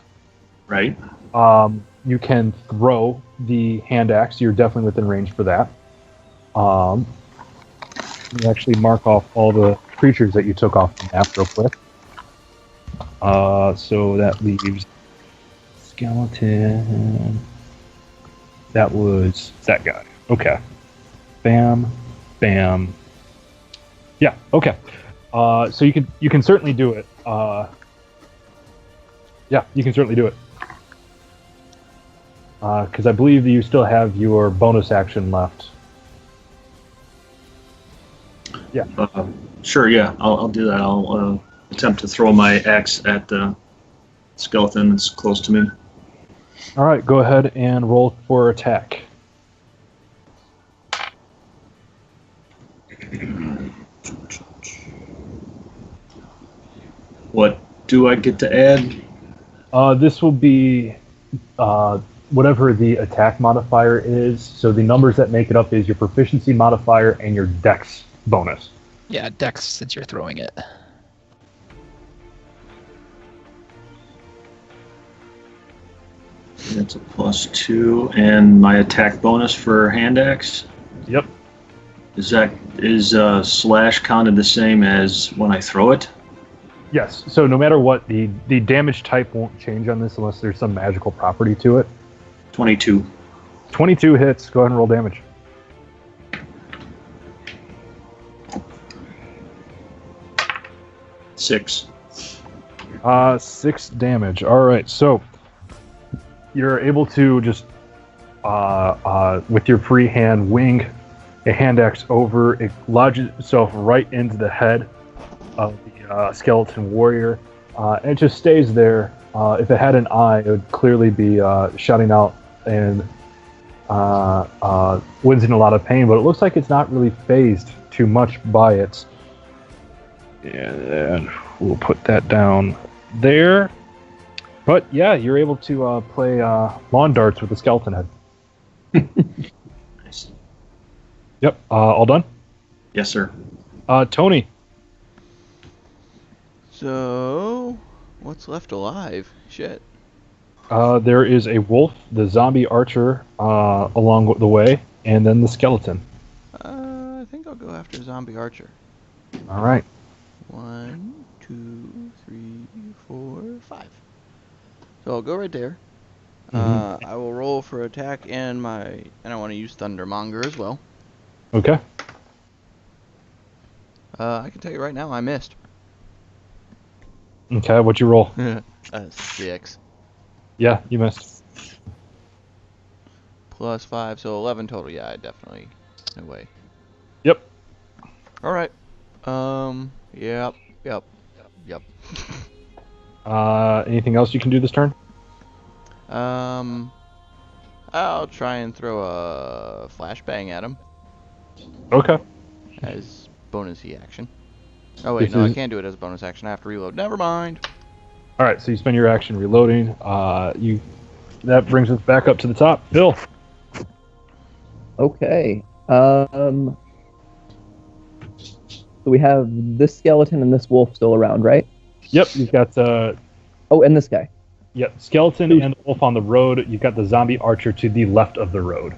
Right. You can throw the hand axe. You're definitely within range for that. You actually mark off all the creatures that you took off the map real quick. So that leaves skeleton. That was that guy. Okay. Bam, bam. Yeah. Okay. So you can certainly do it. Yeah, you can certainly do it. Because I believe that you still have your bonus action left. Yeah. Sure, yeah, I'll do that. I'll attempt to throw my axe at the skeleton that's close to me. All right, go ahead and roll for attack. What do I get to add? This will be whatever the attack modifier is. So the numbers that make it up is your proficiency modifier and your dex bonus. Yeah, Dex, since you're throwing it. That's a +2, and my attack bonus for hand axe. Yep. Is slash counted the same as when I throw it? Yes. So no matter what, the damage type won't change on this unless there's some magical property to it. 22. 22 hits. Go ahead and roll damage. Six. 6 damage. All right. So you're able to just with your free hand wing a hand axe over. It lodges itself right into the head of the skeleton warrior, and it just stays there. If it had an eye, it would clearly be shouting out and wincing in a lot of pain, but it looks like it's not really phased too much by it. And then we'll put that down there. But yeah, you're able to play lawn darts with the skeleton head. Nice. Yep, all done? Yes, sir. Toni. So, what's left alive? Shit. There is a wolf, the zombie archer along the way, and then the skeleton. I think I'll go after Zombie Archer. All right. 1, 2, 3, 4, 5. So I'll go right there. I will roll for attack and I want to use Thundermonger as well. Okay. I can tell you right now, I missed. Okay, what'd you roll? 6 Yeah, you missed. plus 5, so 11 total. Yeah, I definitely. No way. Yep. All right. Yep. Anything else you can do this turn? I'll try and throw a flashbang at him Okay. as bonusy action. Oh wait, no, I can't do it as a bonus action. I have to reload. Never mind. All right, so you spend your action reloading. That brings us back up to the top. Bill. Okay. So we have this skeleton and this wolf still around, right? Yep, you've got Oh, and this guy. yep, skeleton and the wolf on the road. You've got the zombie archer to the left of the road.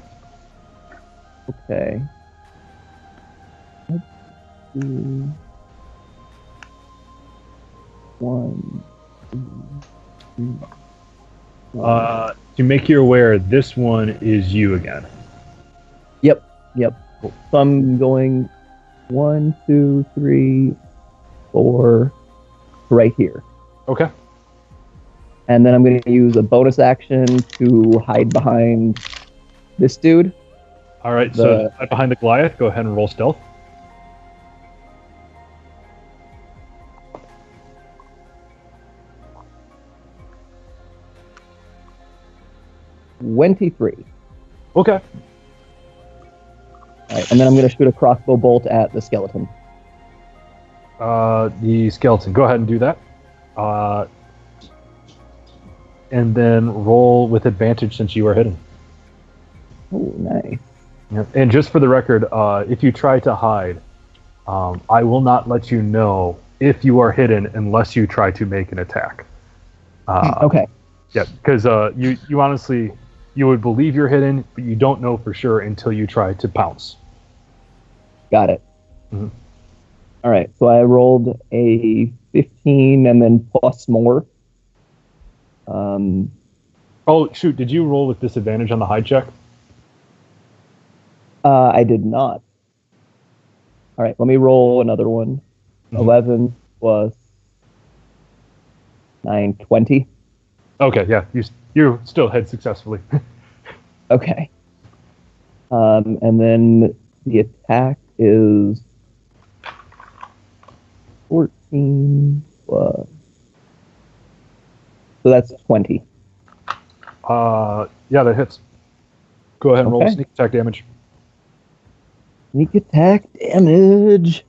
Okay. Let's see. 1, 2, 3. To make you aware, this one is you again. Yep. So I'm going 1, 2, 3, 4, right here. Okay. And then I'm going to use a bonus action to hide behind this dude. All right, so right behind the Goliath, go ahead and roll stealth. $23. Okay. All right, and then I'm going to shoot a crossbow bolt at the skeleton. The skeleton, go ahead and do that. And then roll with advantage since you are hidden. Oh, nice. Yep. And just for the record, if you try to hide, I will not let you know if you are hidden unless you try to make an attack. Okay. Yeah, because you honestly, you would believe you're hidden, but you don't know for sure until you try to pounce. Got it. Mm-hmm. All right, so I rolled a 15 and then plus more. Oh, shoot, did you roll with disadvantage on the hide check? I did not. All right, let me roll another one. 11 plus 9, 20. Okay, yeah, you still hit successfully. Okay. And then the attack is 14 plus. So that's 20. Yeah, that hits. Go ahead and roll Okay. sneak attack damage. Sneak attack damage.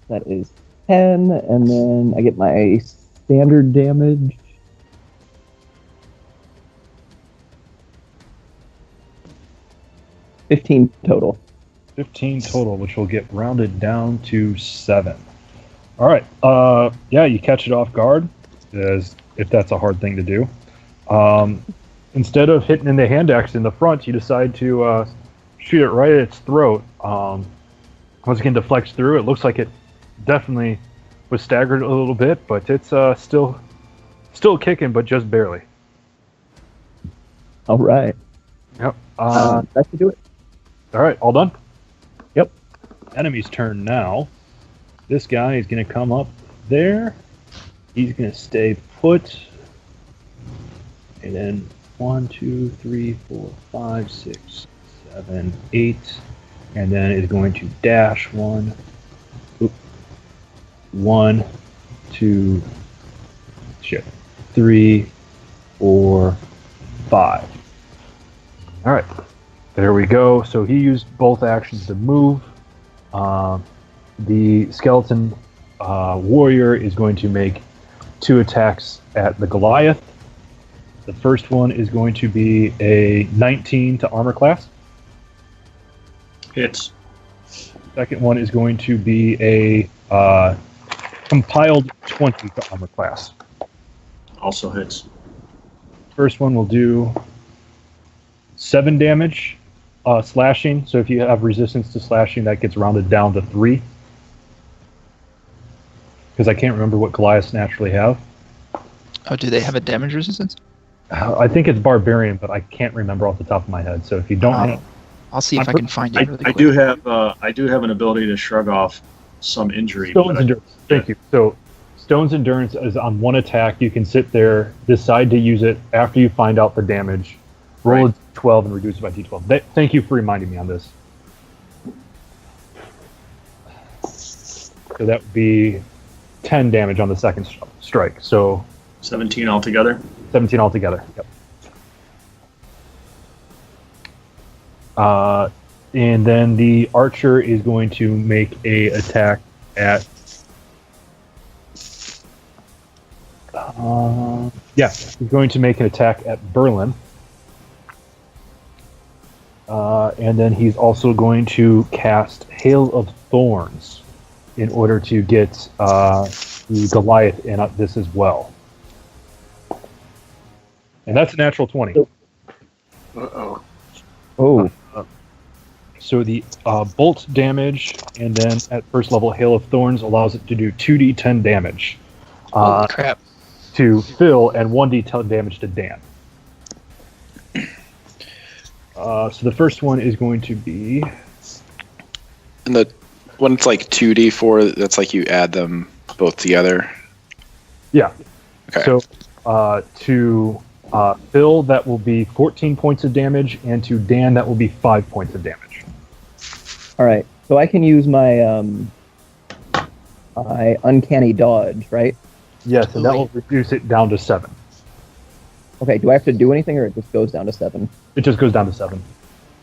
That is 10, and then I get my standard damage. $15 total. 15 total, which will get rounded down to 7. All right. Yeah, you catch it off guard, as if that's a hard thing to do. Instead of hitting in the hand axe in the front, you decide to shoot it right at its throat. Once again, deflects through. It looks like it definitely was staggered a little bit, but it's still kicking, but just barely. All right. Yep. That should do it. All right, all done? Yep. Enemy's turn now. This guy is going to come up there. He's going to stay put. And then 1, 2, 3, 4, 5, 6, 7, 8. And then is going to dash 1, 2, 3, 4, 5. All right. There we go. So he used both actions to move. The skeleton warrior is going to make 2 attacks at the Goliath. The first one is going to be a 19 to armor class. Hits. Second one is going to be a compiled 20 to armor class. Also hits. First one will do 7 damage, slashing. So if you have resistance to slashing, that gets rounded down to 3. Because I can't remember what Goliaths naturally have. Oh, do they have a damage resistance? I think it's barbarian, but I can't remember off the top of my head. So if you don't have, I'll see if I can find it really I quick. do have an ability to shrug off some injury. Stone's Endurance. Thank you. So Stone's Endurance is on 1 attack. You can sit there, decide to use it after you find out the damage. Roll a d12 and reduce it by d12. Thank you for reminding me on this. So that would be 10 damage on the second strike. So 17 altogether. 17 altogether. Yep. And then the archer is going to make a attack at. He's going to make an attack at Berlynn. And then he's also going to cast Hail of Thorns in order to get the Goliath in this as well. And that's a natural 20. Uh-oh. Oh. So the bolt damage, and then at first level, Hail of Thorns allows it to do 2d10 damage Holy crap. to Phil and 1d10 damage to Dan. So the first one is going to be... And when it's like 2d4, that's like you add them both together? Yeah. Okay. So to Phil, that will be 14 points of damage, and to Dan, that will be 5 points of damage. All right. So I can use my my uncanny dodge, right? Yes, and that will reduce it down to 7. Okay. Do I have to do anything, or it just goes down to 7? It just goes down to 7.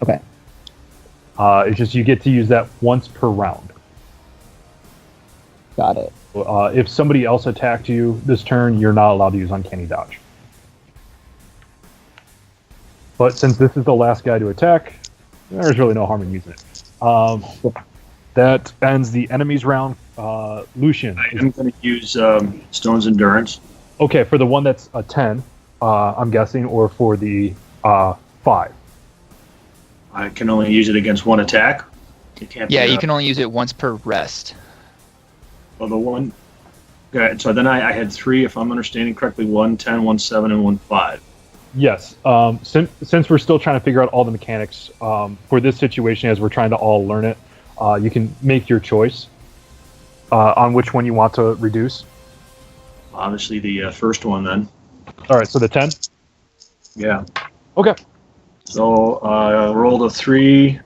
Okay. It's just you get to use that once per round. Got it. If somebody else attacked you this turn, you're not allowed to use Uncanny Dodge. But since this is the last guy to attack, there's really no harm in using it. That ends the enemy's round. Lucian. I'm going to use Stone's Endurance. Okay, for the one that's a 10, I'm guessing, or for the 5. I can only use it against 1 attack. You can't. Yeah, you can only use it once per rest. Well, the one. Okay, so then I had 3, if I'm understanding correctly: 1, 10, 1, 7, and 1, 5. Yes. Since we're still trying to figure out all the mechanics for this situation, as we're trying to all learn it, you can make your choice on which one you want to reduce. Obviously, the first one then. All right. So the 10. Yeah. Okay. So I rolled a 3.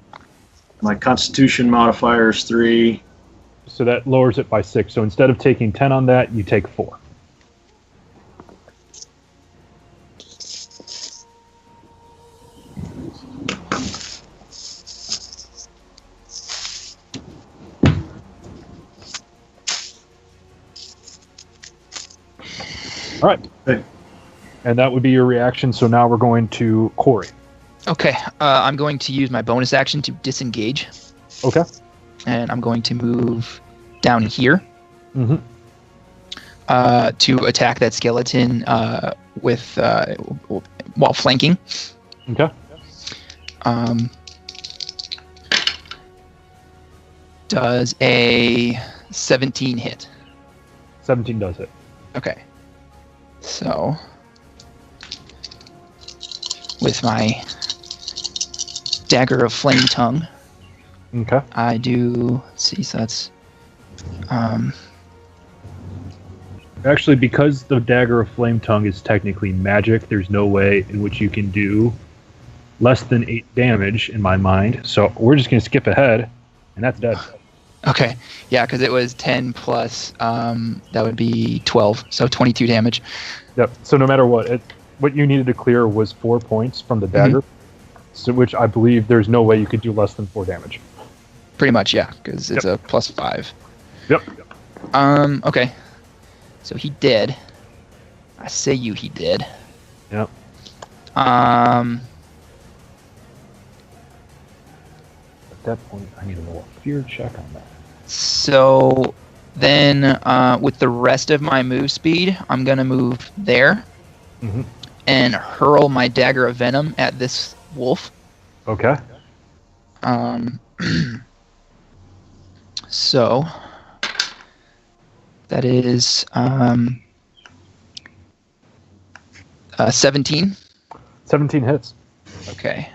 My Constitution modifier is 3. So that lowers it by 6. So instead of taking 10 on that, you take 4. All right. Okay. And that would be your reaction. So now we're going to Corey. Okay, I'm going to use my bonus action to disengage. Okay. And I'm going to move down here Mm-hmm. To attack that skeleton with while flanking. Okay. Does a 17 hit? 17 does it. Okay. So, with my dagger of flame tongue, Okay. I do. Let's see, so that's. Actually, because the dagger of flame tongue is technically magic, there's no way in which you can do less than 8 damage in my mind. So we're just going to skip ahead, and that's dead. Okay, yeah, because it was 10 plus. That would be 12, so 22 damage. Yep. So no matter what, what you needed to clear was 4 points from the dagger, so which I believe there's no way you could do less than 4 damage. Pretty much, yeah, because it's a plus 5. Yep. Okay. So he did. I say you, he did. Yep. At that point, I need to roll a fear check on that. So then, with the rest of my move speed, I'm gonna move there Mm-hmm. and hurl my dagger of venom at this wolf. Okay. So that is 17. 17 hits. Okay.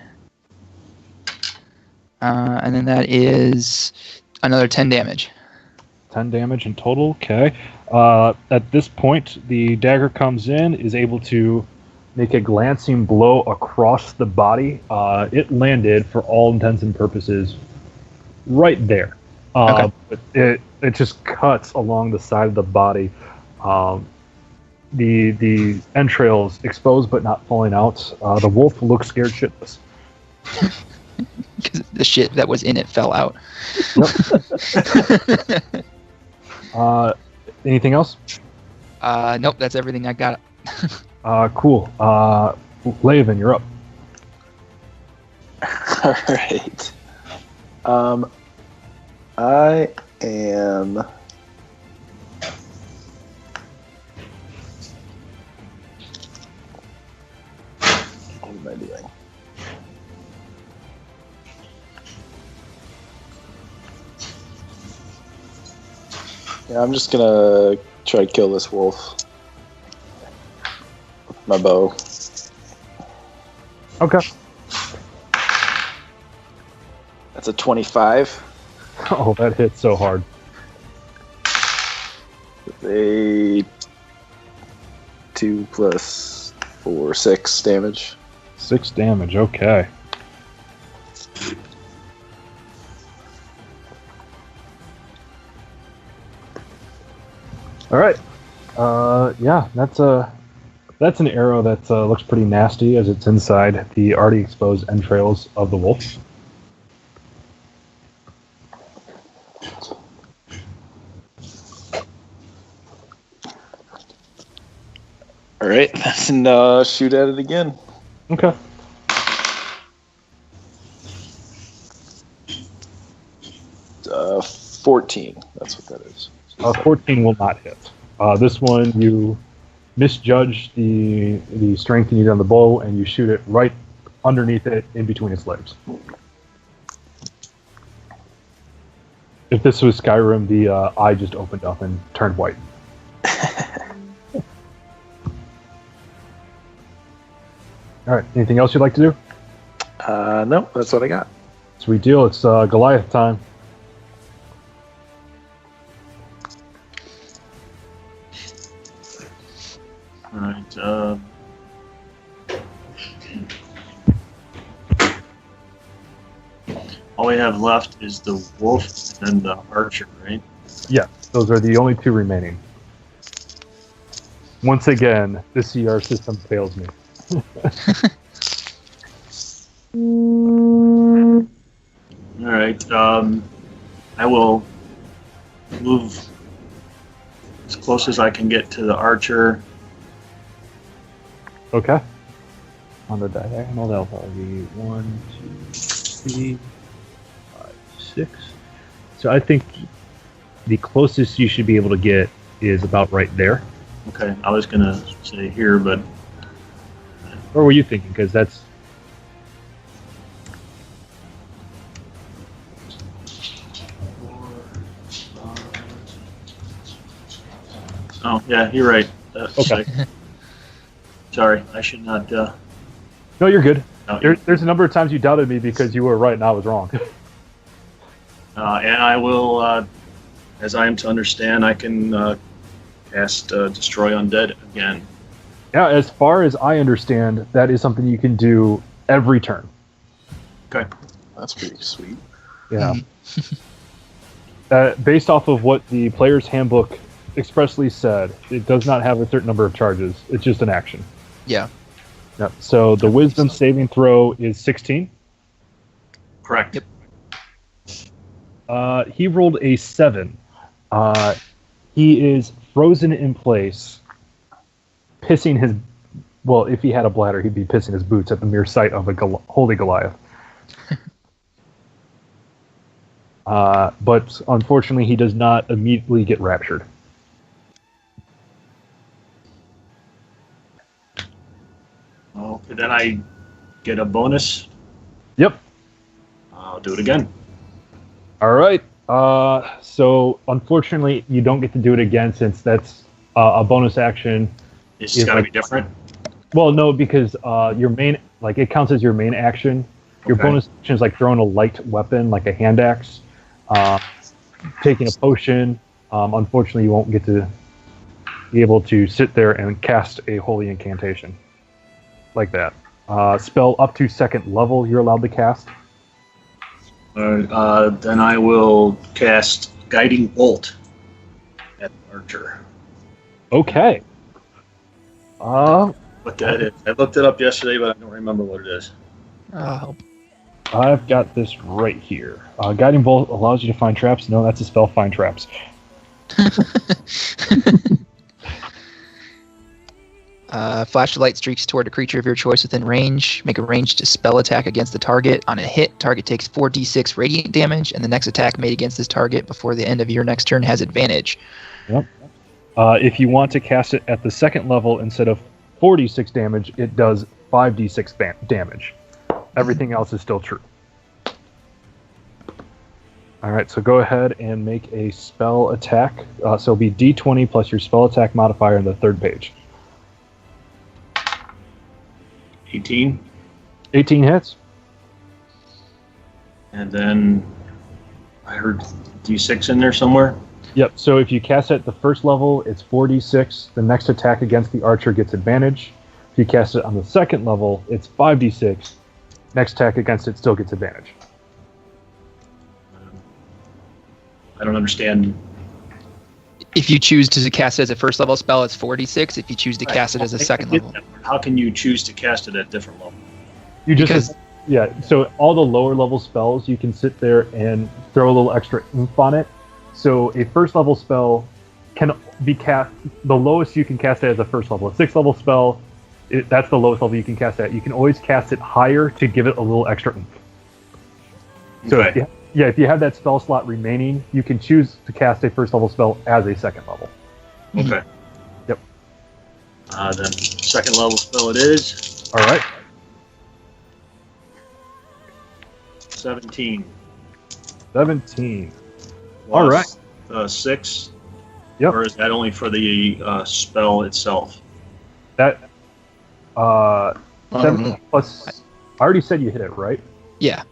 And then that is another 10 damage. 10 damage in total. Okay. At this point, the dagger comes in, is able to make a glancing blow across the body. It landed, for all intents and purposes, right there. Okay. But it just cuts along the side of the body. The entrails exposed but not falling out. The wolf looks scared shitless. Because the shit that was in it fell out. Anything else? Nope, that's everything I got. Cool. Leovan, you're up. All right. I am. What am I doing? Yeah, I'm just gonna try to kill this wolf with my bow. Okay. That's a 25. Oh, that hit so hard. A 2 plus 4, 6 damage. 6 damage, okay. All right. Yeah, that's an arrow that looks pretty nasty as it's inside the already exposed entrails of the wolf. All right, and shoot at it again. Okay. Uh, 14. That's what that is. 14 will not hit. This one, you misjudge the strength you need on the bow, and you shoot it right underneath it, in between its legs. If this was Skyrim, the eye just opened up and turned white. All right. Anything else you'd like to do? No, that's what I got. Sweet deal. It's Goliath time. All right. All we have left is the wolf and the archer, right? Yeah, those are the only two remaining. Once again, the CR system fails me. All right. I will move as close as I can get to the archer. Okay. On the diagonal, that'll probably be 1, 2, 3, 5, 6. So I think the closest you should be able to get is about right there. Okay, I was gonna say here, but Or were you thinking? Because that's... oh yeah, you're right. Okay. Sorry, I should not. No, you're good. No, There's a number of times you doubted me because you were right and I was wrong. and I will, as I am to understand, I can cast Destroy Undead again. Yeah, as far as I understand, that is something you can do every turn. Okay. That's pretty sweet. Yeah. Based off of what the player's handbook expressly said, it does not have a certain number of charges. It's just an action. Yeah. Yep. So the wisdom saving throw is 16. Correct. Yep. He rolled a 7. He is frozen in place, pissing his... Well, if he had a bladder, he'd be pissing his boots at the mere sight of a holy Goliath. But unfortunately, he does not immediately get raptured. Okay, then I get a bonus. Yep. I'll do it again. All right. So unfortunately, you don't get to do it again since that's a bonus action. It's Is got to like- be different. Well, no, because your main, like, it counts as your main action. Your Okay. bonus action is like throwing a light weapon, like a hand axe, taking a potion. Unfortunately, you won't get to be able to sit there and cast a holy incantation like that. Spell up to 2nd level, you're allowed to cast. Then I will cast Guiding Bolt at the archer. Okay. What that is? I looked it up yesterday, but I don't remember what it is. I've got this right here. Guiding Bolt allows you to find traps. No, that's a spell, find traps. Flash of light streaks toward a creature of your choice within range. Make a ranged spell attack against the target. On a hit, target takes 4d6 radiant damage, and the next attack made against this target before the end of your next turn has advantage. Yep. If you want to cast it at the 2nd level instead of 4d6 damage, it does 5d6 damage. Everything else is still true. All right, so go ahead and make a spell attack. So it'll be d20 plus your spell attack modifier on the 3rd page. 18. 18 hits. And then I heard D6 in there somewhere. Yep, so if you cast it at the 1st level, it's 4d6. The next attack against the archer gets advantage. If you cast it on the 2nd level, it's 5d6. Next attack against it still gets advantage. I don't understand. If you choose to cast it as a 1st level spell, it's 4d6. If you choose to cast it as a 2nd level. How can you choose to cast it at different levels? You just Because- yeah, so all the lower level spells, you can sit there and throw a little extra oomph on it. So a 1st level spell can be cast, the lowest you can cast it as a 1st level. A 6th level spell, that's the lowest level you can cast it at. You can always cast it higher to give it a little extra oomph. So Okay. if you have that spell slot remaining, you can choose to cast a 1st level spell as a 2nd level. Okay. Yep. Then 2nd level spell it is. All right. 17. 17. All right. 6. Yep. Or is that only for the spell itself? That I don't know. 17 plus. I already said you hit it, right? Yeah.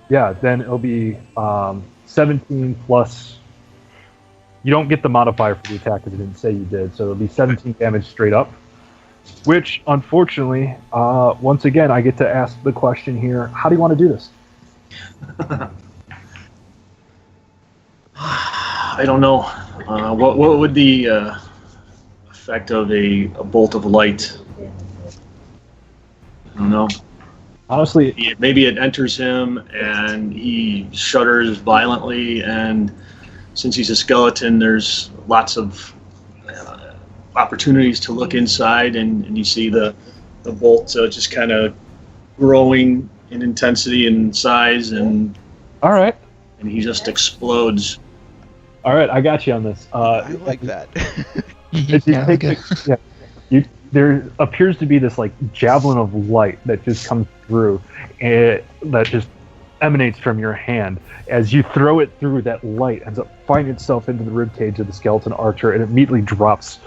Yeah, then it'll be 17 plus. You don't get the modifier for the attack because it didn't say you did, so it'll be 17 damage straight up. Which, unfortunately, once again, I get to ask the question here: how do you want to do this? I don't know. What would the effect of a bolt of light? I don't know. Honestly, Maybe it enters him and he shudders violently, and since he's a skeleton, there's lots of opportunities to look inside, and you see the bolt just kind of growing in intensity and size, and all right, he just explodes. all right, I got you on this. I like that. As you Yeah, take good. there appears to be this like javelin of light that just comes through, that just emanates from your hand. As you throw it through, that light ends up finding itself into the ribcage of the skeleton archer, and immediately drops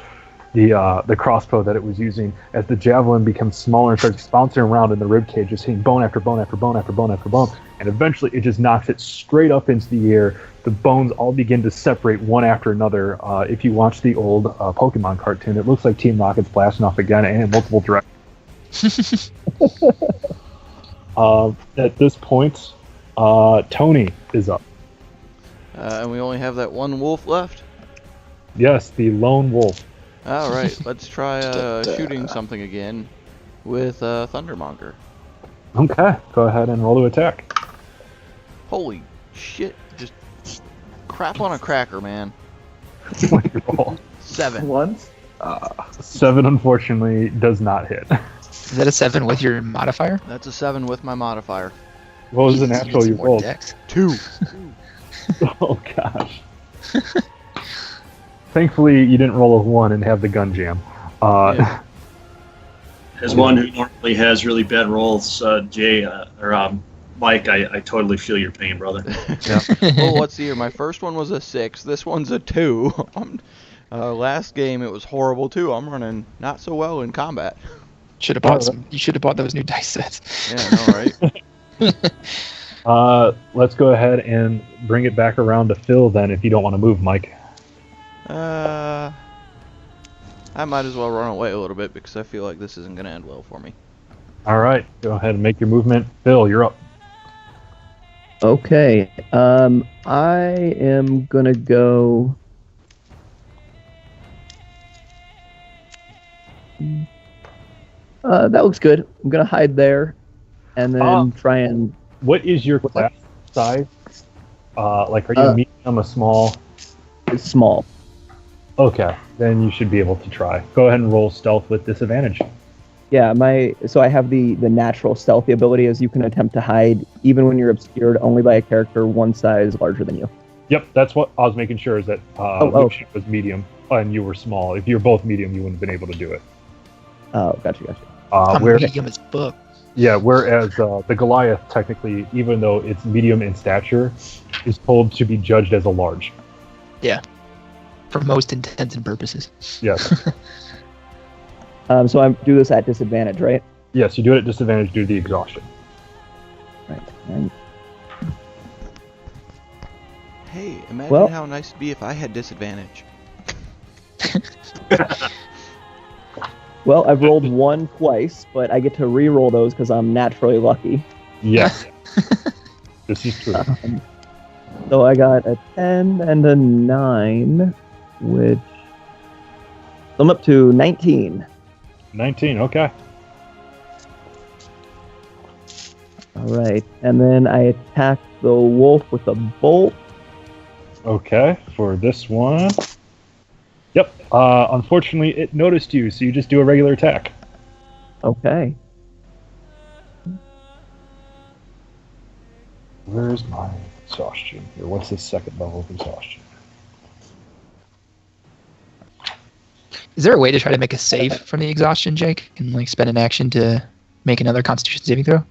the crossbow that it was using. As the javelin becomes smaller and starts bouncing around in the ribcage, just hitting bone after bone after bone after bone after bone, and eventually it just knocks it straight up into the air. The bones all begin to separate one after another. If you watch the old Pokemon cartoon, it looks like Team Rocket's blasting off again and in multiple directions. At this point, Toni is up. And we only have that one wolf left. Yes, the lone wolf. All right, let's try shooting something again with Thundermonger. Okay, go ahead and roll to attack. Holy shit! Just crap on a cracker, man. What do you roll? 7. Once. 7, unfortunately, does not hit. Is that a 7 with your modifier? That's a 7 with my modifier. What was the Jesus, natural need you some more rolled? dex. 2. Oh gosh. Thankfully, you didn't roll a 1 and have the gun jam. Yeah. As one who normally has really bad rolls, Jay or Mike, I totally feel your pain, brother. Well, let's see here. My first one was a 6. This one's a 2. Last game it was horrible too. I'm running not so well in combat. Should have bought some. You should have bought those new dice sets. Yeah, I know, right? Let's go ahead and bring it back around to Phil then, if you don't want to move, Mike. I might as well run away a little bit because I feel like this isn't going to end well for me. All right, go ahead and make your movement. Phil, you're up. Okay. I am gonna go. That looks good. I'm gonna hide there, and then try and. What is your class size? Like, are you a medium, a small? Small. Okay, then you should be able to try. Go ahead and roll stealth with disadvantage. Yeah, so I have the natural stealthy ability, as you can attempt to hide even when you're obscured only by a character one size larger than you. Yep, that's what I was making sure, is that Lucian was medium and you were small. If you were both medium, you wouldn't have been able to do it. Oh, gotcha. I'm medium as fuck. Yeah, whereas the Goliath, technically, even though it's medium in stature, is told to be judged as a large. Yeah. For most intents and purposes. Yes. So I do this at disadvantage, right? Yes, you do it at disadvantage due to the exhaustion. Right. Hey, imagine how nice it'd be if I had disadvantage. Well, I've rolled 1 twice, but I get to re-roll those because I'm naturally lucky. Yes. This is true. So I got a 10 and a 9, which I'm up to 19. 19, okay. All right, and then I attack the wolf with a bolt. Okay, for this one. Yep, unfortunately it noticed you, so you just do a regular attack. Okay. Where's my exhaustion here? What's the second level of exhaustion? Is there a way to try to make a save from the exhaustion, Jake? And like spend an action to make another Constitution saving throw?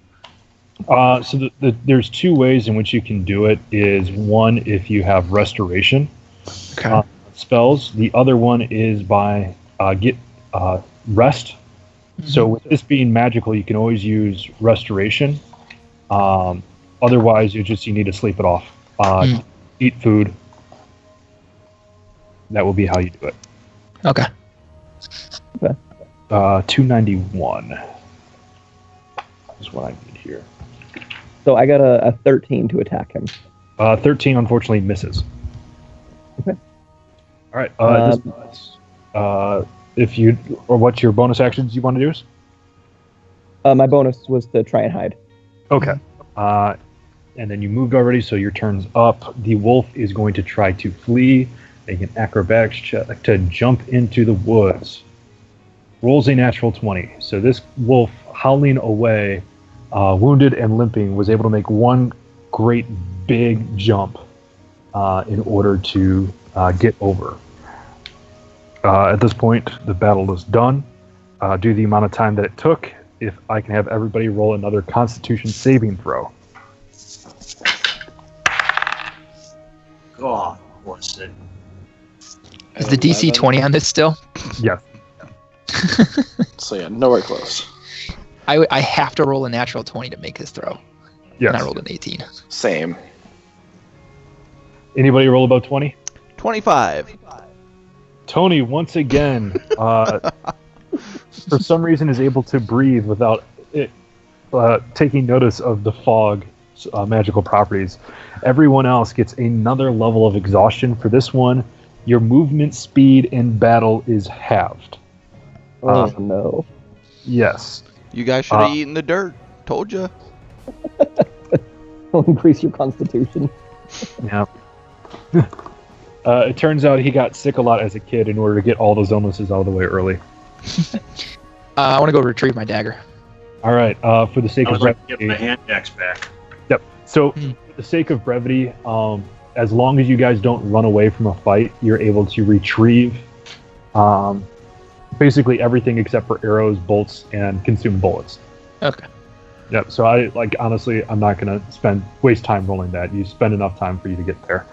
So there's 2 ways in which you can do it. Is one, if you have restoration spells. The other one is by get rest So with this being magical, you can always use restoration. Otherwise, you need to sleep it off. Eat food. That will be how you do it. Okay. 291 is what I need here. So I got a 13 to attack him. 13 unfortunately misses. Okay. All right. What's your bonus actions you want to use? My bonus was to try and hide. Okay. And then you moved already, so your turn's up. The wolf is going to try to flee. Make an acrobatics check to jump into the woods. Rolls a natural 20. So this wolf, howling away, wounded and limping, was able to make one great big jump in order to get over. At this point, the battle is done. Due to the amount of time that it took, if I can have everybody roll another Constitution saving throw. God, what's it? Is the DC 20 on this still? Yes. So yeah, nowhere close. I have to roll a natural 20 to make this throw. Yes. And I rolled an 18. Same. Anybody roll above 20? 25. Toni, once again, for some reason is able to breathe without it taking notice of the fog magical properties. Everyone else gets another level of exhaustion. For this one, your movement speed in battle is halved. Oh no. Yes. You guys should have eaten the dirt. Told ya. It'll increase your constitution. Yeah. It turns out he got sick a lot as a kid in order to get all those illnesses out of the way early. I want to go retrieve my dagger. All right. For the sake I of would like to brevity. get my hand axe back. Yep. So, for the sake of brevity, as long as you guys don't run away from a fight, you're able to retrieve basically everything except for arrows, bolts, and consumed bullets. Okay. Yep. So honestly, I'm not gonna waste time rolling that. You spend enough time for you to get there.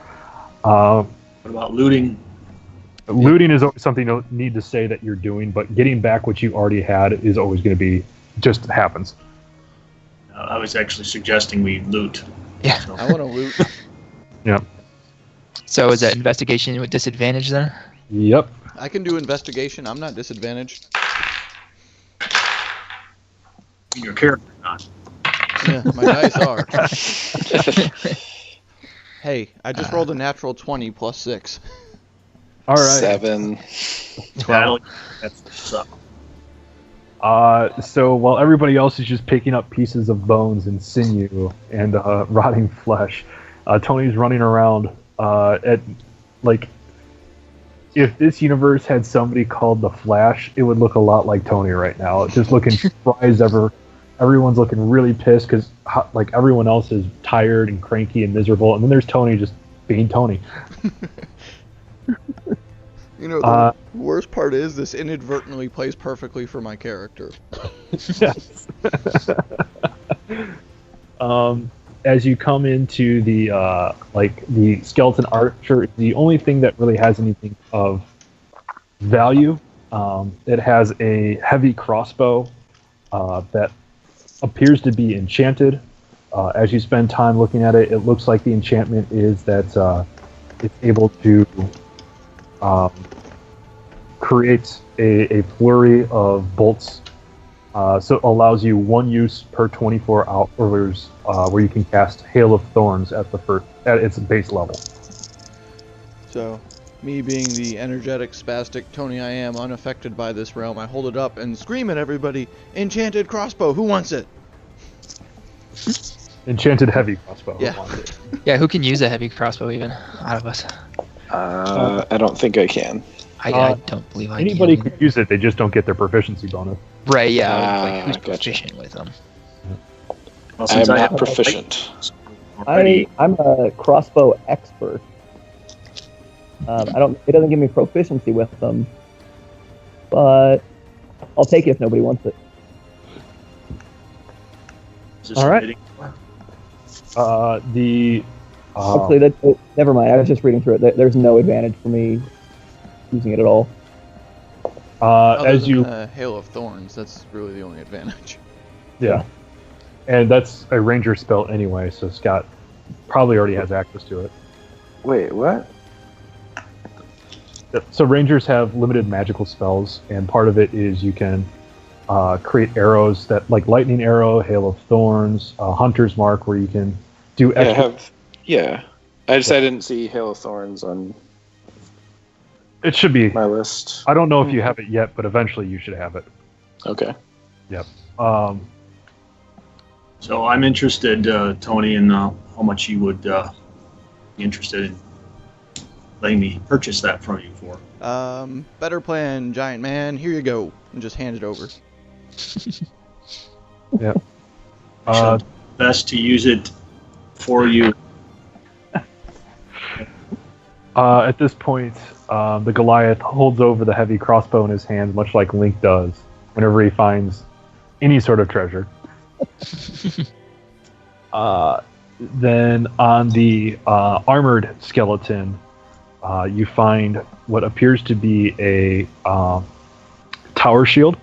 What about looting? Looting is always something you need to say that you're doing, but getting back what you already had is always going to be just happens. I was actually suggesting we loot. Yeah. So. I want to loot. Yep. So is that investigation with disadvantage there? Yep. I can do investigation. I'm not disadvantaged. Your character not. Yeah, my dice are. Hey, I just rolled a natural 20 plus 6. All right. 7. That's up. So while everybody else is just picking up pieces of bones and sinew and rotting flesh, Tony's running around if this universe had somebody called the Flash, it would look a lot like Tony right now. It's just looking dry as ever. Everyone's looking really pissed because everyone else is tired and cranky and miserable, and then there's Tony just being Tony. You know, the worst part is this inadvertently plays perfectly for my character. Yes. As you come into the the skeleton archer, the only thing that really has anything of value, it has a heavy crossbow that appears to be enchanted. As you spend time looking at it, it looks like the enchantment is that it's able to create a flurry of bolts. So it allows you one use per 24 hours, where you can cast Hail of Thorns at its base level. So, me being the energetic, spastic Tony I am, unaffected by this realm, I hold it up and scream at everybody, "Enchanted crossbow, who wants it?" Enchanted heavy crossbow. Yeah. Yeah, who can use a heavy crossbow even out of us? I don't think I can. I don't believe I Anybody can. could use it, they just don't get their proficiency bonus. Right, yeah. Who's Gotcha. proficient with them? Well, I am since I not have proficient. I'm a crossbow expert. It doesn't give me proficiency with them, but I'll take it if nobody wants it. All right. Actually, never mind. I was just reading through it. There's no advantage for me using it at all. Other As than you, the Hail of Thorns, that's really the only advantage. yeah, and that's a ranger spell anyway, so Scott probably already has access to it. Wait, what? Yep. So rangers have limited magical spells, and part of it is you can create arrows that, like lightning arrow, hail of thorns, hunter's mark, where you can do Yeah, I extra. have. Yeah, I didn't see Hail of Thorns on It should be. my list. I don't know if you have it yet, but eventually you should have it. Okay. Um, So I'm interested, Tony, in how much you would be interested in letting me purchase that from you for. Better plan, giant man. Here you go. And just hand it over. yeah. I shall do best to use it for you. At this point, the Goliath holds over the heavy crossbow in his hand, much like Link does whenever he finds any sort of treasure. Then on the armored skeleton, you find what appears to be a tower shield.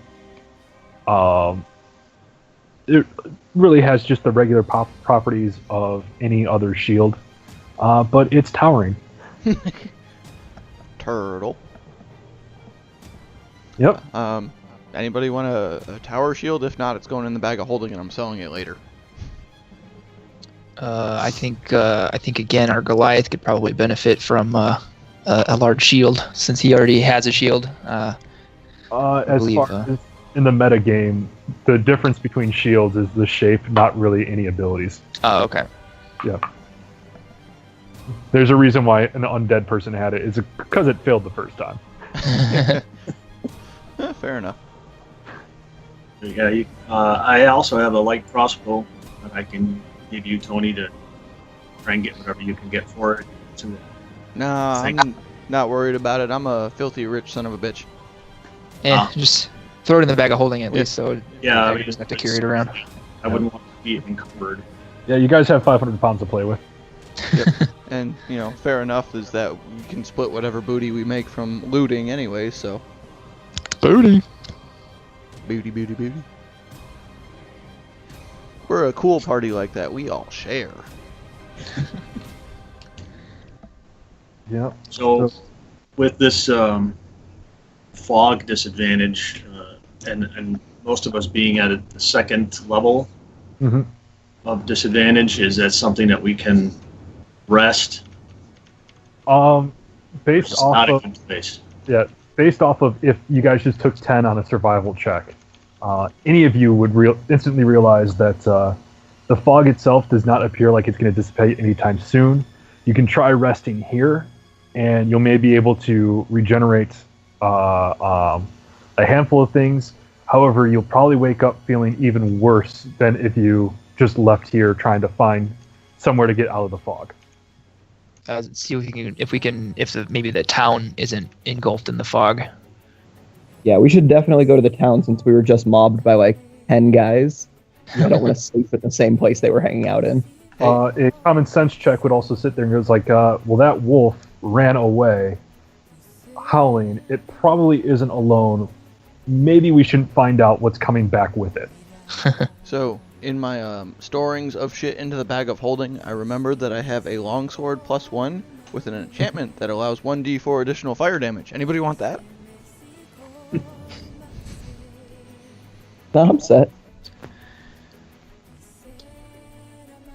It really has just the regular properties of any other shield, but it's towering. Turtle. Yep. Anybody want a tower shield? If not, it's going in the bag of holding, and I'm selling it later. I think again our Goliath could probably benefit from a large shield since he already has a shield. As believe, far as in the meta game, the difference between shields is the shape, not really any abilities. Oh, okay. There's a reason why an undead person had it. It's because it failed the first time. Fair enough. Yeah, I also have a light crossbow that I can give you, Tony, to try and get whatever you can get for it. Nah, I'm not worried about it. I'm a filthy rich son of a bitch. Yeah, just throw it in the bag of holding at Yeah. least, so Yeah, you just have to carry it around. I wouldn't want to be encumbered. Yeah, you guys have 500 pounds to play with. And, fair enough is that we can split whatever booty we make from looting anyway, so. Booty. Booty. We're a cool party like that. We all share. Yeah. So, with this fog disadvantage, and most of us being at the second level Mm-hmm. of disadvantage, is that something that we can rest? Based It's off not a of good place. based off of if you guys just took 10 on a survival check, any of you would instantly realize that the fog itself does not appear like it's going to dissipate anytime soon. You can try resting here, and you'll maybe be able to regenerate a handful of things. However, you'll probably wake up feeling even worse than if you just left here trying to find somewhere to get out of the fog. See if maybe the town isn't engulfed in the fog. Yeah, we should definitely go to the town since we were just mobbed by like 10 guys. I don't want to sleep at the same place they were hanging out in. A common sense check would also sit there and goes like, well, that wolf ran away howling. It probably isn't alone. Maybe we shouldn't find out what's coming back with it. So, in my storings of shit into the bag of holding, I remembered that I have a longsword +1 with an enchantment that allows 1d4 additional fire damage. Anybody want that? No, I'm set.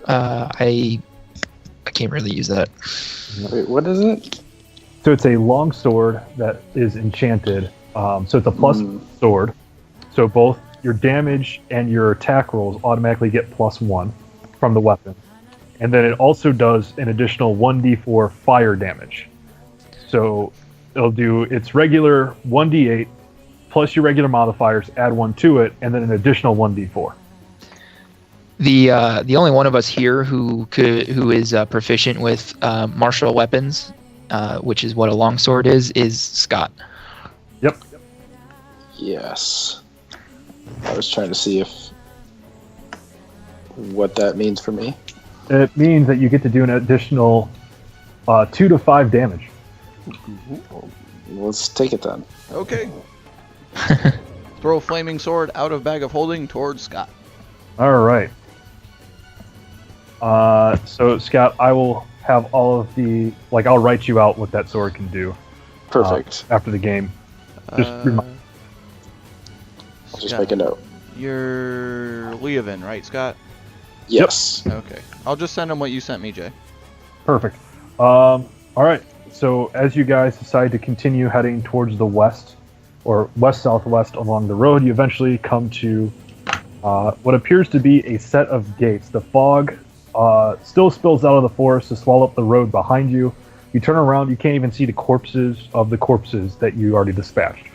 I can't really use that. Wait, what is it? So it's a long sword that is enchanted. So it's a plus sword. So both your damage and your attack rolls automatically get +1 from the weapon. And then it also does an additional 1d4 fire damage. So it'll do its regular 1d8 plus your regular modifiers, add 1 to it, and then an additional 1d4. The only one of us here who is proficient with martial weapons, which is what a longsword is Scott. Yep. Yes. I was trying to see what that means for me. It means that you get to do an additional 2 to 5 damage. Let's take it then. Okay. Throw flaming sword out of bag of holding towards Scott. All right. So Scott, I will have all of the I'll write you out what that sword can do. Perfect. After the game. Just remind. I'll just make a note. You're Leovan, right, Scott? Yes. Okay. I'll just send him what you sent me, Jay. Perfect. All right. So as you guys decide to continue heading towards the west, or west-southwest along the road, you eventually come to what appears to be a set of gates. The fog still spills out of the forest to swallow up the road behind you. You turn around, you can't even see the corpses of the corpses that you already dispatched.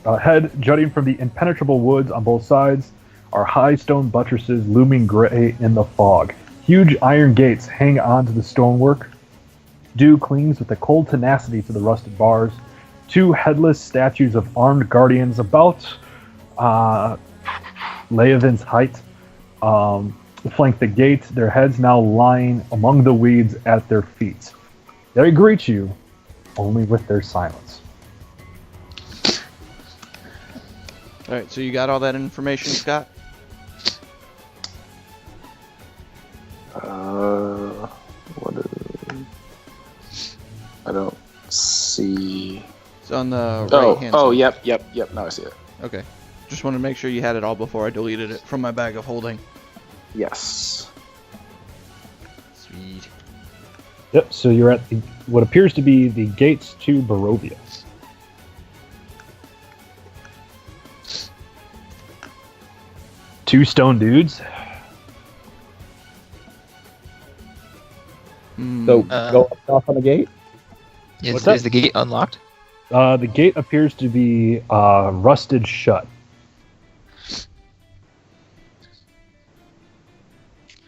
Ahead, jutting from the impenetrable woods on both sides, are high stone buttresses looming gray in the fog. Huge iron gates hang on to the stonework. Dew clings with a cold tenacity to the rusted bars. Two headless statues of armed guardians about Leovan's height flank the gate, their heads now lying among the weeds at their feet. They greet you only with their silence. Alright, so you got all that information, Scott? What is... I don't see... It's on the right-hand side. Oh, yep. Now I see it. Okay. Just wanted to make sure you had it all before I deleted it from my bag of holding. Yes. Sweet. Yep, so you're at what appears to be the gates to Barovia. Two stone dudes. So go off on the gate. Is the gate unlocked? The gate appears to be rusted shut.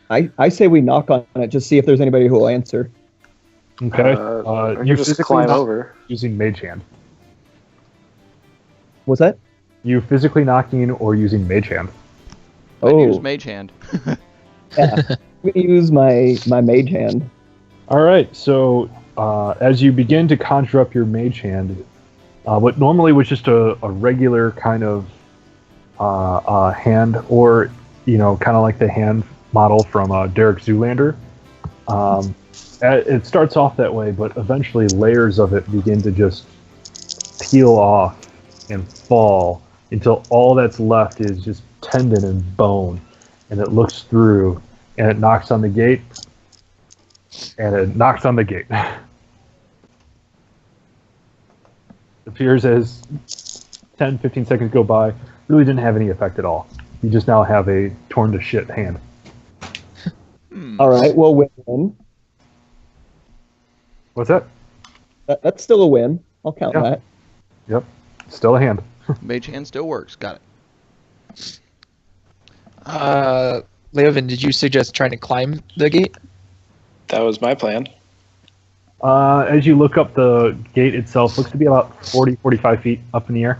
I say we knock on it, just see if there's anybody who will answer. Okay. You just climb over. Using Mage Hand. What's that? You physically knocking or using Mage Hand? I'd use Mage Hand. Yeah. I'm gonna use my Mage Hand. All right. So as you begin to conjure up your Mage Hand, what normally was just a regular kind of hand, or kind of like the hand model from Derek Zoolander. It starts off that way, but eventually layers of it begin to just peel off and fall until all that's left is just tendon and bone, and it looks through, and it knocks on the gate, and it knocks on the gate. It appears as 10-15 seconds go by, really didn't have any effect at all. You just now have a torn to shit hand. All right, well, win. What's that? That's still a win. I'll count that. Yep, still a hand. Mage Hand still works. Got it. Leovan, did you suggest trying to climb the gate? That was my plan. As you look up, the gate itself looks to be about 40-45 feet up in the air.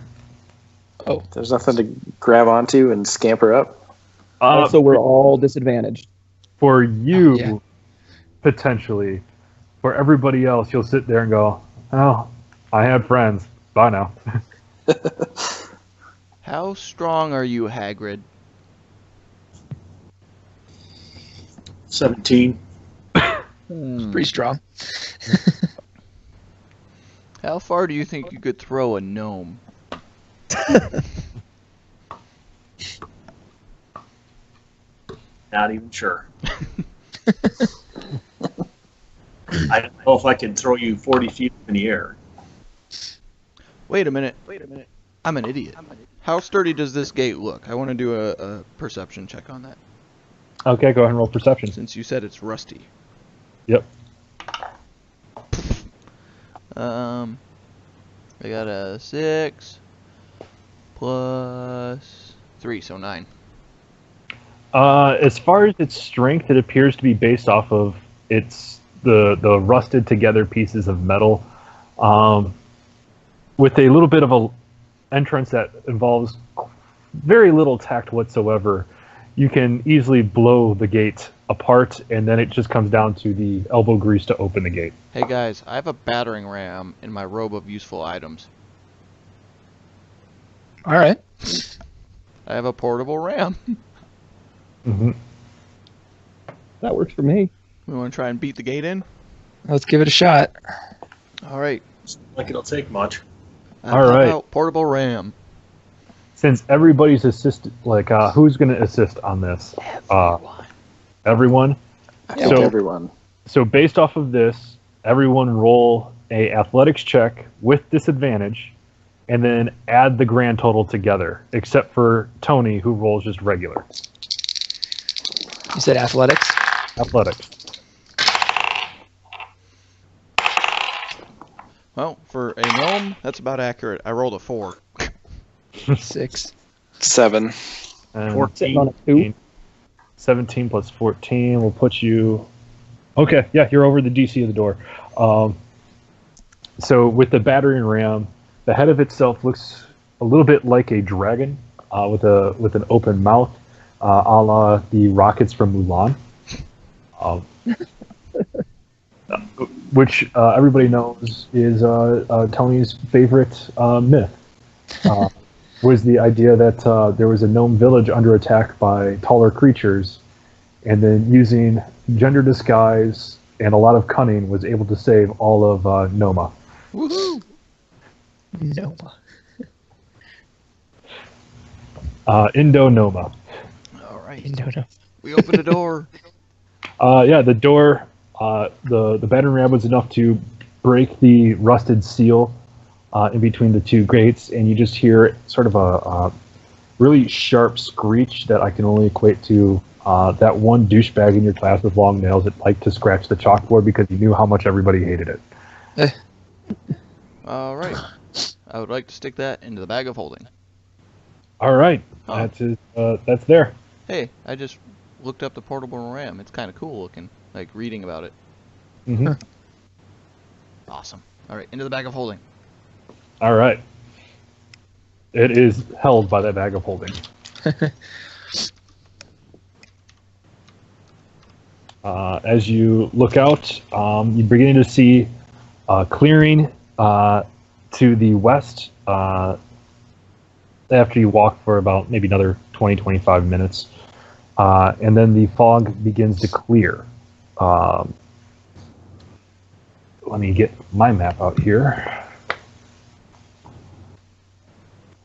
Oh, there's nothing to grab onto and scamper up. Also, we're all disadvantaged. For you, potentially. For everybody else, you'll sit there and go, "Oh, I had friends. Bye now." How strong are you, Hagrid? 17. It's pretty strong. How far do you think you could throw a gnome? Not even sure. I don't know if I can throw you 40 feet in the air. Wait a minute. I'm an idiot. How sturdy does this gate look? I want to do a perception check on that. Okay, go ahead and roll perception. Since you said it's rusty. Yep. I got a 6 plus 3, so 9. As far as its strength, it appears to be based off of the rusted together pieces of metal, with a little bit of a entrance that involves very little tact whatsoever. You can easily blow the gate apart, and then it just comes down to the elbow grease to open the gate. Hey guys, I have a battering ram in my robe of useful items. All right. I have a portable ram. Mm-hmm. That works for me. We want to try and beat the gate in? Let's give it a shot. All right. Like it'll take much. All right. Out portable ram. Since everybody's assisted, like, who's going to assist on this? Everyone. I think So- everyone. So based off of this, everyone roll a athletics check with disadvantage, and then add the grand total together, except for Toni, who rolls just regular You said athletics? athletics. Well, for a gnome, that's about accurate. I rolled a 4. 6. 7. And Sitting on a 2. 17 plus 14 will put you... Okay, yeah, you're over the DC of the door. So with the battering ram, the head of itself looks a little bit like a dragon with an open mouth, a la the rockets from Mulan, which everybody knows is Tony's favorite myth. Was the idea that there was a gnome village under attack by taller creatures, and then using gender disguise and a lot of cunning was able to save all of Noma. Woohoo! Noma. Indo-Noma. All right. No. We opened a door. Yeah, the door, the battering ram was enough to break the rusted seal in between the two grates, and you just hear sort of a really sharp screech that I can only equate to that one douchebag in your class with long nails that liked to scratch the chalkboard because he knew how much everybody hated it. All right. I would like to stick that into the bag of holding. All right, Oh. that's there. Hey, I just looked up the portable ram. It's kind of cool looking, like reading about it. Mm-hmm. Awesome. All right, into the bag of holding. All right. It is held by that bag of holding. As you look out, you're beginning to see clearing to the west after you walk for about maybe another 20-25 minutes. And then the fog begins to clear. Let me get my map out here.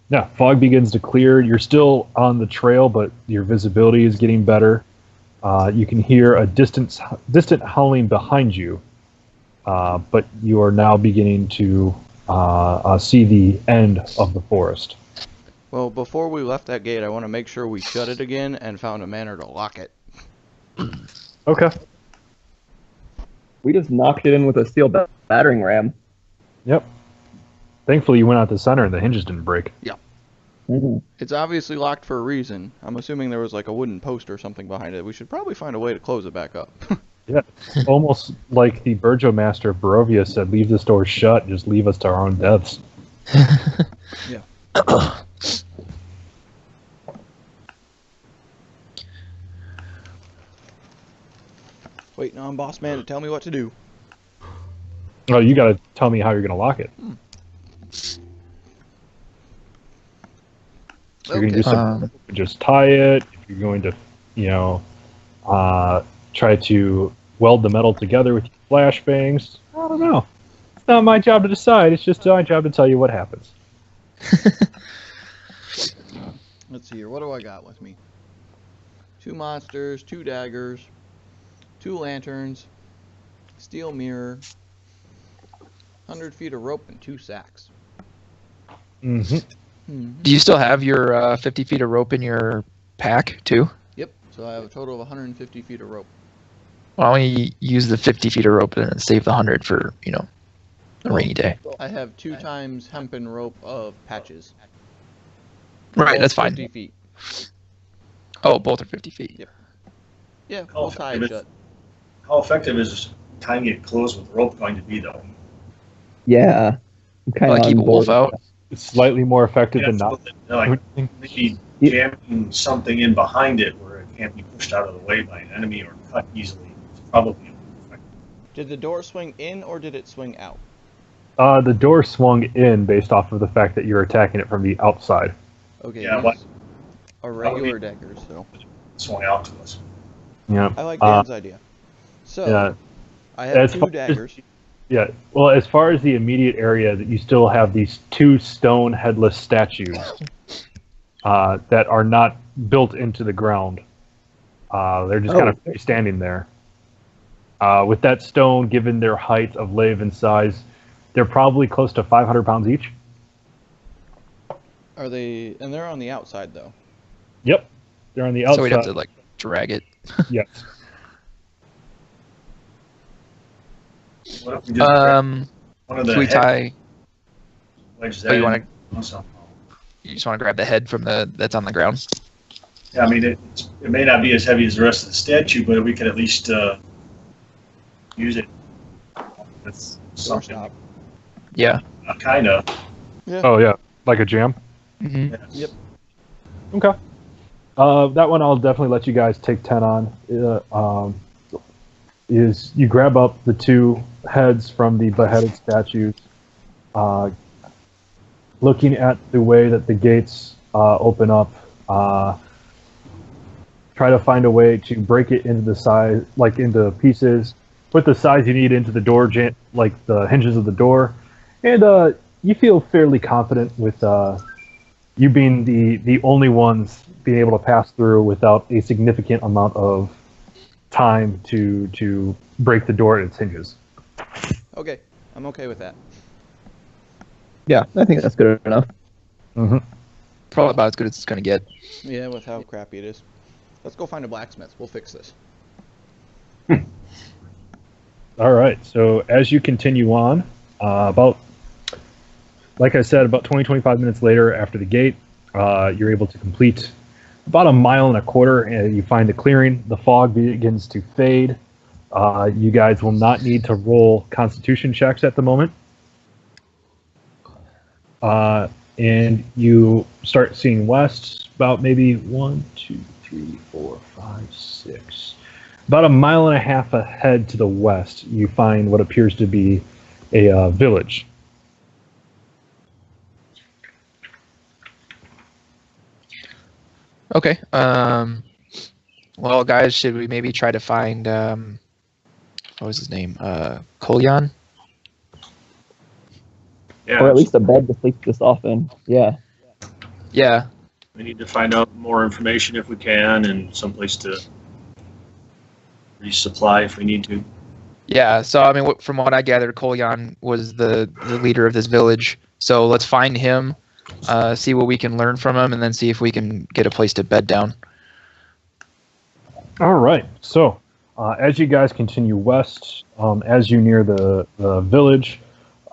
Yeah, fog begins to clear. You're still on the trail, but your visibility is getting better. You can hear a distant howling behind you, but you are now beginning to see the end of the forest. Well, before we left that gate, I want to make sure we shut it again and found a manner to lock it. Okay. We just knocked it in with a steel battering ram. Yep. Thankfully, you went out the center and the hinges didn't break. Mm-hmm. It's obviously locked for a reason. I'm assuming there was like a wooden post or something behind it. We should probably find a way to close it back up. Yeah. Almost like the Burgomaster of Barovia said, leave this door shut, just leave us to our own deaths. Yeah. Waiting on Boss Man to tell me what to do. Oh, you got to tell me how you're going to lock it. You're going to do something, just tie it. If you're going to, try to weld the metal together with your flashbangs. I don't know. It's not my job to decide. It's just my job to tell you what happens. Let's see here. What do I got with me? 2 monsters, 2 daggers, 2 lanterns, steel mirror, 100 feet of rope, and 2 sacks. Mm-hmm. Do you still have your 50 feet of rope in your pack, too? Yep. So I have a total of 150 feet of rope. Why don't you use the 50 feet of rope and save the 100 for, a rainy day? I have 2 times hempen rope of patches. Right, Both that's fine. 50 feet. Oh, both are 50 feet. Yep. Yeah, we'll tie it shut. How effective is tying it closed with rope going to be, though? Yeah. I'm kind Like of keep a wolf out. It's slightly more effective than not. Like, maybe jamming something in behind it where it can't be pushed out of the way by an enemy or cut easily. It's probably effective. Did the door swing in or did it swing out? The door swung in based off of the fact that you're attacking it from the outside. Okay, Yeah, these what- are regular daggers, so Swung out to us. Yeah. I like Dan's idea. So, Yeah. I have As 2 far as- daggers. Yeah. Well, as far as the immediate area, that you still have these 2 stone headless statues that are not built into the ground. They're just kind of standing there. With that stone, given their height of Leovan size, they're probably close to 500 pounds each. Are they... And they're on the outside, though. Yep. They're on the outside. So we'd have to like drag it. Yes. What if we just grab one of If the we head, tie, wedge oh, that you in? want to? You just want to grab the head from that's on the ground. Yeah, I mean, it may not be as heavy as the rest of the statue, but we could at least use it with something. Doorstop. Yeah. Kind of. Yeah. Oh, yeah. Like a jam? hmm Yep. Okay. That one I'll definitely let you guys take 10 on. Is you grab up the 2 heads from the beheaded statues, looking at the way that the gates open up, try to find a way to break it into the size, like into pieces, put the size you need into the door, like the hinges of the door, and you feel fairly confident with you being the only ones being able to pass through without a significant amount of time to break the door at its hinges. Okay. I'm okay with that. Yeah, I think that's good enough. Mm-hmm. Probably about as good as it's gonna get. Yeah, with how crappy it is. Let's go find a blacksmith. We'll fix this. All right. So as you continue on, like I said, about 20-25 minutes later after the gate, you're able to complete about 1.25 miles, and you find a clearing. The fog begins to fade. You guys will not need to roll Constitution checks at the moment. And you start seeing west about maybe 1, 2, 3, 4, 5, 6. About 1.5 miles ahead to the west, you find what appears to be a village. Okay. Well, guys, should we maybe try to find what was his name? Kolyan? Yeah, Or at least a bed to sleep this off in. Yeah. Yeah. we need to find out more information if we can, and someplace to resupply if we need to. Yeah. So I mean, from what I gathered, Kolyan was the leader of this village. So let's find him, see what we can learn from him, and then see if we can get a place to bed down. All right. So as you guys continue west, as you near the village,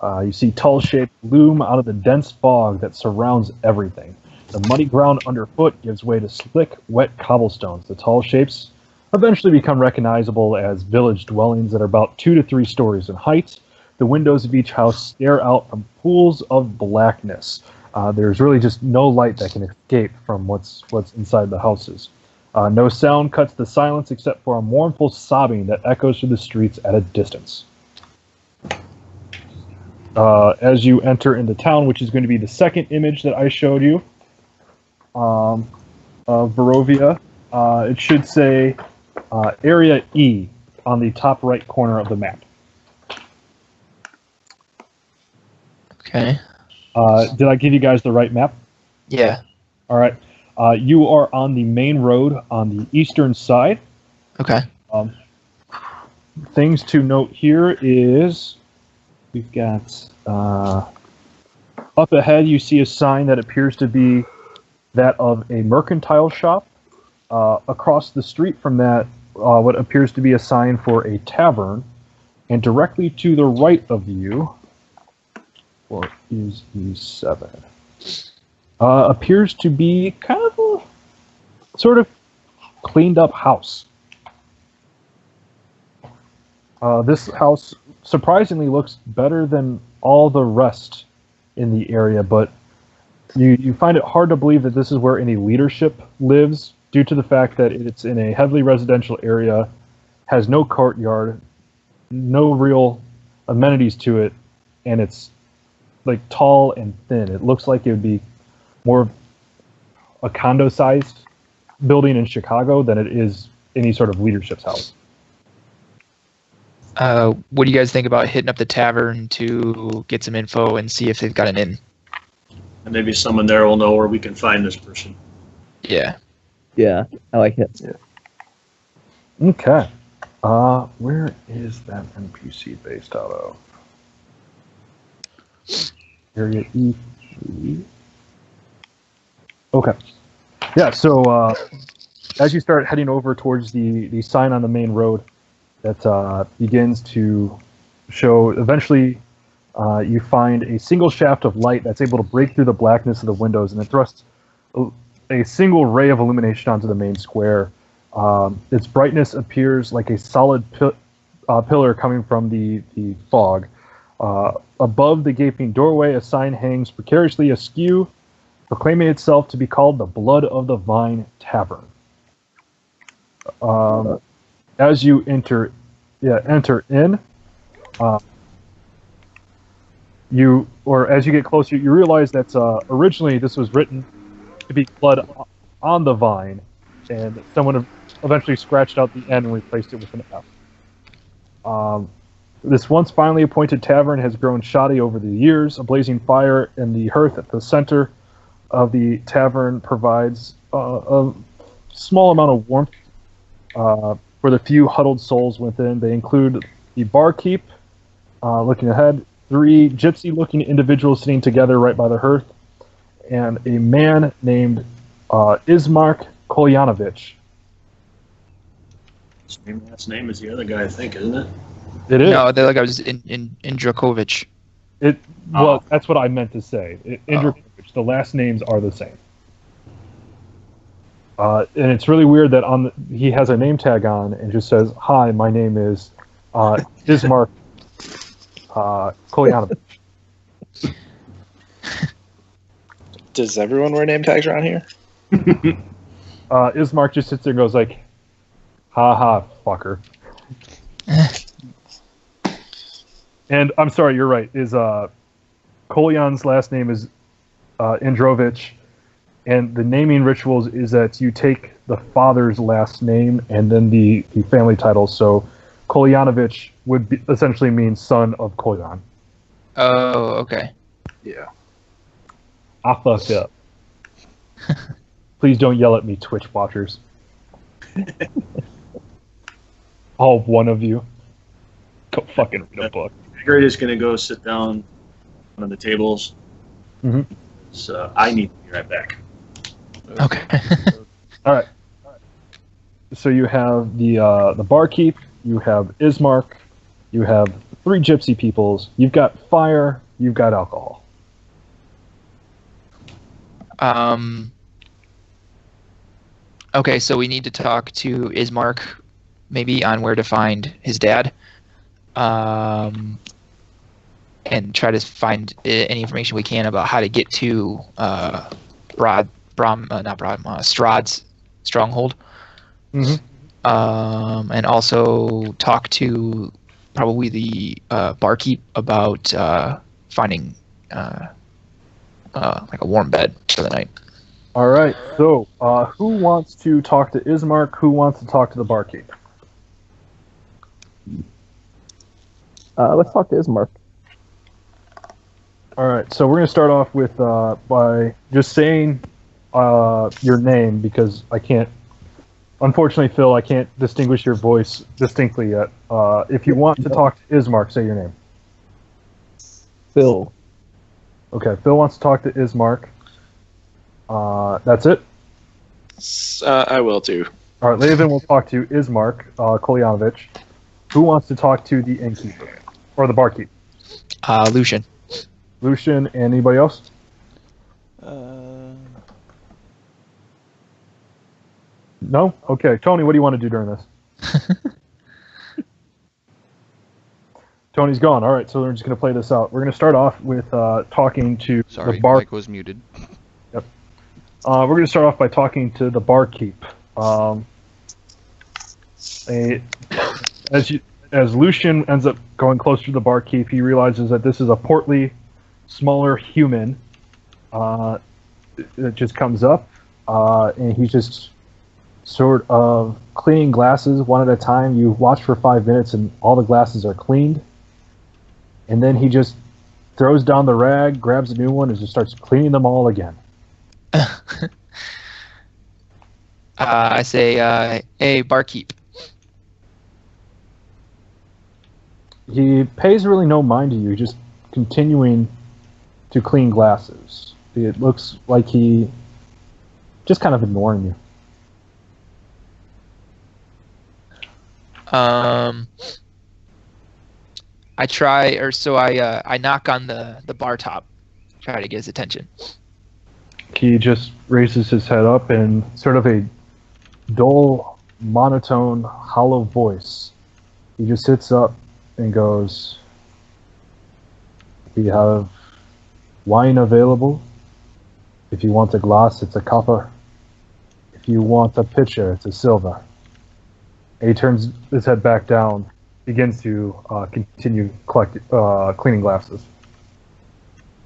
you see tall shapes loom out of the dense fog that surrounds everything. The muddy ground underfoot gives way to slick, wet cobblestones. The tall shapes eventually become recognizable as village dwellings that are about 2 to 3 stories in height. The windows of each house stare out from pools of blackness. There's really just no light that can escape from what's inside the houses. No sound cuts the silence except for a mournful sobbing that echoes through the streets at a distance. As you enter into town, which is going to be the second image that I showed you of Barovia, it should say Area E on the top right corner of the map. Okay. Did I give you guys the right map? Yeah. All right. You are on the main road on the eastern side. Okay. Things to note here is we've got up ahead you see a sign that appears to be that of a mercantile shop. Across the street from that, what appears to be a sign for a tavern. And directly to the right of you, what is E7? Appears to be kind of a sort of cleaned up house. This house surprisingly looks better than all the rest in the area, but you find it hard to believe that this is where any leadership lives due to the fact that it's in a heavily residential area, has no courtyard, no real amenities to it, and it's like tall and thin. It looks like it would be more a condo-sized building in Chicago than it is any sort of leadership's house. What do you guys think about hitting up the tavern to get some info and see if they've got an inn? And maybe someone there will know where we can find this person. Yeah. Yeah, I like it. Yeah. Okay. Where is that NPC based out of? Area E3. Okay. Yeah, so as you start heading over towards the sign on the main road that begins to show, eventually you find a single shaft of light that's able to break through the blackness of the windows, and it thrusts a single ray of illumination onto the main square. Its brightness appears like a solid pillar coming from the fog. Above the gaping doorway, a sign hangs precariously askew, proclaiming itself to be called the Blood of the Vine Tavern. As you enter in, as you get closer, you realize that originally this was written to be Blood on the Vine, and someone eventually scratched out the N and replaced it with an F. This once finally appointed tavern has grown shoddy over the years. A blazing fire in the hearth at the center of the tavern provides a small amount of warmth for the few huddled souls within. They include the barkeep, looking ahead, 3 gypsy-looking individuals sitting together right by the hearth, and a man named Ismark Kolyanovich. Same last name as the other guy, I think, isn't it? It is. No, the other guy was in Drakovich. Well, that's what I meant to say. Drakovich, the last names are the same. And it's really weird that he has a name tag on and just says, "Hi, my name is Ismark Kolyanovich." Does everyone wear name tags around here? Ismark just sits there and goes like, "Ha ha, fucker." And I'm sorry, you're right. Kolyan's last name is Indrovich, and the naming rituals is that you take the father's last name and then the family title. So Kolyanovich would essentially mean son of Kolyan. Oh, okay. Yeah. I fucked up. Please don't yell at me, Twitch watchers. All one of you. Go fucking read a book. Hagrid is going to go sit down on one of the tables. Mm-hmm. So I need to be right back. Okay. All right. So you have the barkeep, you have Ismark, you have 3 gypsy peoples, you've got fire, you've got alcohol. Okay, so we need to talk to Ismark, maybe on where to find his dad, and try to find any information we can about how to get to Strahd's stronghold. Mm-hmm. And also talk to probably the barkeep about finding like a warm bed for the night. All right. So who wants to talk to Ismark? Who wants to talk to the barkeep? Let's talk to Ismark. All right. So we're going to start off with by just saying your name, because I can't. Unfortunately, Phil, I can't distinguish your voice distinctly yet. If you want to talk to Ismark, say your name. Phil. Okay, Phil wants to talk to Ismark. That's it? I will too. All right, Leovan will talk to Ismark Kolyanovich. Who wants to talk to the innkeeper? Or the barkeep? Lucian. Lucian, and anybody else? No? Okay, Tony, what do you want to do during this? Tony's gone. All right, so we're just going to play this out. We're going to start off with talking to the bar. Mike was muted. Yep. We're going to start off by talking to the barkeep. As Lucian ends up going closer to the barkeep, he realizes that this is a portly, smaller human. It just comes up. and he's just sort of cleaning glasses one at a time. You watch for 5 minutes, and all the glasses are cleaned. And then he just throws down the rag, grabs a new one, and just starts cleaning them all again. I say, hey, barkeep. He pays really no mind to you, just continuing to clean glasses. It looks like he just kind of ignoring you. I try, or so I knock on the bar top, try to get his attention. He just raises his head up in sort of a dull, monotone, hollow voice. He just sits up and goes, "We have wine available. If you want a glass, it's a copper. If you want a pitcher, it's a silver." And he turns his head back down, begins to continue cleaning glasses.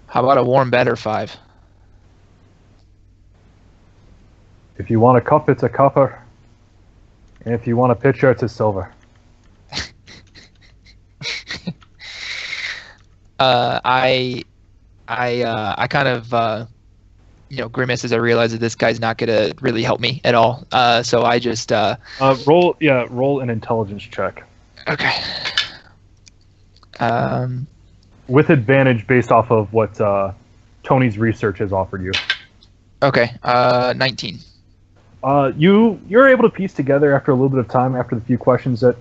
How about a warm bed or 5? If you want a cup, it's a copper. And if you want a pitcher, it's a silver. I kind of grimace as I realize that this guy's not gonna really help me at all. So I just roll an intelligence check. Okay. With advantage based off of what Tony's research has offered you. Okay. 19. You're able to piece together after a little bit of time, after the few questions, that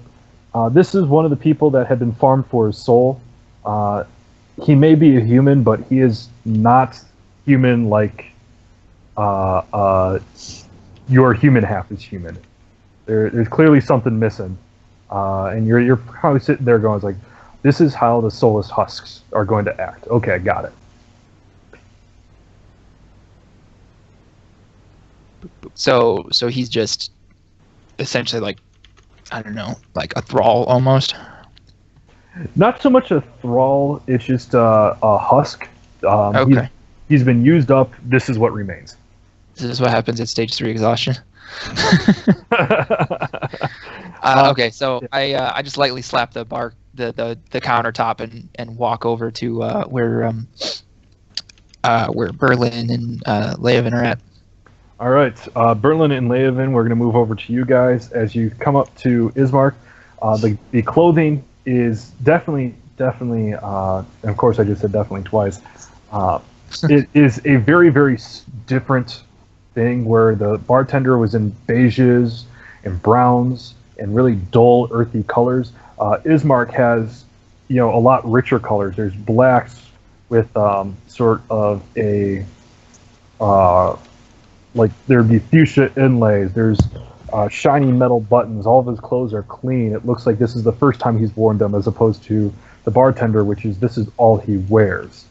this is one of the people that had been farmed for his soul. He may be a human, but he is not human like your human half is human. There's clearly something missing, and you're probably sitting there going, like, this is how the soulless husks are going to act. Okay, got it. So he's just essentially like, I don't know, like a thrall almost. Not so much a thrall, it's just a husk. Okay. He's been used up. This is what remains. This is what happens at stage 3 exhaustion. Okay, so yeah. I just lightly slap the countertop and walk over to where Berlynn and Leovan are at. All right, Berlynn and Leovan, we're going to move over to you guys as you come up to Ismark. The clothing is definitely, and of course I just said definitely twice. It is a very, very different thing where the bartender was in beiges and browns and really dull, earthy colors. Ismark has, a lot richer colors. There's blacks with sort of a like there'd be fuchsia inlays. There's shiny metal buttons. All of his clothes are clean. It looks like this is the first time he's worn them, as opposed to the bartender, this is all he wears.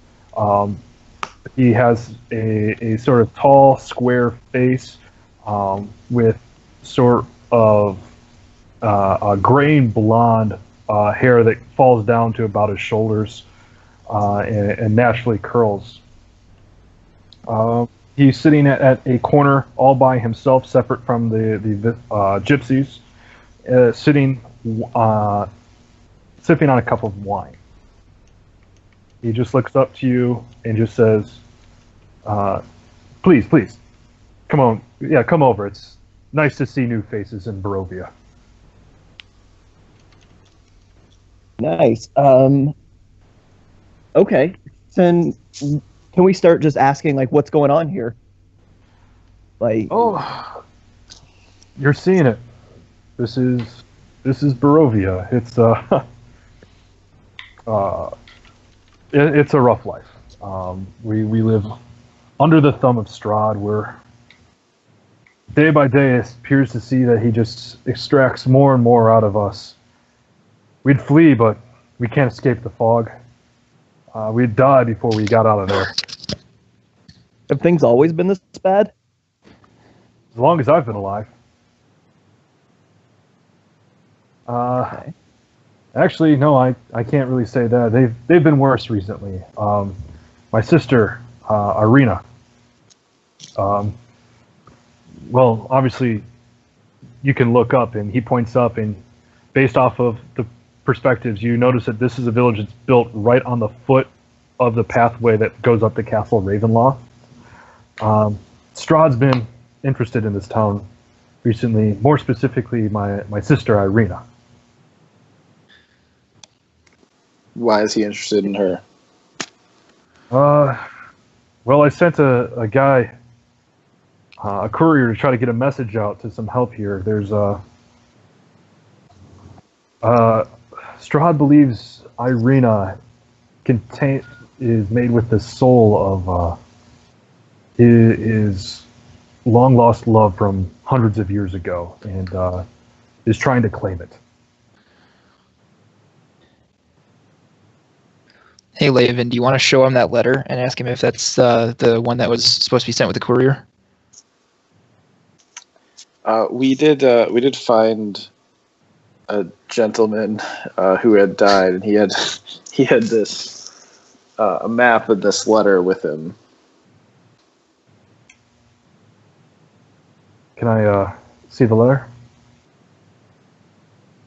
He has a sort of tall, square face with sort of a gray and blonde hair that falls down to about his shoulders and naturally curls. He's sitting at a corner all by himself, separate from the gypsies, sipping on a cup of wine. He just looks up to you and just says, please, come on. Yeah, come over. It's nice to see new faces in Barovia. Nice. Okay. Then can we start just asking, like, what's going on here? Like, oh, you're seeing it. This is Barovia. It's a rough life. We live under the thumb of Strahd, where day by day it appears to see that he just extracts more and more out of us. We'd flee, but we can't escape the fog. We'd die before we got out of there. Have things always been this bad? As long as I've been alive. Okay. Actually, no, I can't really say that. They've been worse recently. My sister, Irina, well, obviously, you can look up, and he points up, and based off of the perspectives, you notice that this is a village that's built right on the foot of the pathway that goes up to Castle Ravenloft. Strahd's been interested in this town recently, more specifically my sister Irina. Why is he interested in her? Well, I sent a guy, a courier, to try to get a message out to some help here. There's Strahd believes Irina is made with the soul of his long lost love from hundreds of years ago, and is trying to claim it. Hey, Leovan, do you want to show him that letter and ask him if that's the one that was supposed to be sent with the courier? We did find a gentleman who had died, and he had this a map of this letter with him. Can I see the letter?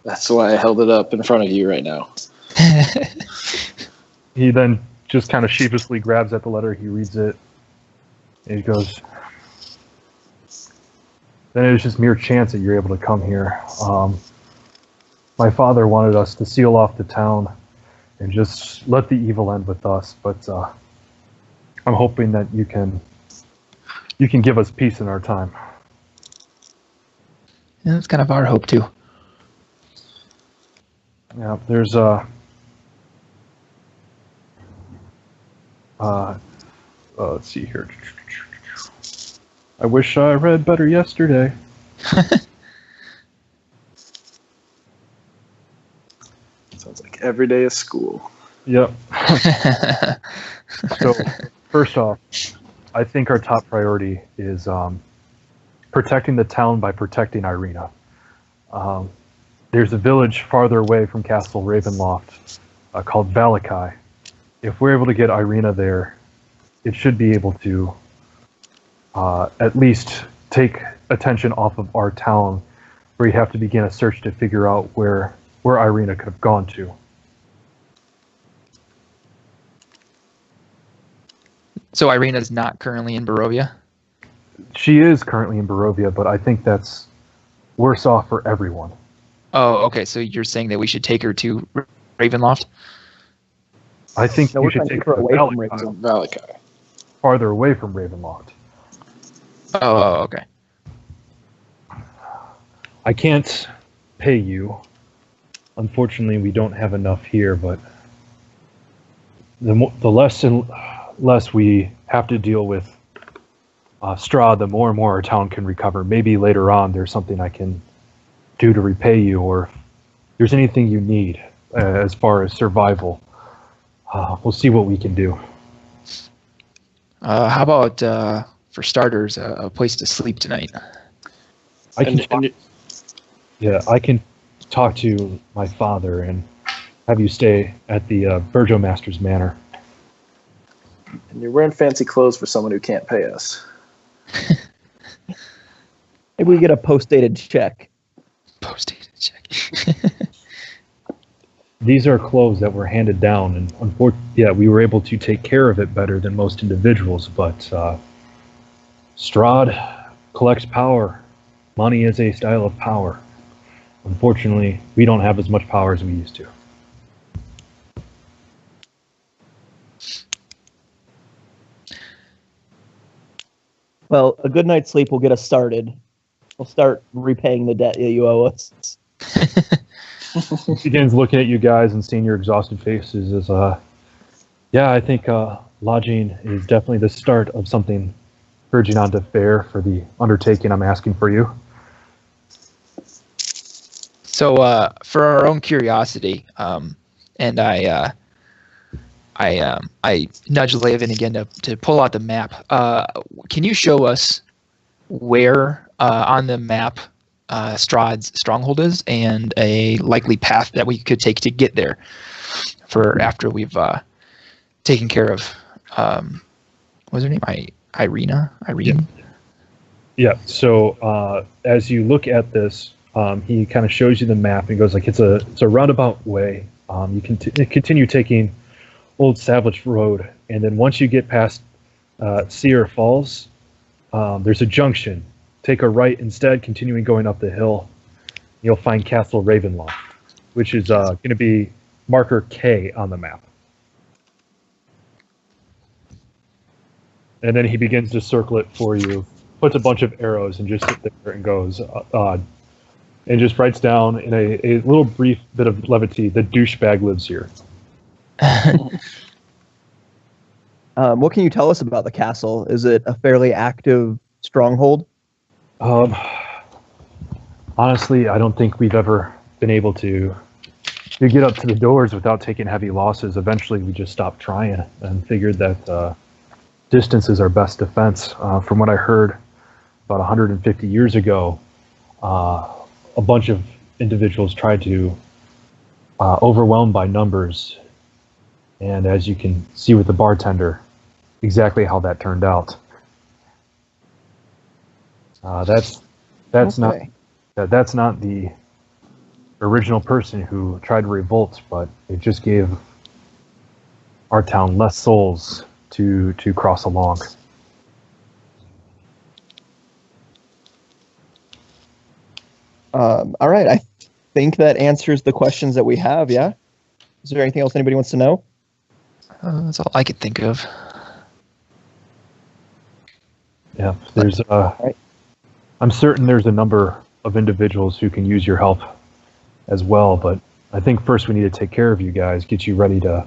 That's why I held it up in front of you right now. He then just kind of sheepishly grabs at the letter. He reads it, and he goes, "Then it was just mere chance that you're able to come here. My father wanted us to seal off the town and just let the evil end with us, but I'm hoping that you can give us peace in our time." Yeah, that's kind of our hope too. Yeah, there's let's see here. I wish I read better yesterday. Sounds like every day is school. Yep. So, first off, I think our top priority is protecting the town by protecting Irina. There's a village farther away from Castle Ravenloft called Valakai. If we're able to get Irina there, it should be able to at least take attention off of our town, where you have to begin a search to figure out where Irina could have gone to. So Irina's not currently in Barovia? She is currently in Barovia, but I think that's worse off for everyone. Oh, okay. So you're saying that we should take her to Ravenloft? I think you should take her away from Valakai. farther away from Ravenloft. Oh, okay. I can't pay you. Unfortunately, we don't have enough here, but the less and less we have to deal with Strahd, the more and more our town can recover. Maybe later on there's something I can do to repay you, or if there's anything you need as far as survival. We'll see what we can do. How about, for starters, a place to sleep tonight? I can talk to my father and have you stay at the Burgomaster's Manor. And you're wearing fancy clothes for someone who can't pay us. Maybe we get a post-dated check. Post-dated check. These are clothes that were handed down, and unfortunately, we were able to take care of it better than most individuals, but Strahd collects power. Money is a style of power. Unfortunately, we don't have as much power as we used to. Well, a good night's sleep will get us started. We'll start repaying the debt that you owe us. He begins looking at you guys and seeing your exhausted faces as, I think lodging is definitely the start of something verging onto fair for the undertaking I'm asking for you. So, for our own curiosity, and I nudge Leovan again to pull out the map. Can you show us where on the map Strahd's stronghold is, and a likely path that we could take to get there for after we've taken care of what was her name? Irene? Yep. Yeah. So as you look at this, he kind of shows you the map and goes like, it's a roundabout way. You can continue taking Old Savage Road, and then once you get past Sear Falls, there's a junction. Take a right instead, continuing going up the hill. You'll find Castle Ravenloft, which is going to be marker K on the map. And then he begins to circle it for you, puts a bunch of arrows, and just sits there and goes, and just writes down in a little brief bit of levity, the douchebag lives here. What can you tell us about the castle? Is it a fairly active stronghold? Honestly, I don't think we've ever been able to get up to the doors without taking heavy losses. Eventually, we just stopped trying and figured that distance is our best defense. From what I heard about 150 years ago, a bunch of individuals tried to, overwhelmed by numbers, and as you can see with the bartender, exactly how that turned out. That's Okay. that's not the original person who tried to revolt, but it just gave our town less souls to cross along. All right. I think that answers the questions that we have. Yeah. Is there anything else anybody wants to know? That's all I could think of. Yeah, there's Right. I'm certain there's a number of individuals who can use your help as well, but I think first we need to take care of you guys, get you ready to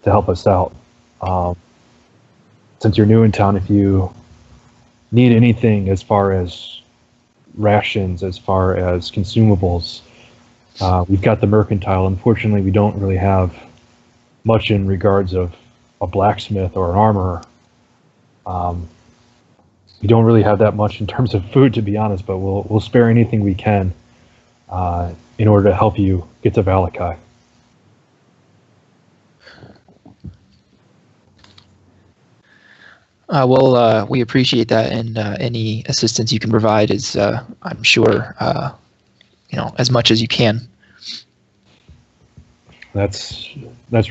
help us out. Since you're new in town, if you need anything as far as rations, as far as consumables, we've got the mercantile. Unfortunately, we don't really have much in regards of a blacksmith or an armorer. We don't really have that much in terms of food, to be honest, but we'll spare anything we can in order to help you get to Valakai. Well, we appreciate that, and any assistance you can provide is, I'm sure, as much as you can. That's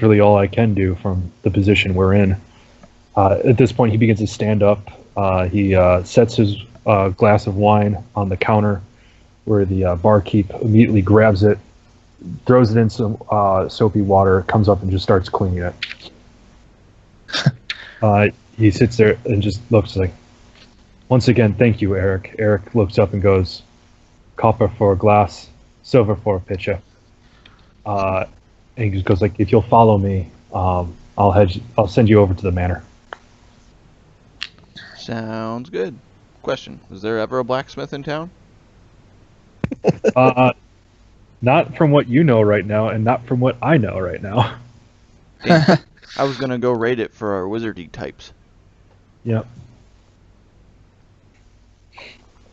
really all I can do from the position we're in. At this point, he begins to stand up. He sets his glass of wine on the counter, where the barkeep immediately grabs it, throws it in some soapy water, comes up and just starts cleaning it. He sits there and just looks like, once again, thank you, Eric. Eric looks up and goes, copper for a glass, silver for a pitcher. And he just goes like, if you'll follow me, I'll send you over to the manor. Sounds good. Question: was there ever a blacksmith in town? Not from what you know right now, and not from what I know right now. Dang, I was gonna go raid it for our wizardy types. Yep.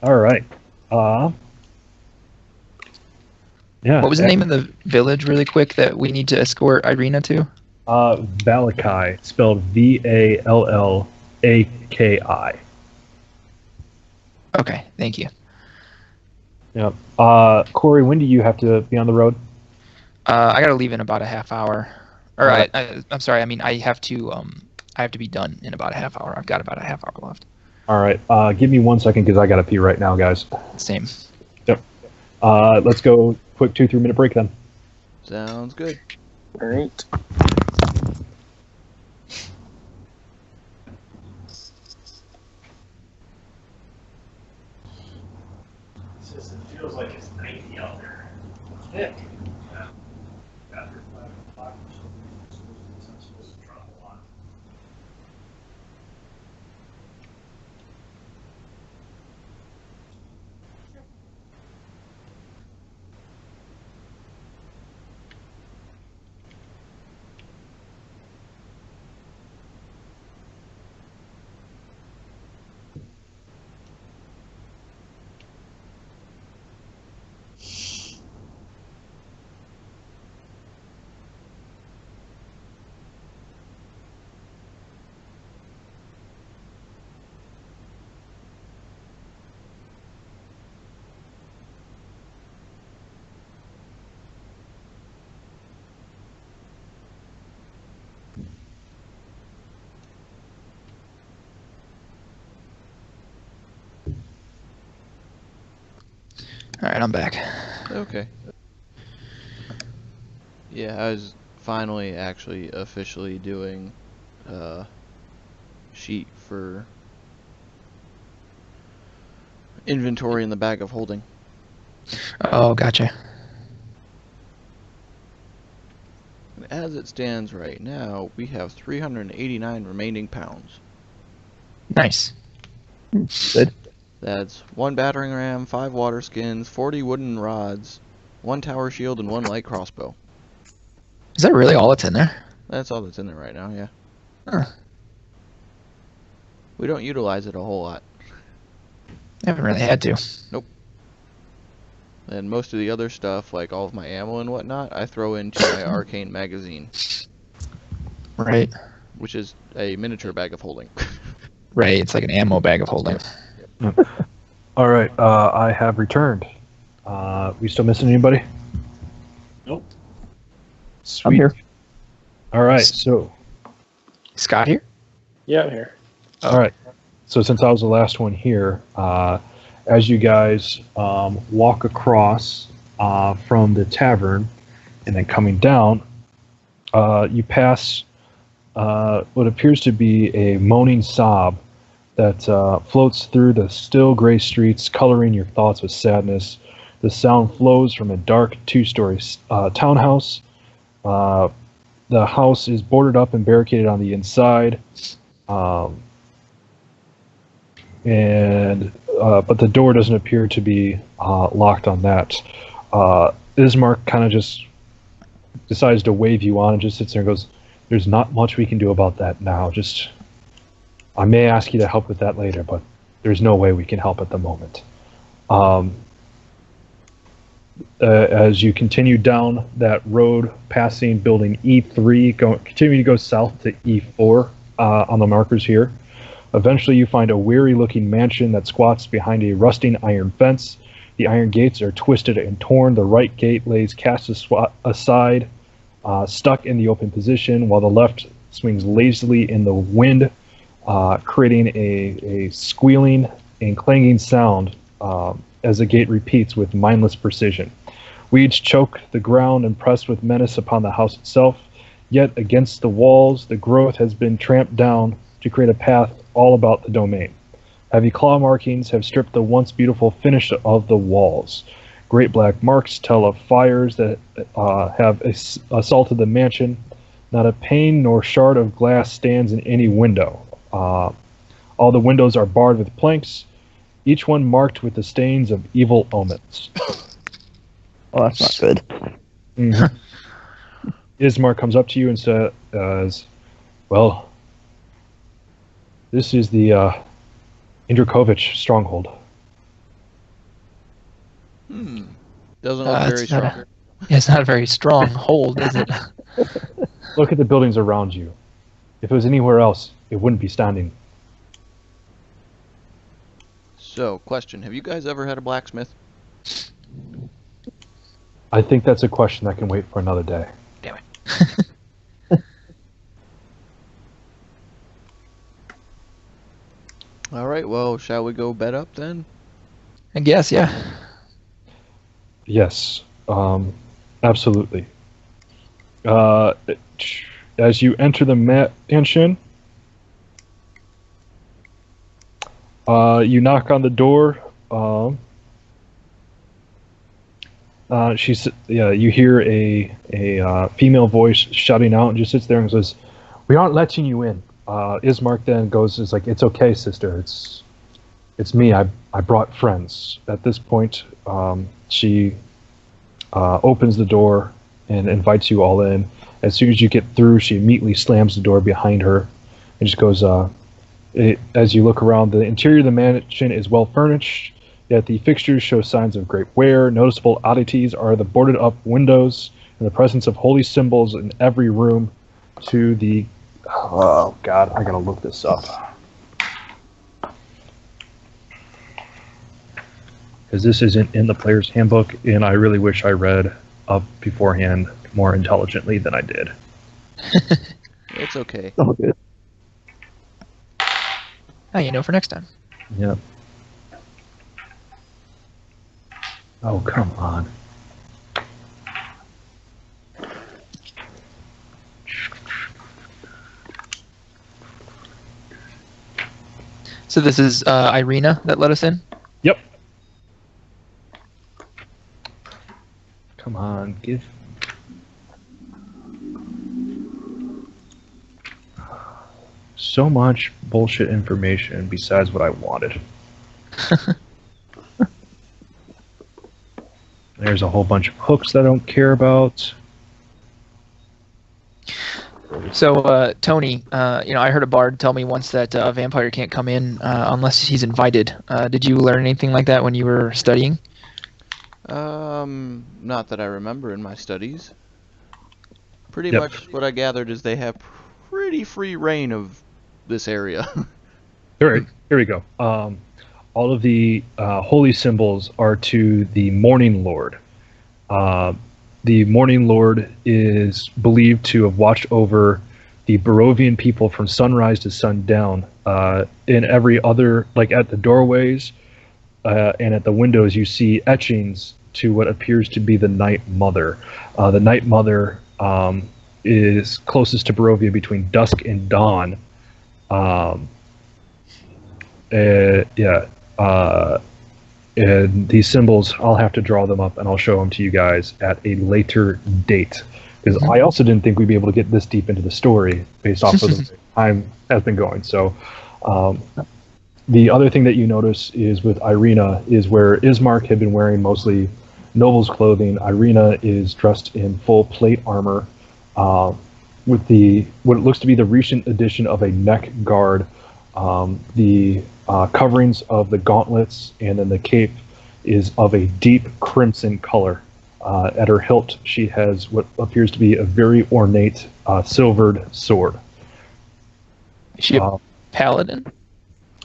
All right. Yeah. What was the name of the village, really quick, that we need to escort Irina to? Valakai, spelled Vallaki. Okay, thank you. Yep. Corey, when do you have to be on the road? I gotta leave in about a half hour. Or Right. I'm sorry. I mean, I have to be done in about a half hour. I've got about a half hour left. All right. Give me 1 second because I gotta pee right now, guys. Same. Yep. Let's go quick 2-3 minute break then. Sounds good. All right. It feels like it's 90 out there. Thick. Yeah. After 5 o'clock, it's supposed to drop a lot. All right, I'm back. Okay. Yeah, I was finally actually officially doing sheet for inventory in the bag of holding. Oh, gotcha. And as it stands right now, we have 389 remaining pounds. Nice. Good. That's 1 battering ram, 5 water skins, 40 wooden rods, 1 tower shield, and 1 light crossbow. Is that really all that's in there? That's all that's in there right now, yeah. Huh. We don't utilize it a whole lot. I haven't really had to. And most of the other stuff, like all of my ammo and whatnot, I throw into my arcane magazine, Right. which is a miniature bag of holding. Right. It's like an ammo bag of holding. All right, I have returned. We still missing anybody? Nope. Sweet. I'm here. All right, so Scott here? Yeah, I'm here. all right. So since I was the last one here, as you guys walk across from the tavern and then coming down, you pass what appears to be a moaning sob that floats through the still gray streets, coloring your thoughts with sadness. The sound flows from a dark 2-story townhouse. The house is boarded up and barricaded on the inside. But the door doesn't appear to be locked on that. Ismark kind of just decides to wave you on and just sits there and goes, "There's not much we can do about that now. I may ask you to help with that later, but there's no way we can help at the moment." As you continue down that road, passing building E3, continuing to go south to E4 on the markers here. Eventually, you find a weary-looking mansion that squats behind a rusting iron fence. The iron gates are twisted and torn. The right gate lays cast aside, stuck in the open position, while the left swings lazily in the wind, creating a squealing and clanging sound as the gate repeats with mindless precision. Weeds choke the ground and press with menace upon the house itself. Yet against the walls, the growth has been tramped down to create a path all about the domain. Heavy claw markings have stripped the once beautiful finish of the walls. Great black marks tell of fires that have assaulted the mansion. Not a pane nor shard of glass stands in any window. All the windows are barred with planks, each one marked with the stains of evil omens. Oh, that's not good. Mm-hmm. Ismark comes up to you and says, "Well, this is the Indrakovich stronghold." Doesn't look very strong. It's not a very strong hold, is it? Look at the buildings around you. If it was anywhere else, it wouldn't be standing. So, question, have you guys ever had a blacksmith? I think that's a question that can wait for another day. Damn it. Alright, well, shall we go bed up then? I guess, yeah. Yes, absolutely. As you enter the mansion, you knock on the door. You hear a female voice shouting out and just sits there and says, "We aren't letting you in." Ismark then is like, "It's okay, sister. It's me. I brought friends." At this point, she opens the door and invites you all in. As soon as you get through, she immediately slams the door behind her and just goes, as you look around, the interior of the mansion is well furnished, yet the fixtures show signs of great wear. Noticeable oddities are the boarded up windows and the presence of holy symbols in every room. Oh God, I gotta look this up. Because this isn't in the player's handbook, and I really wish I read up beforehand more intelligently than I did. It's okay. Oh, good. Oh, you know, for next time. Yeah. Oh, come on. So this is Irina that let us in? Yep. Come on, give. So much bullshit information besides what I wanted. There's a whole bunch of hooks that I don't care about. So, Tony, I heard a bard tell me once that a vampire can't come in unless he's invited. Did you learn anything like that when you were studying? Not that I remember in my studies. Pretty Yep. much what I gathered is they have pretty free reign of this area. All right, here we go. All of the holy symbols are to the Morning Lord. The Morning Lord is believed to have watched over the Barovian people from sunrise to sundown. In every other, like at the doorways and at the windows, you see etchings to what appears to be the Night Mother. The Night Mother is closest to Barovia between dusk and dawn. And these symbols, I'll have to draw them up and I'll show them to you guys at a later date. Because I also didn't think we'd be able to get this deep into the story based off of the way time has been going. So the other thing that you notice is with Irina is where Ismark had been wearing mostly noble's clothing. Irina is dressed in full plate armor with what it looks to be the recent addition of a neck guard. The coverings of the gauntlets and then the cape is of a deep crimson color. At her hilt, she has what appears to be a very ornate silvered sword. Is she a paladin?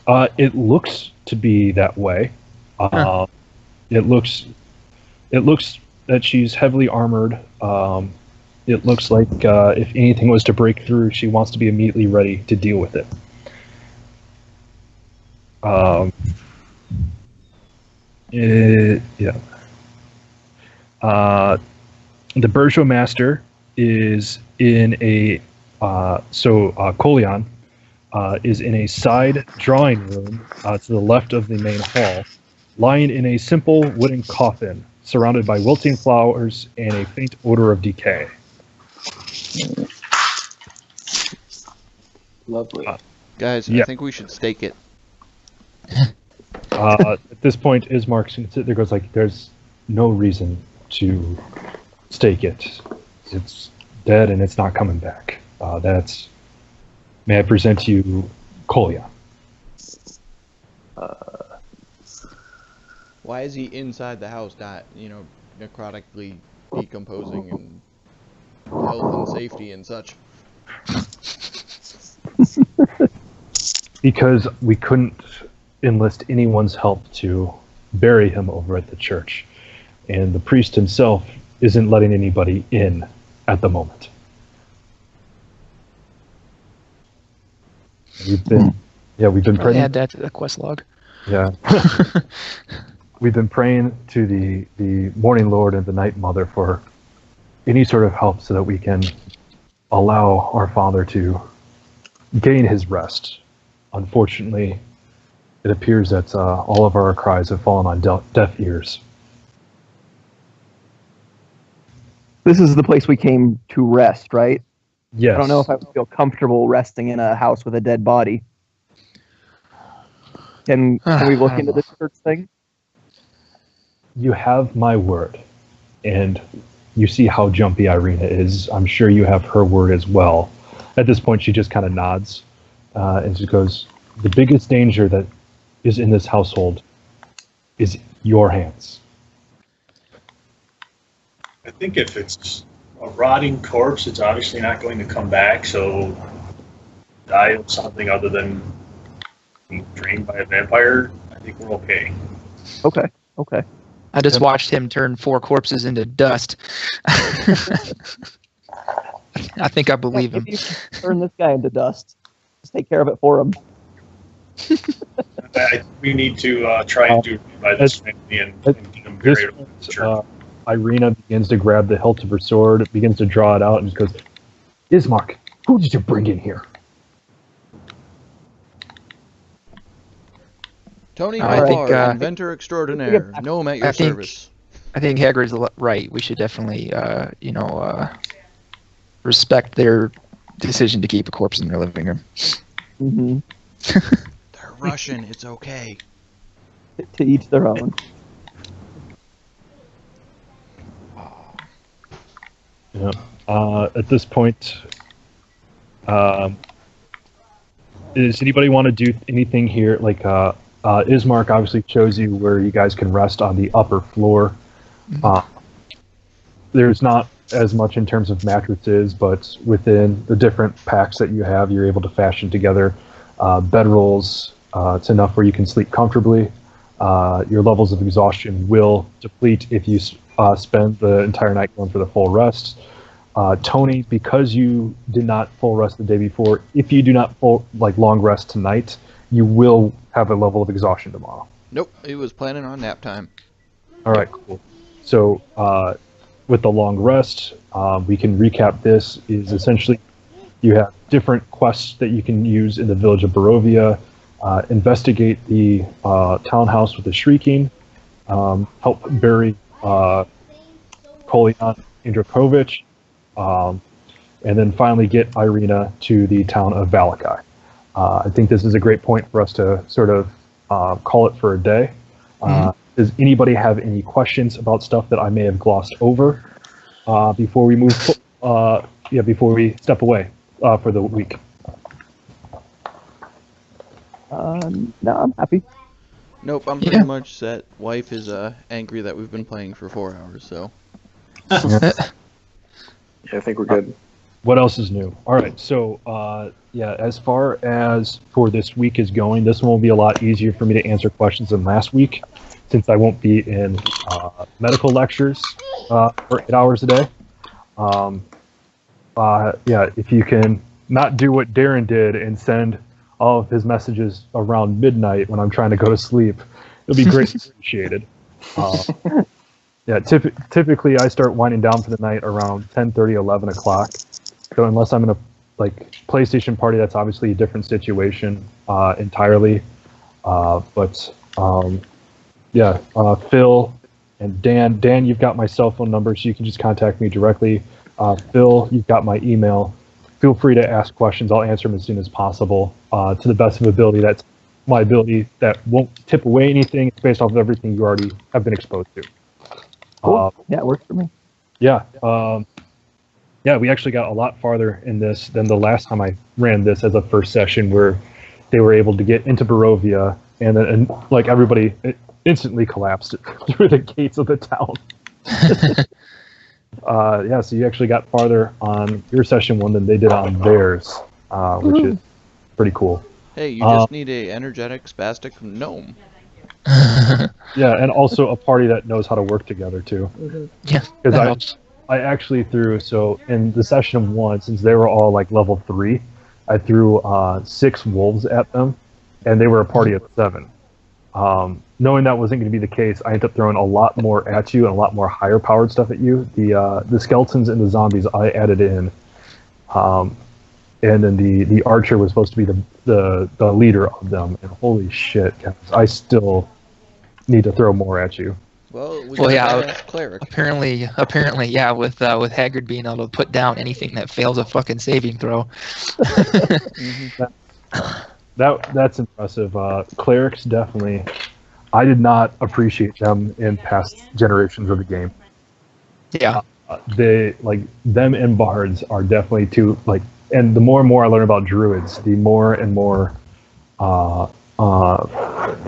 It looks to be that way. It looks that she's heavily armored. It looks like if anything was to break through, she wants to be immediately ready to deal with it. The Burjo Master is in a Kolian is in a side drawing room to the left of the main hall, lying in a simple wooden coffin, surrounded by wilting flowers and a faint odor of decay. Lovely. Guys, Yeah. I think we should stake it. At this point, Ismark's gonna sit there, goes like, "There's no reason to stake it. It's dead and it's not coming back." May I present to you Kolya? Why is he inside the house, not, necrotically decomposing and health and safety and such? Because we couldn't enlist anyone's help to bury him over at the church. And the priest himself isn't letting anybody in at the moment. We've been praying. Add that to the quest log. Yeah. We've been praying to the Morning Lord and the Night Mother for any sort of help so that we can allow our father to gain his rest. Unfortunately, it appears that all of our cries have fallen on deaf ears. This is the place we came to rest, right? Yes. I don't know if I would feel comfortable resting in a house with a dead body. Can we look into this church thing? You have my word, and you see how jumpy Irina is. I'm sure you have her word as well. At this point, she just kind of nods, and she goes, "The biggest danger that is in this household is your hands." I think if it's a rotting corpse, it's obviously not going to come back, so die of something other than being drained by a vampire, I think we're okay. Okay. I just watched him turn 4 corpses into dust. I think I believe him. Maybe you can turn this guy into dust. Just take care of it for him. We need to try and do it by this family and get them this Great. point, Sure. Irina begins to grab the hilt of her sword, begins to draw it out, and just goes, Ismark, who did you bring in here? Toni I the think, Bard, inventor extraordinaire, gnome at your I think- service. I think Hagrid's right. We should definitely, respect their decision to keep a corpse in their living room. Mm-hmm. They're Russian. It's okay. To each their own. Yeah. At this point, does anybody want to do anything here? Like, Ismark obviously shows you where you guys can rest on the upper floor. There's not as much in terms of mattresses, but within the different packs that you have, you're able to fashion together bedrolls. It's enough where you can sleep comfortably. Your levels of exhaustion will deplete if you spend the entire night going for the full rest. Toni, because you did not full rest the day before, if you do not long rest tonight, you will have a level of exhaustion tomorrow. Nope, he was planning on nap time. All right, cool. So with the long rest, we can recap this. Is essentially you have different quests that you can use in the village of Barovia. Investigate the townhouse with the Shrieking. Help bury Kolian Indrakovich. And then finally get Irina to the town of Valakai. I think this is a great point for us to sort of call it for a day. Does anybody have any questions about stuff that I may have glossed over before we move? Before we step away for the week. No, I'm happy. Nope, I'm pretty much set. Wife is angry that we've been playing for 4 hours, so. Yeah, I think we're good. What else is new? All right, so as far as for this week is going, this one will be a lot easier for me to answer questions than last week, since I won't be in medical lectures for 8 hours a day. If you can not do what Darren did and send all of his messages around midnight when I'm trying to go to sleep, it'll be greatly appreciated. Typically I start winding down for the night around 10:30, 11 o'clock. So unless I'm in a PlayStation party, that's obviously a different situation entirely. Phil and Dan. Dan, you've got my cell phone number, so you can just contact me directly. Phil, you've got my email. Feel free to ask questions. I'll answer them as soon as possible to the best of ability. That's my ability. That won't tip away anything. It's based off of everything you already have been exposed to. Cool. Yeah, it works for me. We actually got a lot farther in this than the last time I ran this as a first session, where they were able to get into Barovia, and then everybody instantly collapsed through the gates of the town. So you actually got farther on your session one than they did on theirs, which is pretty cool. Hey, you just need a energetic, spastic gnome. And also a party that knows how to work together too. Yeah, because I actually threw, so in the session of one, since they were all level 3, I threw 6 wolves at them, and they were a party of 7. Knowing that wasn't going to be the case, I ended up throwing a lot more at you and a lot more higher powered stuff at you. The skeletons and the zombies I added in, and then the archer was supposed to be the leader of them. And holy shit, guys, I still need to throw more at you. Well, cleric. Apparently, with Hagrid being able to put down anything that fails a fucking saving throw. That's impressive. Clerics, definitely. I did not appreciate them in past generations of the game. Yeah. Them and bards are definitely two, and the more and more I learn about druids, the more and more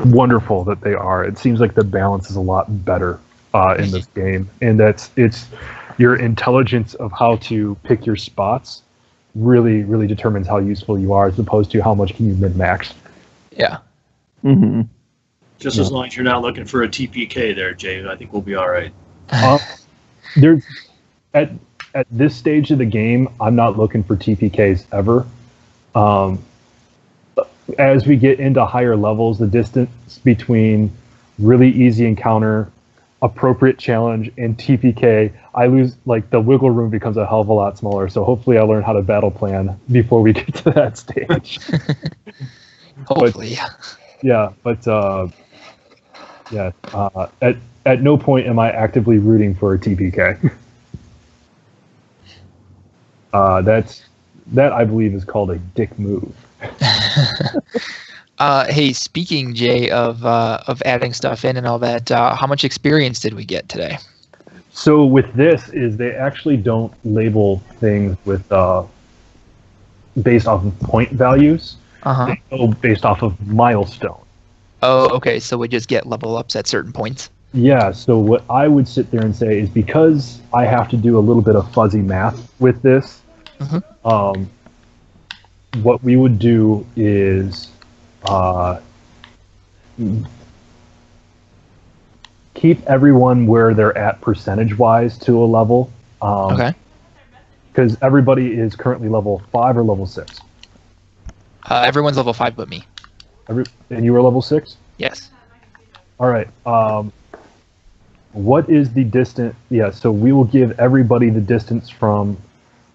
wonderful that they are. It seems like the balance is a lot better in this game, and it's your intelligence of how to pick your spots really determines how useful you are, as opposed to how much can you min-max. Yeah. Mm-hmm. Just as long as you're not looking for a TPK there, Jay, I think we'll be all right. There's at this stage of the game, I'm not looking for TPKs ever. As we get into higher levels, the distance between really easy encounter appropriate challenge and TPK, I lose, like, the wiggle room becomes a hell of a lot smaller. So hopefully I learn how to battle plan before we get to that stage. Hopefully. At no point am I actively rooting for a TPK. That I believe is called a dick move. Hey, speaking, Jay, of adding stuff in and all that, how much experience did we get today? So with this is they actually don't label things with based off of point values. They go based off of milestone. Oh, okay. So we just get level ups at certain points. Yeah. So what I would sit there and say is, because I have to do a little bit of fuzzy math with this, what we would do is keep everyone where they're at percentage-wise to a level. Okay. Because everybody is currently level 5 or level 6. Everyone's level 5 but me. And you were level 6? Yes. All right. What is the distance? Yeah, so we will give everybody the distance from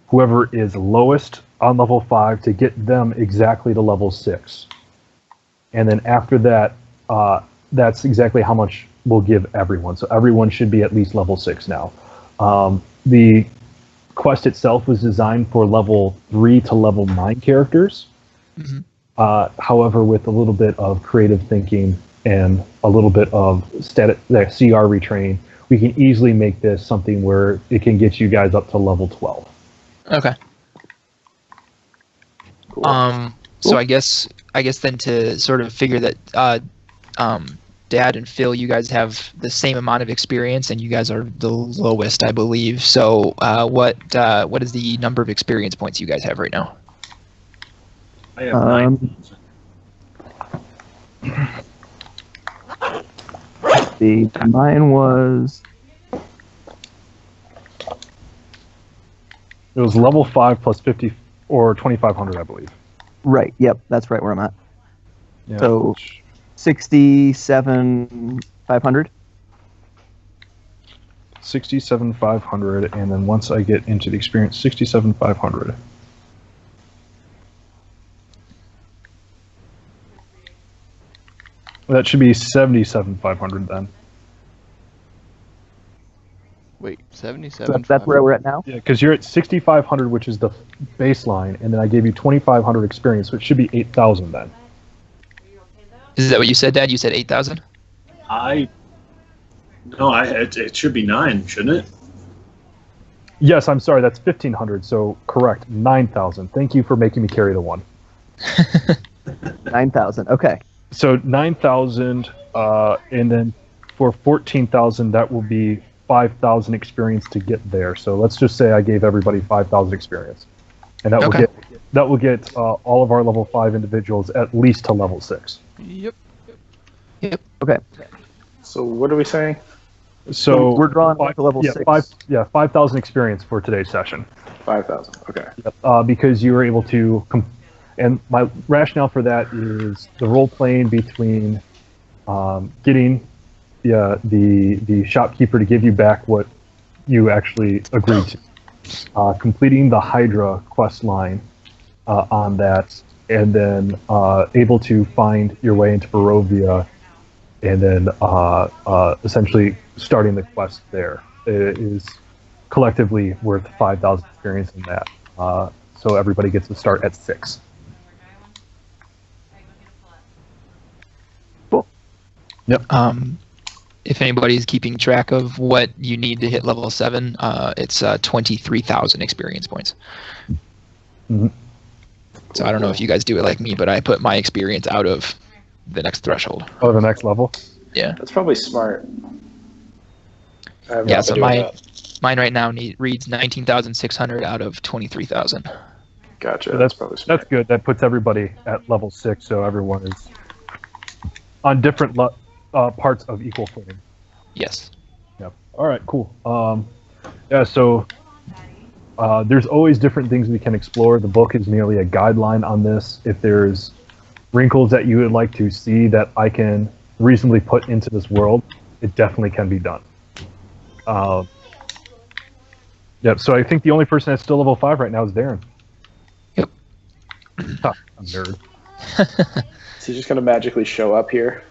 whoever is lowest on level 5 to get them exactly to level 6. And then after that, that's exactly how much we'll give everyone. So everyone should be at least level 6 now. The quest itself was designed for level 3 to level 9 characters. However, with a little bit of creative thinking and a little bit of CR retraining, we can easily make this something where it can get you guys up to level 12. Okay. Cool. So I guess then, to sort of figure that Dad and Phil, you guys have the same amount of experience, and you guys are the lowest, I believe. So what is the number of experience points you guys have right now? I have 9. Mine was It was level 5 plus 50 or 2,500, I believe. right. Yep, that's right where I'm at. Yeah. So 67,500. 67,500, and then once I get into the experience, 67,500. That should be 77,500 then. Wait, 77? So that's where we're at now. Yeah, because you're at 6,500, which is the baseline, and then I gave you 2,500 experience, so it should be 8,000 then. Is that what you said, Dad? You said 8,000? It should be 9, shouldn't it? Yes, I'm sorry, that's 1,500, so correct, 9,000. Thank you for making me carry the one. 9,000. Okay. So 9,000, and then for 14,000, that will be 5,000 experience to get there. So let's just say I gave everybody 5,000 experience, and that will get all of our level 5 individuals at least to level 6. Yep. Okay. So what are we saying? So we're drawing to level 6. 5,000 experience for today's session. 5,000. Okay. Because you were able to, and my rationale for that is the role playing between getting the shopkeeper to give you back what you actually agreed to, completing the Hydra quest line on that, and then able to find your way into Barovia, and then essentially starting the quest there. It is collectively worth 5,000 experience in that. So everybody gets to start at 6. Cool. Yep. If anybody's keeping track of what you need to hit level 7, it's 23,000 experience points. Mm-hmm. So I don't know if you guys do it like me, but I put my experience out of the next threshold. Oh, the next level? Yeah. That's probably smart. Yeah, so mine right now reads 19,600 out of 23,000. Gotcha. So That's probably smart. that's good. That puts everybody at level 6, so everyone is on different parts of equal footing. Yes. Yep. All right, cool. So there's always different things we can explore. The book is merely a guideline on this. If there's wrinkles that you would like to see that I can reasonably put into this world, it definitely can be done. Yep. So I think the only person that's still level 5 right now is Darren. Yep. Huh, I'm a nerd. Is he just gonna magically show up here?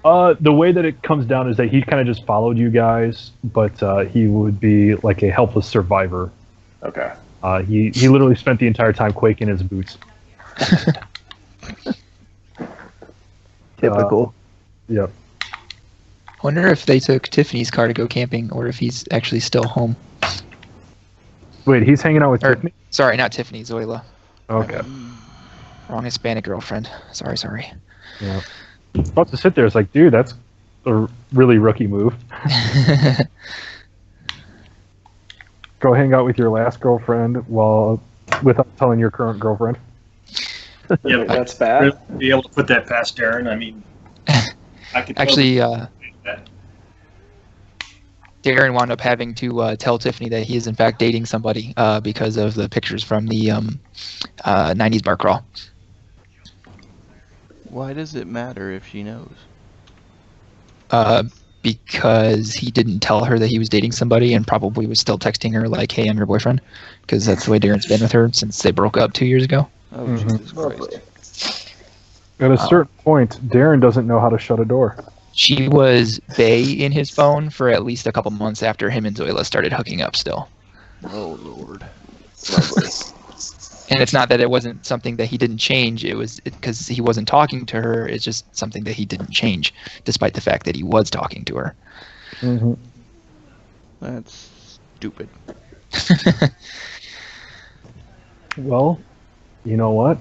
The way that it comes down is that he kind of just followed you guys, but he would be like a helpless survivor. Okay. He literally spent the entire time quaking his boots. Typical. Yep. Wonder if they took Tiffany's car to go camping, or if he's actually still home. Wait, he's hanging out with Or, Tiffany? sorry, not Tiffany, Zoila. Okay. Wrong Hispanic girlfriend. Sorry. Yeah. I was about to sit there. It's like, dude, that's a really rookie move. Go hang out with your last girlfriend without telling your current girlfriend. Yeah, but That's bad. really be able to put that past Darren. I mean, I could Actually, that. Darren wound up having to tell Tiffany that he is in fact dating somebody because of the pictures from the 90s bar crawl. Why does it matter if she knows? Because he didn't tell her that he was dating somebody and probably was still texting her like, hey, I'm your boyfriend. Because that's the way Darren's been with her since they broke up 2 years ago. Oh, Mhm. Jesus Christ. At a certain point, Darren doesn't know how to shut a door. She was bae in his phone for at least a couple months after him and Zoila started hooking up still. Oh, Lord. Lovely. And it's not that it wasn't something that he didn't change. It was because he wasn't talking to her. It's just something that he didn't change, despite the fact that he was talking to her. Mm-hmm. That's stupid. Well, you know what?